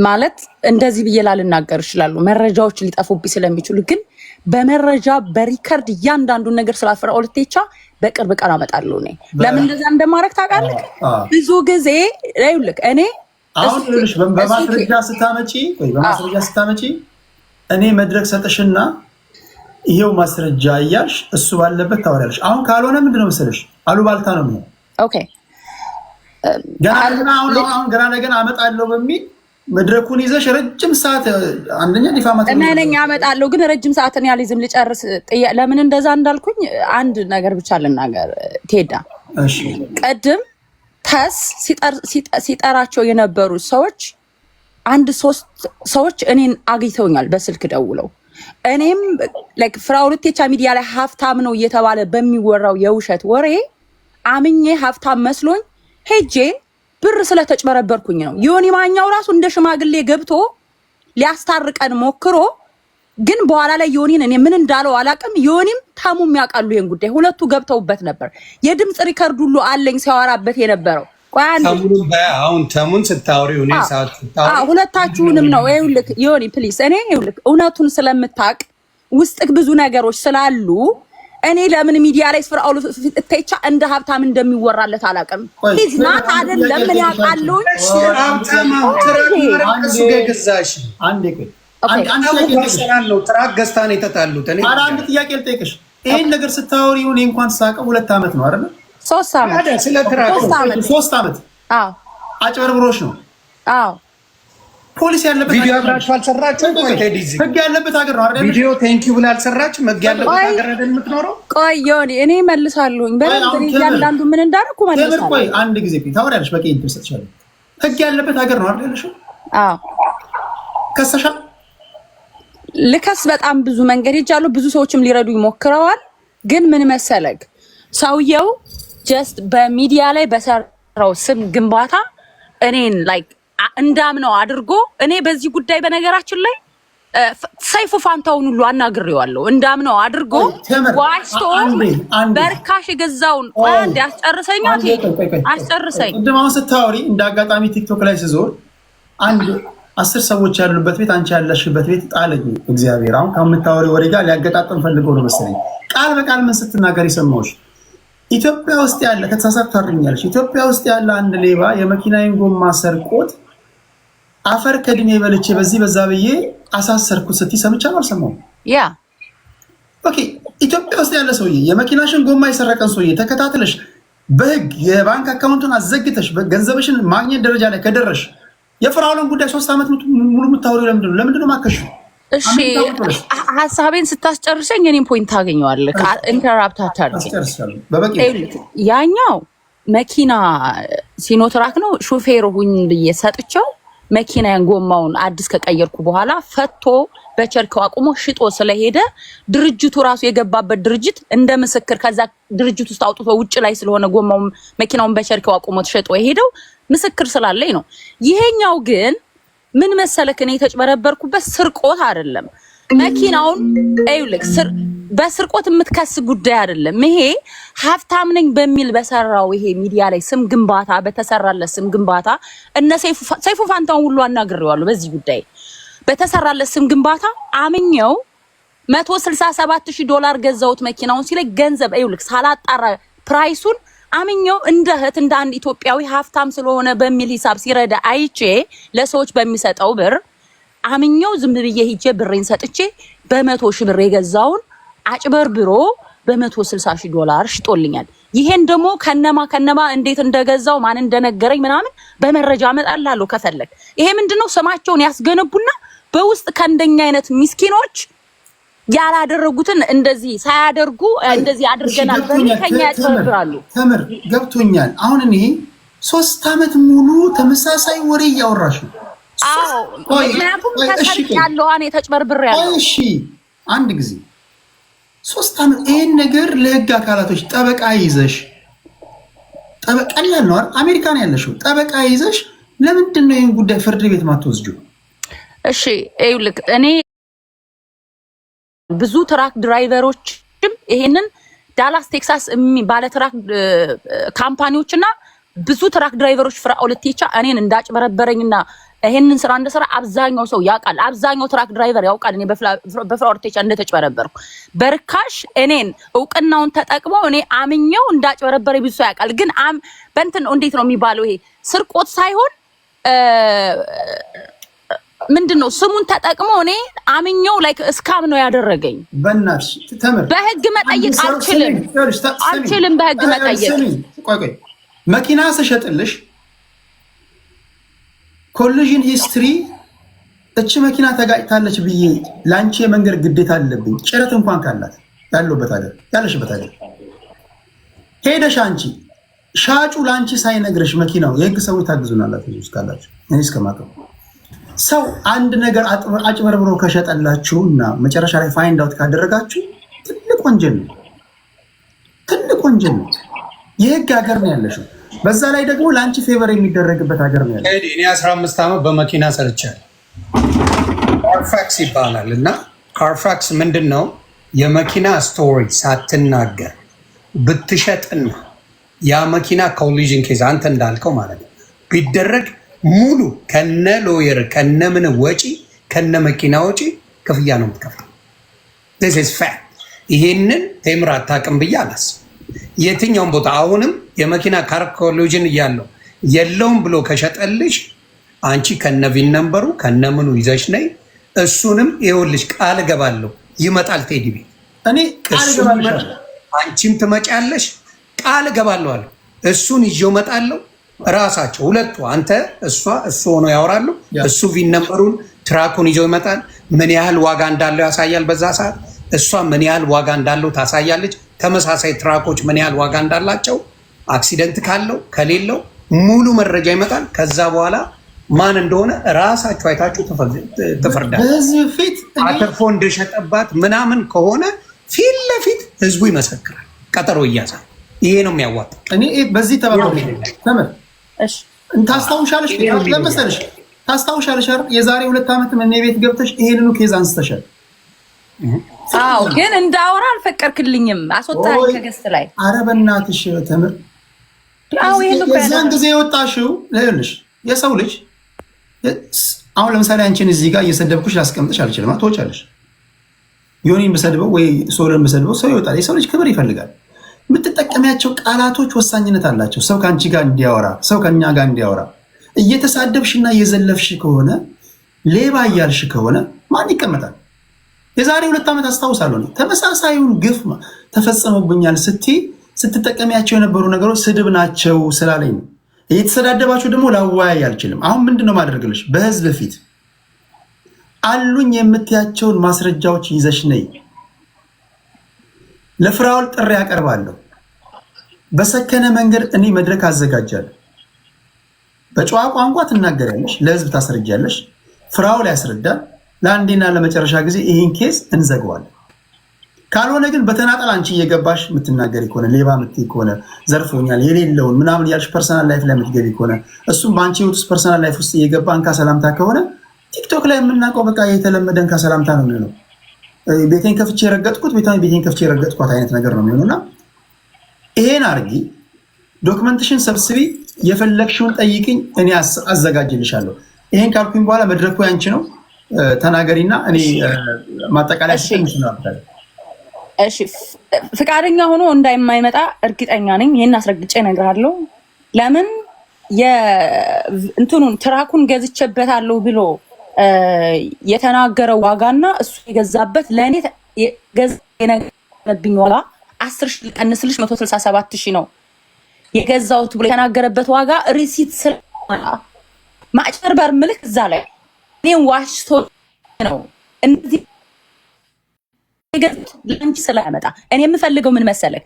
ማለት እንደዚህ ብዬ ላልናገር እችላለሁ። መረጃዎች ሊጠፉብኝ ስለሚችሉ ግን በመረጃ በሪከርድ እያንዳንዱን ነገር ስለ ፍራኦል ኢቴቻ በቅርብ ቀን አመጣለሁ። እኔ ለምን እንደዛ እንደማረግ ታውቃለህ? ብዙ ጊዜ ይኸውልህ እኔ አሁን ይኸውልሽ በማስረጃ ስታመጪ እኔ መድረክ ሰጠሽና ይሄው ማስረጃ እያልሽ እሱ ባለበት ታወሪያለሽ። አሁን ካልሆነ ምንድነው መሰለሽ አሉባልታ ነው የሚሆነው። ኦኬ ገና ነገ አመጣለሁ በሚል መድረኩን ይዘሽ ረጅም ሰዓት አንደኛ ዲፋማት ነኝ አመጣለሁ፣ ግን ረጅም ሰዓትን ያልይዝም። ልጨርስ። ለምን እንደዛ እንዳልኩኝ አንድ ነገር ብቻ ልናገር ቴዳ። እሺ ቀድም ተስ ሲጠራቸው የነበሩ ሰዎች አንድ 3 ሰዎች እኔን አግኝተውኛል በስልክ ደውለው እኔም ላይክ ፍራኦል ኢቴቻ ሚዲያ ላይ ሀብታም ነው እየተባለ በሚወራው የውሸት ወሬ አምኜ ሀብታም መስሎኝ ሄጄ ብር ስለተጭበረበርኩኝ ነው። ዮኒ ማኛው ራሱ እንደ ሽማግሌ ገብቶ ሊያስታርቀን ሞክሮ ግን በኋላ ላይ ዮኒን እኔ ምን እንዳለው አላቅም። ዮኒም ታሙም ያውቃሉ ይሄን ጉዳይ ሁለቱ ገብተውበት ነበር። የድምጽ ሪከርድ ሁሉ አለኝ ሲያወራበት የነበረው። አሁን ተሙን ስታወሪው እኔ ሁለታችሁንም ነው። ይኸውልህ ዮኒ ፕሊስ እኔ ይኸውልህ እውነቱን ስለምታውቅ ውስጥክ ብዙ ነገሮች ስላሉ እኔ ለምን ሚዲያ ላይ ፍራኦል ኢቴቻ እንደ ሀብታም እንደሚወራለት አላውቅም። ፕሊዝ ናት አይደለም ምን ያውቃሉ ሀብታም ትራክ ገዛሽ አንዴ ትራክ ገዝታ ነው የተጣሉት። እኔ አንድ ጥያቄ ልጠይቅሽ። ይሄን ነገር ስታወሪው እኔ እንኳን ሳቀው 2 ዓመት ነው አይደል? 3 ዓመት ስለ ትራክ 3 ዓመት አዎ አጭበርብሮሽ ነው። አዎ ፖሊስ ያለበት ቪዲዮ አብራችሁ አልሰራችሁም? ቆይ ቴዲዚ ህግ ያለበት ሀገር ነው አይደል? ቪዲዮ ቴንክ ዩ ብላ አልሰራችሁም? ህግ ያለበት ሀገር አይደል የምትኖረው? ቆይ ዮኒ እኔ መልሳለሁኝ በእንትን ያንዳንዱ ምን እንዳደረኩ መልሳለሁ። ቆይ አንድ ጊዜ ታወሪያለሽ። በቂ ኢንተርስ ተቻለ ህግ ያለበት ሀገር ነው አይደል? አዎ ከሰሻ ልከስ በጣም ብዙ መንገድ ሄጃለሁ። ብዙ ሰዎችም ሊረዱኝ ሞክረዋል። ግን ምን መሰለክ ሰውየው ጀስት በሚዲያ ላይ በሰራው ስም ግንባታ እኔን ላይክ እንዳምነው አድርጎ እኔ በዚህ ጉዳይ በነገራችን ላይ ሰይፉ ፋንታውን ሁሉ አናግሬዋለሁ። እንዳምነው አድርጎ ዋሽቶ በርካሽ የገዛውን አንድ ያስጨርሰኝ አስጨርሰኝ። እንደማው ስታወሪ እንዳጋጣሚ ቲክቶክ ላይ ስዞር አንድ 10 ሰዎች ያሉበት ቤት አንቺ ያለሽበት ቤት ጣለኝ እግዚአብሔር። አሁን ከምታወሪ ወሬ ጋር ሊያገጣጥም ፈልጎ ነው መሰለኝ። ቃል በቃል ምን ስትናገር ይሰማውሽ? ኢትዮጵያ ውስጥ ያለ ከተሳሳት ታርኛለሽ። ኢትዮጵያ ውስጥ ያለ አንድ ሌባ የመኪናዬን ጎማ ሰርቆት አፈር ከድሜ በልቼ በዚህ በዛ ብዬ አሳሰርኩት ስትይ ሰምቻለሁ አልሰማሁም? ያ ኦኬ። ኢትዮጵያ ውስጥ ያለ ሰውዬ የመኪናሽን ጎማ የሰረቀን ሰውዬ ተከታትለሽ በህግ የባንክ አካውንቱን አዘግተሽ ገንዘብሽን ማግኘት ደረጃ ላይ ከደረሽ የፍራኦልን ጉዳይ 3 ዓመት ሙሉ የምታወሪው ለምንድን ነው ማከሽ? እሺ ሐሳቤን ስታስጨርሰኝ እኔም ፖይንት ታገኘዋለህ። ኢንተራፕት አታድርግ። ያኛው መኪና ሲኖትራክ ነው ሹፌር ሁኝ ብዬ ሰጥቼው መኪናን ጎማውን አዲስ ከቀየርኩ በኋላ ፈቶ በቸርካው አቁሞ ሽጦ ስለሄደ ድርጅቱ ራሱ የገባበት ድርጅት እንደ ምስክር ከዛ ድርጅት ውስጥ አውጥቶ ውጭ ላይ ስለሆነ ጎማውን መኪናውን በቸርካው አቁሞ ተሸጦ የሄደው ምስክር ስላለኝ ነው። ይሄኛው ግን ምን መሰለክ እኔ የተጭበረበርኩበት ስርቆት አይደለም። መኪናውን አይውልክ በስርቆት የምትከስ ጉዳይ አይደለም። ይሄ ሀብታም ነኝ በሚል በሰራው ይሄ ሚዲያ ላይ ስም ግንባታ በተሰራለ ስም ግንባታ እነ ሰይፉ ፋንታውን ሁሉ አናግሬዋለሁ። በዚህ ጉዳይ በተሰራለ ስም ግንባታ አምኜው $167,000 ገዛውት መኪናውን ሲለኝ ገንዘብ አይውልክ ሳላጣራ ፕራይሱን አምኜው እንደ እህት እንደ አንድ ኢትዮጵያዊ ሀብታም ስለሆነ በሚል ሂሳብ ሲረዳ አይቼ ለሰዎች በሚሰጠው ብር አምኜው ዝም ብዬ ሂጄ ብሬን ሰጥቼ በ100,000 ብር የገዛውን አጭበርብሮ $160,000 ሽጦልኛል። ይሄን ደግሞ ከነማ እንዴት እንደገዛው ማን እንደነገረኝ ምናምን በመረጃ አመጣላለሁ ከፈለክ። ይሄ ምንድነው ስማቸውን ያስገነቡና በውስጥ ከእንደኛ አይነት ምስኪኖች ያላደረጉትን እንደዚህ ሳያደርጉ እንደዚህ አድርገናል በሚከኛ ያጭበረብራሉ። ተምር ገብቶኛል። አሁን እኔ 3 ዓመት ሙሉ ተመሳሳይ ወሬ እያወራሽ ነው። አዎ ምክንያቱም ተሰርቄያለሁ እኔ ተጭበርብሬያለሁ። እሺ አንድ ጊዜ 3 ዓመት ይሄን ነገር ለህግ አካላቶች ጠበቃ ይዘሽ ቀላል ነው አይደል? አሜሪካን ያለሽው ጠበቃ ይዘሽ ለምንድን ነው ይሄን ጉዳይ ፍርድ ቤት ማትወስጂው? እሺ ይኸውልህ እኔ ብዙ ትራክ ድራይቨሮችም ይሄንን ዳላስ ቴክሳስ ባለ ትራክ ካምፓኒዎችና ብዙ ትራክ ድራይቨሮች ፍራኦል ኢቴቻ እኔን እንዳጭበረበረኝና ይሄንን ስራ እንደሰራ አብዛኛው ሰው ያውቃል። አብዛኛው ትራክ ድራይቨር ያውቃል እኔ በፍራኦል ኢቴቻ እንደተጭበረበርኩ። በርካሽ እኔን እውቅናውን ተጠቅሞ እኔ አምኜው እንዳጭበረበረ ብዙ ሰው ያውቃል። ግን በእንትን እንዴት ነው የሚባለው ይሄ ስርቆት ሳይሆን ምንድነው ስሙን ተጠቅሞ እኔ አምኜው ላይክ እስካም ነው ያደረገኝ። በእናትሽ ተምር በህግ መጠየቅ አልችልም በህግ መጠየቅ። ቆይ መኪና ስሸጥልሽ ኮሊዥን ሂስትሪ እቺ መኪና ተጋጭታለች ብዬ ላንቺ የመንገር ግዴታ አለብኝ። ጭረት እንኳን ካላት ያለሽበት አይደል ሄደሽ አንቺ ሻጩ ላንቺ ሳይነግርሽ መኪናው የህግ ሰዎች ታግዙናላችሁ ካላችሁ እኔ እስከማውቀው ሰው አንድ ነገር አጭበርብሮ ከሸጠላችሁና መጨረሻ ላይ ፋይንድ አውት ካደረጋችሁ ትልቅ ወንጀል ነው። ትልቅ ወንጀል ነው። የህግ ሀገር ነው ያለሽው። በዛ ላይ ደግሞ ለአንቺ ፌቨር የሚደረግበት ሀገር ነው ያለው። እኔ 15 ዓመት በመኪና ሰርቻለሁ። ካርፋክስ ይባላል እና ካርፋክስ ምንድን ነው? የመኪና ስቶሪ ሳትናገር ብትሸጥና ያ መኪና ኮሊዥን ኬዝ አንተ እንዳልከው ማለት ነው ቢደረግ ሙሉ ከነ ሎየር ከነ ምን ወጪ ከነ መኪና ወጪ ክፍያ ነው የምትከፍለው። this is fact። ይሄንን ቴምር አታውቅም ብዬ አላስብም። የትኛውም ቦታ አሁንም የመኪና ካር ኮሊዥን እያለው የለውም ብሎ ከሸጠልሽ አንቺ ከነ ቪን ነምበሩ ከነ ምኑ ይዘሽ ነይ። እሱንም ይኸውልሽ ቃል እገባለሁ ይመጣል ቴዲ ቤት እኔ ቃል እገባለሁ አንቺም ትመጫለሽ ቃል እገባለሁ አለ። እሱን ይዤው እመጣለሁ። ራሳቸው ሁለቱ አንተ እሱ ሆኖ ያወራሉ። እሱ ቪን ነምበሩን ትራኩን ይዘው ይመጣል። ምን ያህል ዋጋ እንዳለው ያሳያል። በዛ ሰዓት እሷ ምን ያህል ዋጋ እንዳለው ታሳያለች። ተመሳሳይ ትራኮች ምን ያህል ዋጋ እንዳላቸው፣ አክሲደንት ካለው ከሌለው ሙሉ መረጃ ይመጣል። ከዛ በኋላ ማን እንደሆነ ራሳችሁ አይታችሁ ትፈርዳል። አተርፎ እንደሸጠባት ምናምን ከሆነ ፊት ለፊት ህዝቡ ይመሰክራል። ቀጠሮ እያዛል። ይሄ ነው የሚያዋጣው። እኔ በዚህ ተባባሪ ተመር እሺ ታስታውሻለሽ? ለምሳሌ ታስታውሻለሽ አይደል? የዛሬ 2 ዓመት እኔ ቤት ገብተሽ ይሄንኑ ኬዝ አንስተሻል። አዎ፣ ግን እንዳወራ አልፈቀድክልኝም። አስወጣኸኝ ከገስት ላይ። ኧረ በእናትሽ ተምር። አዎ፣ ይሄን ነው ከዛን ጊዜ የወጣሽው። ለይልሽ የሰው ልጅ አሁን ለምሳሌ አንቺን እዚህ ጋር እየሰደብኩሽ ላስቀምጥሽ አልችልም። አትወጫለሽ። ዮኒን በሰድበው ወይ ሶልን በሰድበው ሰው ይወጣል። የሰው ልጅ ክብር ይፈልጋል። የምትጠቀሚያቸው ቃላቶች ወሳኝነት አላቸው። ሰው ከአንቺ ጋር እንዲያወራ፣ ሰው ከኛ ጋር እንዲያወራ እየተሳደብሽና እየዘለፍሽ ከሆነ ሌባ እያልሽ ከሆነ ማን ይቀመጣል? የዛሬ 2 ዓመት አስታውሳለሁ ተመሳሳዩን ግፍ ተፈጸመብኛል ስትጠቀሚያቸው የነበሩ ነገሮች ስድብ ናቸው ስላለኝ ነው። እየተሰዳደባችሁ ደግሞ ላወያይ አልችልም። አሁን ምንድነው ማድረግልሽ? በህዝብ ፊት አሉኝ የምትያቸውን ማስረጃዎች ይዘሽ ነይ። ለፍራውል ጥሪ ያቀርባለሁ። በሰከነ መንገድ እኔ መድረክ አዘጋጃለሁ። በጨዋ ቋንቋ ትናገሪያለሽ፣ ለህዝብ ታስረጃለሽ። ፍራውል ያስረዳል። ለአንዴና ለመጨረሻ ጊዜ ይህን ኬስ እንዘግዋለን። ካልሆነ ግን በተናጠል አንቺ እየገባሽ የምትናገሪ ከሆነ ሌባ የምትይ ከሆነ ዘርፎኛል የሌለውን ምናምን ያልሽ ፐርሰናል ላይፍ ላይ የምትገቢ ከሆነ እሱም በአንቺ ህይወት ውስጥ ፐርሰናል ላይፍ ውስጥ እየገባ እንካ ሰላምታ ከሆነ ቲክቶክ ላይ የምናውቀው በቃ የተለመደ እንካ ሰላምታ ነው የሚሆነው። ቤቴን ከፍቼ የረገጥኩት ቤቴን ከፍቼ የረገጥኳት አይነት ነገር ነው የሚሆነውና ይሄን አርጊ፣ ዶክመንቴሽን ሰብስቢ፣ የፈለግሽውን ጠይቅኝ፣ እኔ አዘጋጅልሻለሁ። ይሄን ካልኩኝ በኋላ መድረኩ ያንቺ ነው። ተናገሪና እኔ ማጠቃለያ ይችላል። እሺ፣ ፍቃደኛ ሆኖ እንዳይማይመጣ እርግጠኛ ነኝ። ይሄን አስረግጬ እነግርሃለሁ። ለምን እንትኑን ትራኩን ገዝቼበታለሁ ብሎ የተናገረው ዋጋና እሱ የገዛበት ለእኔ የገዛብኝ ዋጋ 10 ሺህ ቀንስልሽ 167 ሺህ ነው የገዛሁት ብሎ የተናገረበት ዋጋ ሪሲት ማጭበርበር ምልክ እዛ ላይ እኔን ዋሽቶ ነው እንደዚህ ለአንቺ ስለያመጣ እኔ የምፈልገው ምን መሰለህ?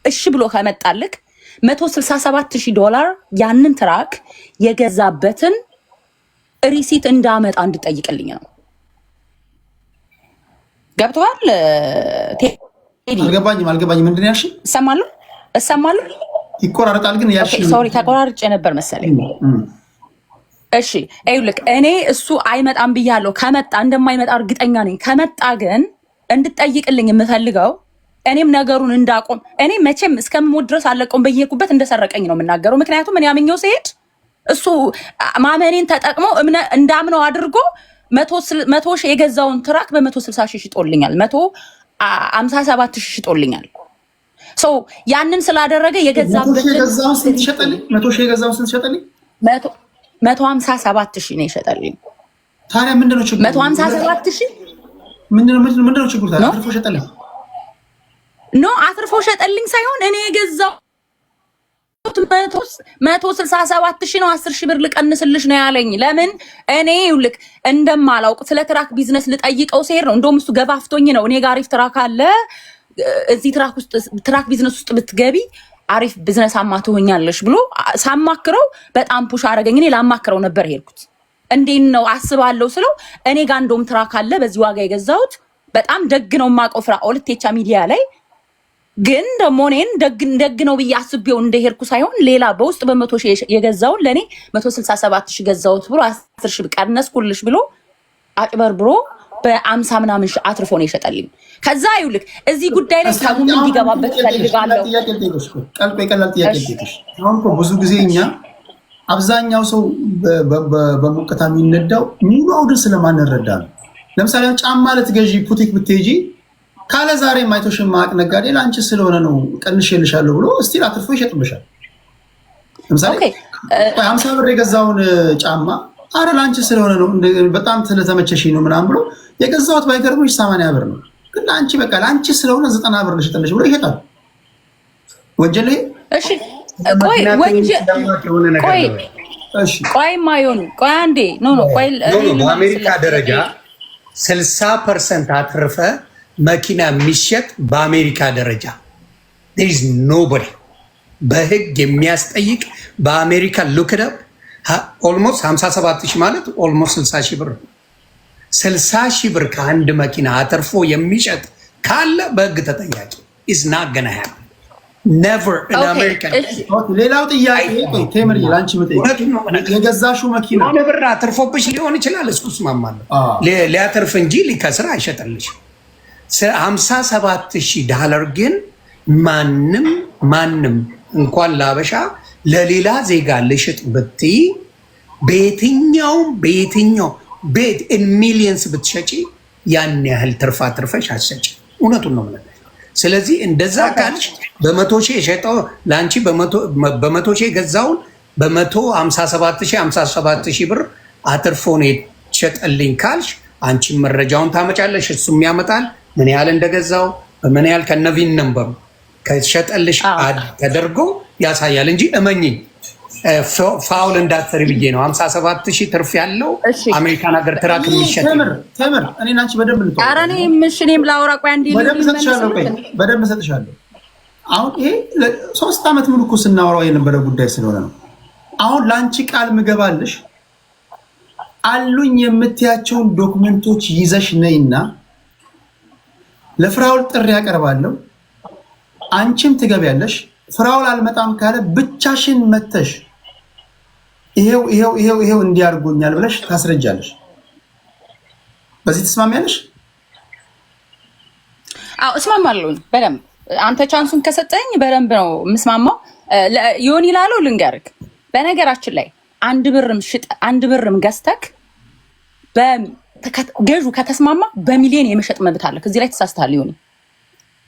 እሺ ብሎ ከመጣልክ $167,000 ያንን ትራክ የገዛበትን ሪሲት እንዳመጣ እንድጠይቅልኝ ነው። ገብቶሃል? አልገባኝም። ምንድን ነው ያልሽኝ? እሰማለሁ። ይቆራረጣል ግን ያልሽኝ። ሶሪ ተቆራርጬ ነበር መሰለኝ። እሺ ይኸውልህ፣ እኔ እሱ አይመጣም ብያለሁ። ከመጣ እንደማይመጣ እርግጠኛ ነኝ። ከመጣ ግን እንድጠይቅልኝ የምፈልገው እኔም ነገሩን እንዳቆም እኔ መቼም እስከምሞት ድረስ አለቀውም በየኩበት እንደሰረቀኝ ነው የምናገረው። ምክንያቱም እኔ አምኜው ሲሄድ እሱ ማመኔን ተጠቅሞ እንዳምነው አድርጎ 100 ሺህ የገዛውን ትራክ በ160 ሺህ ሽጦልኛል። 157 ሺህ ሽጦልኛል። ሶ ያንን ስላደረገ የገዛበት 100 ሺህ የገዛውን ስንት ሸጠልኝ? 157 ሺህ ነው የሸጠልኝ። ታዲያ ምንድነው ችግሩ? 157 ሺህ ምንድነው ችግሩ? ታዲያ አትርፎ ሸጠልኝ ኖ አትርፎ ሸጠልኝ ሳይሆን እኔ የገዛው 167 ሺህ ነው። 10 ሺህ ብር ልቀንስልሽ ነው ያለኝ። ለምን እኔ ይልክ እንደማላውቅ ስለ ትራክ ቢዝነስ ልጠይቀው ሲሄድ ነው። እንደውም እሱ ገፋፍቶኝ ነው። እኔ ጋር አሪፍ ትራክ አለ፣ እዚህ ትራክ ቢዝነስ ውስጥ ብትገቢ አሪፍ ቢዝነስ አማ ትሆኛለሽ ብሎ ሳማክረው በጣም ፑሽ አደረገኝ። እኔ ላማክረው ነበር ሄድኩት። እንዴት ነው አስባለሁ ስለው እኔ ጋር እንደውም ትራክ አለ በዚህ ዋጋ የገዛሁት በጣም ደግ ነው ማቀው ፍራኦል ቴቻ ሚዲያ ላይ ግን ደግሞ እኔን ደግ ነው ብዬ አስቤው እንደሄድኩ ሳይሆን ሌላ በውስጥ በ100,000 የገዛውን ለኔ 167,000 ገዛሁት ብሎ 10,000 ቀነስኩልሽ ብሎ አጭበርብሮ በ50 ምናምን አትርፎ ነው የሸጠልኝ። ከዛ ይውልክ እዚህ ጉዳይ ላይ ታሙም እንዲገባበት ፈልጋለሁ። ቀልቆ ይቀላል ጥያቄ ልጠይቅሽ። አሁን እኮ ብዙ ጊዜ እኛ አብዛኛው ሰው በሙቀታ የሚነዳው ሙሉ አውድን ስለማንረዳ ነው። ለምሳሌ ጫማ ልትገዢ ፑቲክ ብትሄጂ ካለ ዛሬ ማይቶሽ ማቅ ነጋዴ ላንቺ ስለሆነ ነው ቀንሼልሻለሁ ብሎ እስቲል አትርፎ ይሸጥብሻል። ለምሳሌ 50 ብር የገዛውን ጫማ አረ ላንቺ ስለሆነ ነው በጣም ስለተመቸሽኝ ነው ምናምን ብሎ የገዛሁት ባይገርምሽ 80 ብር ነው ግን ላንቺ በቃ ላንቺ ስለሆነ 90 ብር ልሽጥልሽ ብሎ ይሸጣል። ወንጀል ይሄ እሺ ቆይ ቆይ ማዮን ቆይ አንዴ ኖ ቆይ በአሜሪካ ደረጃ 60% አትርፈ መኪና የሚሸጥ በአሜሪካ ደረጃ there is nobody በህግ የሚያስጠይቅ በአሜሪካ look it up almost 57,000 ማለት almost 60,000 ብር 60,000 ብር ከአንድ መኪና አትርፎ የሚሸጥ ካለ በህግ ተጠያቂ is not gonna happen never in America ሌላው ጥያቄ ቴምር ላንቺ መጠየቅ የገዛሽው መኪና ብር አትርፎብሽ ሊሆን ይችላል እሱስ ማማለሁ ሊያተርፍ እንጂ ሊከስር አይሸጥልሽ $57,000 ግን ማንም እንኳን ላበሻ ለሌላ ዜጋ ልሽጥ ብትይ በየትኛው ቤት in millions ብትሸጪ ያን ያህል ትርፈሽ አትሸጪ። እውነቱን ነው ማለት። ስለዚህ እንደዛ ካልሽ በ100,000 የሸጠው ላንቺ በ100,000 የገዛውን በ157,000 ብር አትርፎ ነው የሸጠልኝ ካልሽ አንቺ መረጃውን ታመጫለሽ እሱም ያመጣል ምን ያህል እንደገዛው በምን ያህል ከነቪን ነምበሩ ከሸጠልሽ ተደርጎ ያሳያል እንጂ እመኚኝ ፋውል እንዳትሰሪ ብዬ ነው 57,000 ትርፍ ያለው አሜሪካን ሀገር ትራክ የሚሸጥ ተምር እኔና አንቺ በደንብ ልጠው ኧረ እኔም ላውራ ቆይ አንዴ በደንብ ሰጥሻለሁ። አሁን ይሄ 3 ዓመት ሙሉ እኮ ስናወራው የነበረ ጉዳይ ስለሆነ ነው። አሁን ላንቺ ቃል ምገባልሽ አሉኝ የምትያቸውን ዶክመንቶች ይዘሽ ነይና ለፍራውል ጥሪ ያቀርባለሁ። አንቺም ትገቢያለሽ። ፍራውል አልመጣም ካለ ብቻሽን መተሽ ይሄው እንዲያርጎኛል ብለሽ ታስረጃለሽ። በዚህ ተስማሚያለሽ? አዎ እስማማለሁ በደንብ። አንተ ቻንሱን ከሰጠኝ በደንብ ነው የምስማማው። ዮኒ ላለው ልንገርክ በነገራችን ላይ አንድ ብርም ገዝተክ ገዡ ከተስማማ በሚሊዮን የመሸጥ መብት አለክ። እዚህ ላይ ተሳስተሃል ዮኒ።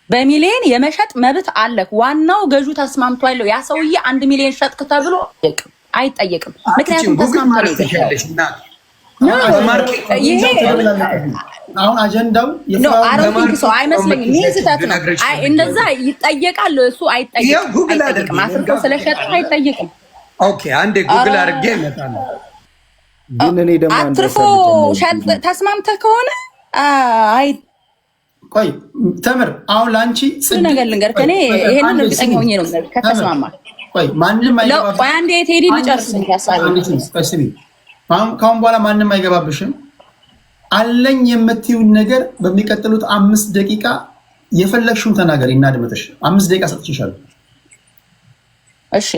በሚሊዮን የመሸጥ መብት አለክ። ዋናው ገዡ ተስማምቶ ያለው ያ ሰውዬ 1 ሚሊዮን ሸጥክ ተብሎ አይጠየቅም። ምክንያቱም ተስማምቶ ነው ይገኛል። አሁን አጀንዳው የፍራውል ሰው አይመስለኝም። ይሄ ስህተት ነው። እንደዛ ይጠየቃል እሱ አይጠየቅም። አፍርቶ ስለሸጠ አይጠየቅም። ኦኬ አንዴ ጉግል አድርጌ እመጣለሁ። ግን እኔ ደግሞ አትርፎ ተስማምተህ ከሆነ አይ ቆይ ተምር አሁን ላንቺ ነገር ልንገርህ እኔ ይሄንን እርግጠኛ ሆኜ ነው ከተስማማ ቆይ ማንንም አይገባብሽም። ቆይ አንዴ ቴዲ ልጨርስ ያሳየኝ ካሁን በኋላ ማንም አይገባብሽም። አለኝ የምትይውን ነገር በሚቀጥሉት 5 ደቂቃ የፈለግሽውን ተናገሪ እና አድምጥሽ 5 ደቂቃ ሰጥቼሻለሁ። እሺ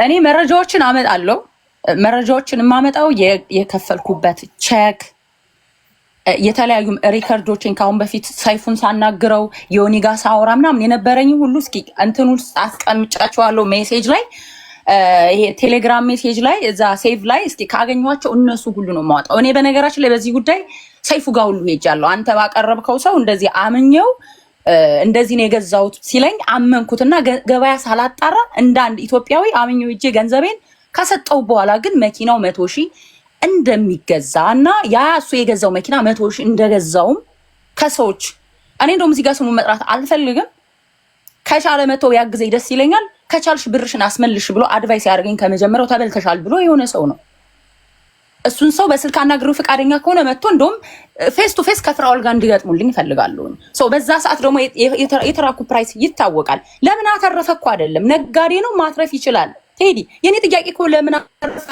እኔ መረጃዎችን አመጣለሁ። መረጃዎችን የማመጣው የከፈልኩበት ቼክ የተለያዩ ሪከርዶችን ካሁን በፊት ሳይፉን ሳናግረው ዮኒ ጋር ሳወራ ምናምን የነበረኝ ሁሉ እስኪ እንትን ውስጥ አስቀምጫቸዋለሁ። ሜሴጅ ላይ ይሄ ቴሌግራም ሜሴጅ ላይ እዛ ሴቭ ላይ እስኪ ካገኘኋቸው እነሱ ሁሉ ነው የማወጣው። እኔ በነገራችን ላይ በዚህ ጉዳይ ሰይፉ ጋር ሁሉ ሄጃለሁ። አንተ ባቀረብከው ሰው እንደዚህ አምኜው እንደዚህ ነው የገዛሁት ሲለኝ አመንኩትና ገበያ ሳላጣራ እንደ አንድ ኢትዮጵያዊ አምኜው እጄ ገንዘቤን ከሰጠው በኋላ ግን መኪናው 100,000 እንደሚገዛ እና ያ እሱ የገዛው መኪና 100,000 እንደገዛውም ከሰዎች እኔ እንደውም እዚህ ጋር ስሙን መጥራት አልፈልግም። ከቻለ መቶ ያግዘኝ ደስ ይለኛል። ከቻልሽ ብርሽን አስመልሽ ብሎ አድቫይስ ያደርገኝ ከመጀመሪያው ተበልተሻል ብሎ የሆነ ሰው ነው። እሱን ሰው በስልክ አናግረው ፈቃደኛ ከሆነ መጥቶ እንደውም ፌስ ቱ ፌስ ከፍራውል ጋር እንዲገጥሙልኝ እፈልጋለሁ። ሰው በዛ ሰዓት ደግሞ የተራኩ ፕራይስ ይታወቃል። ለምን አተረፈ እኮ አይደለም ነጋዴ ነው ማትረፍ ይችላል። ቴዲ የኔ ጥያቄ እኮ ለምን አተረፈ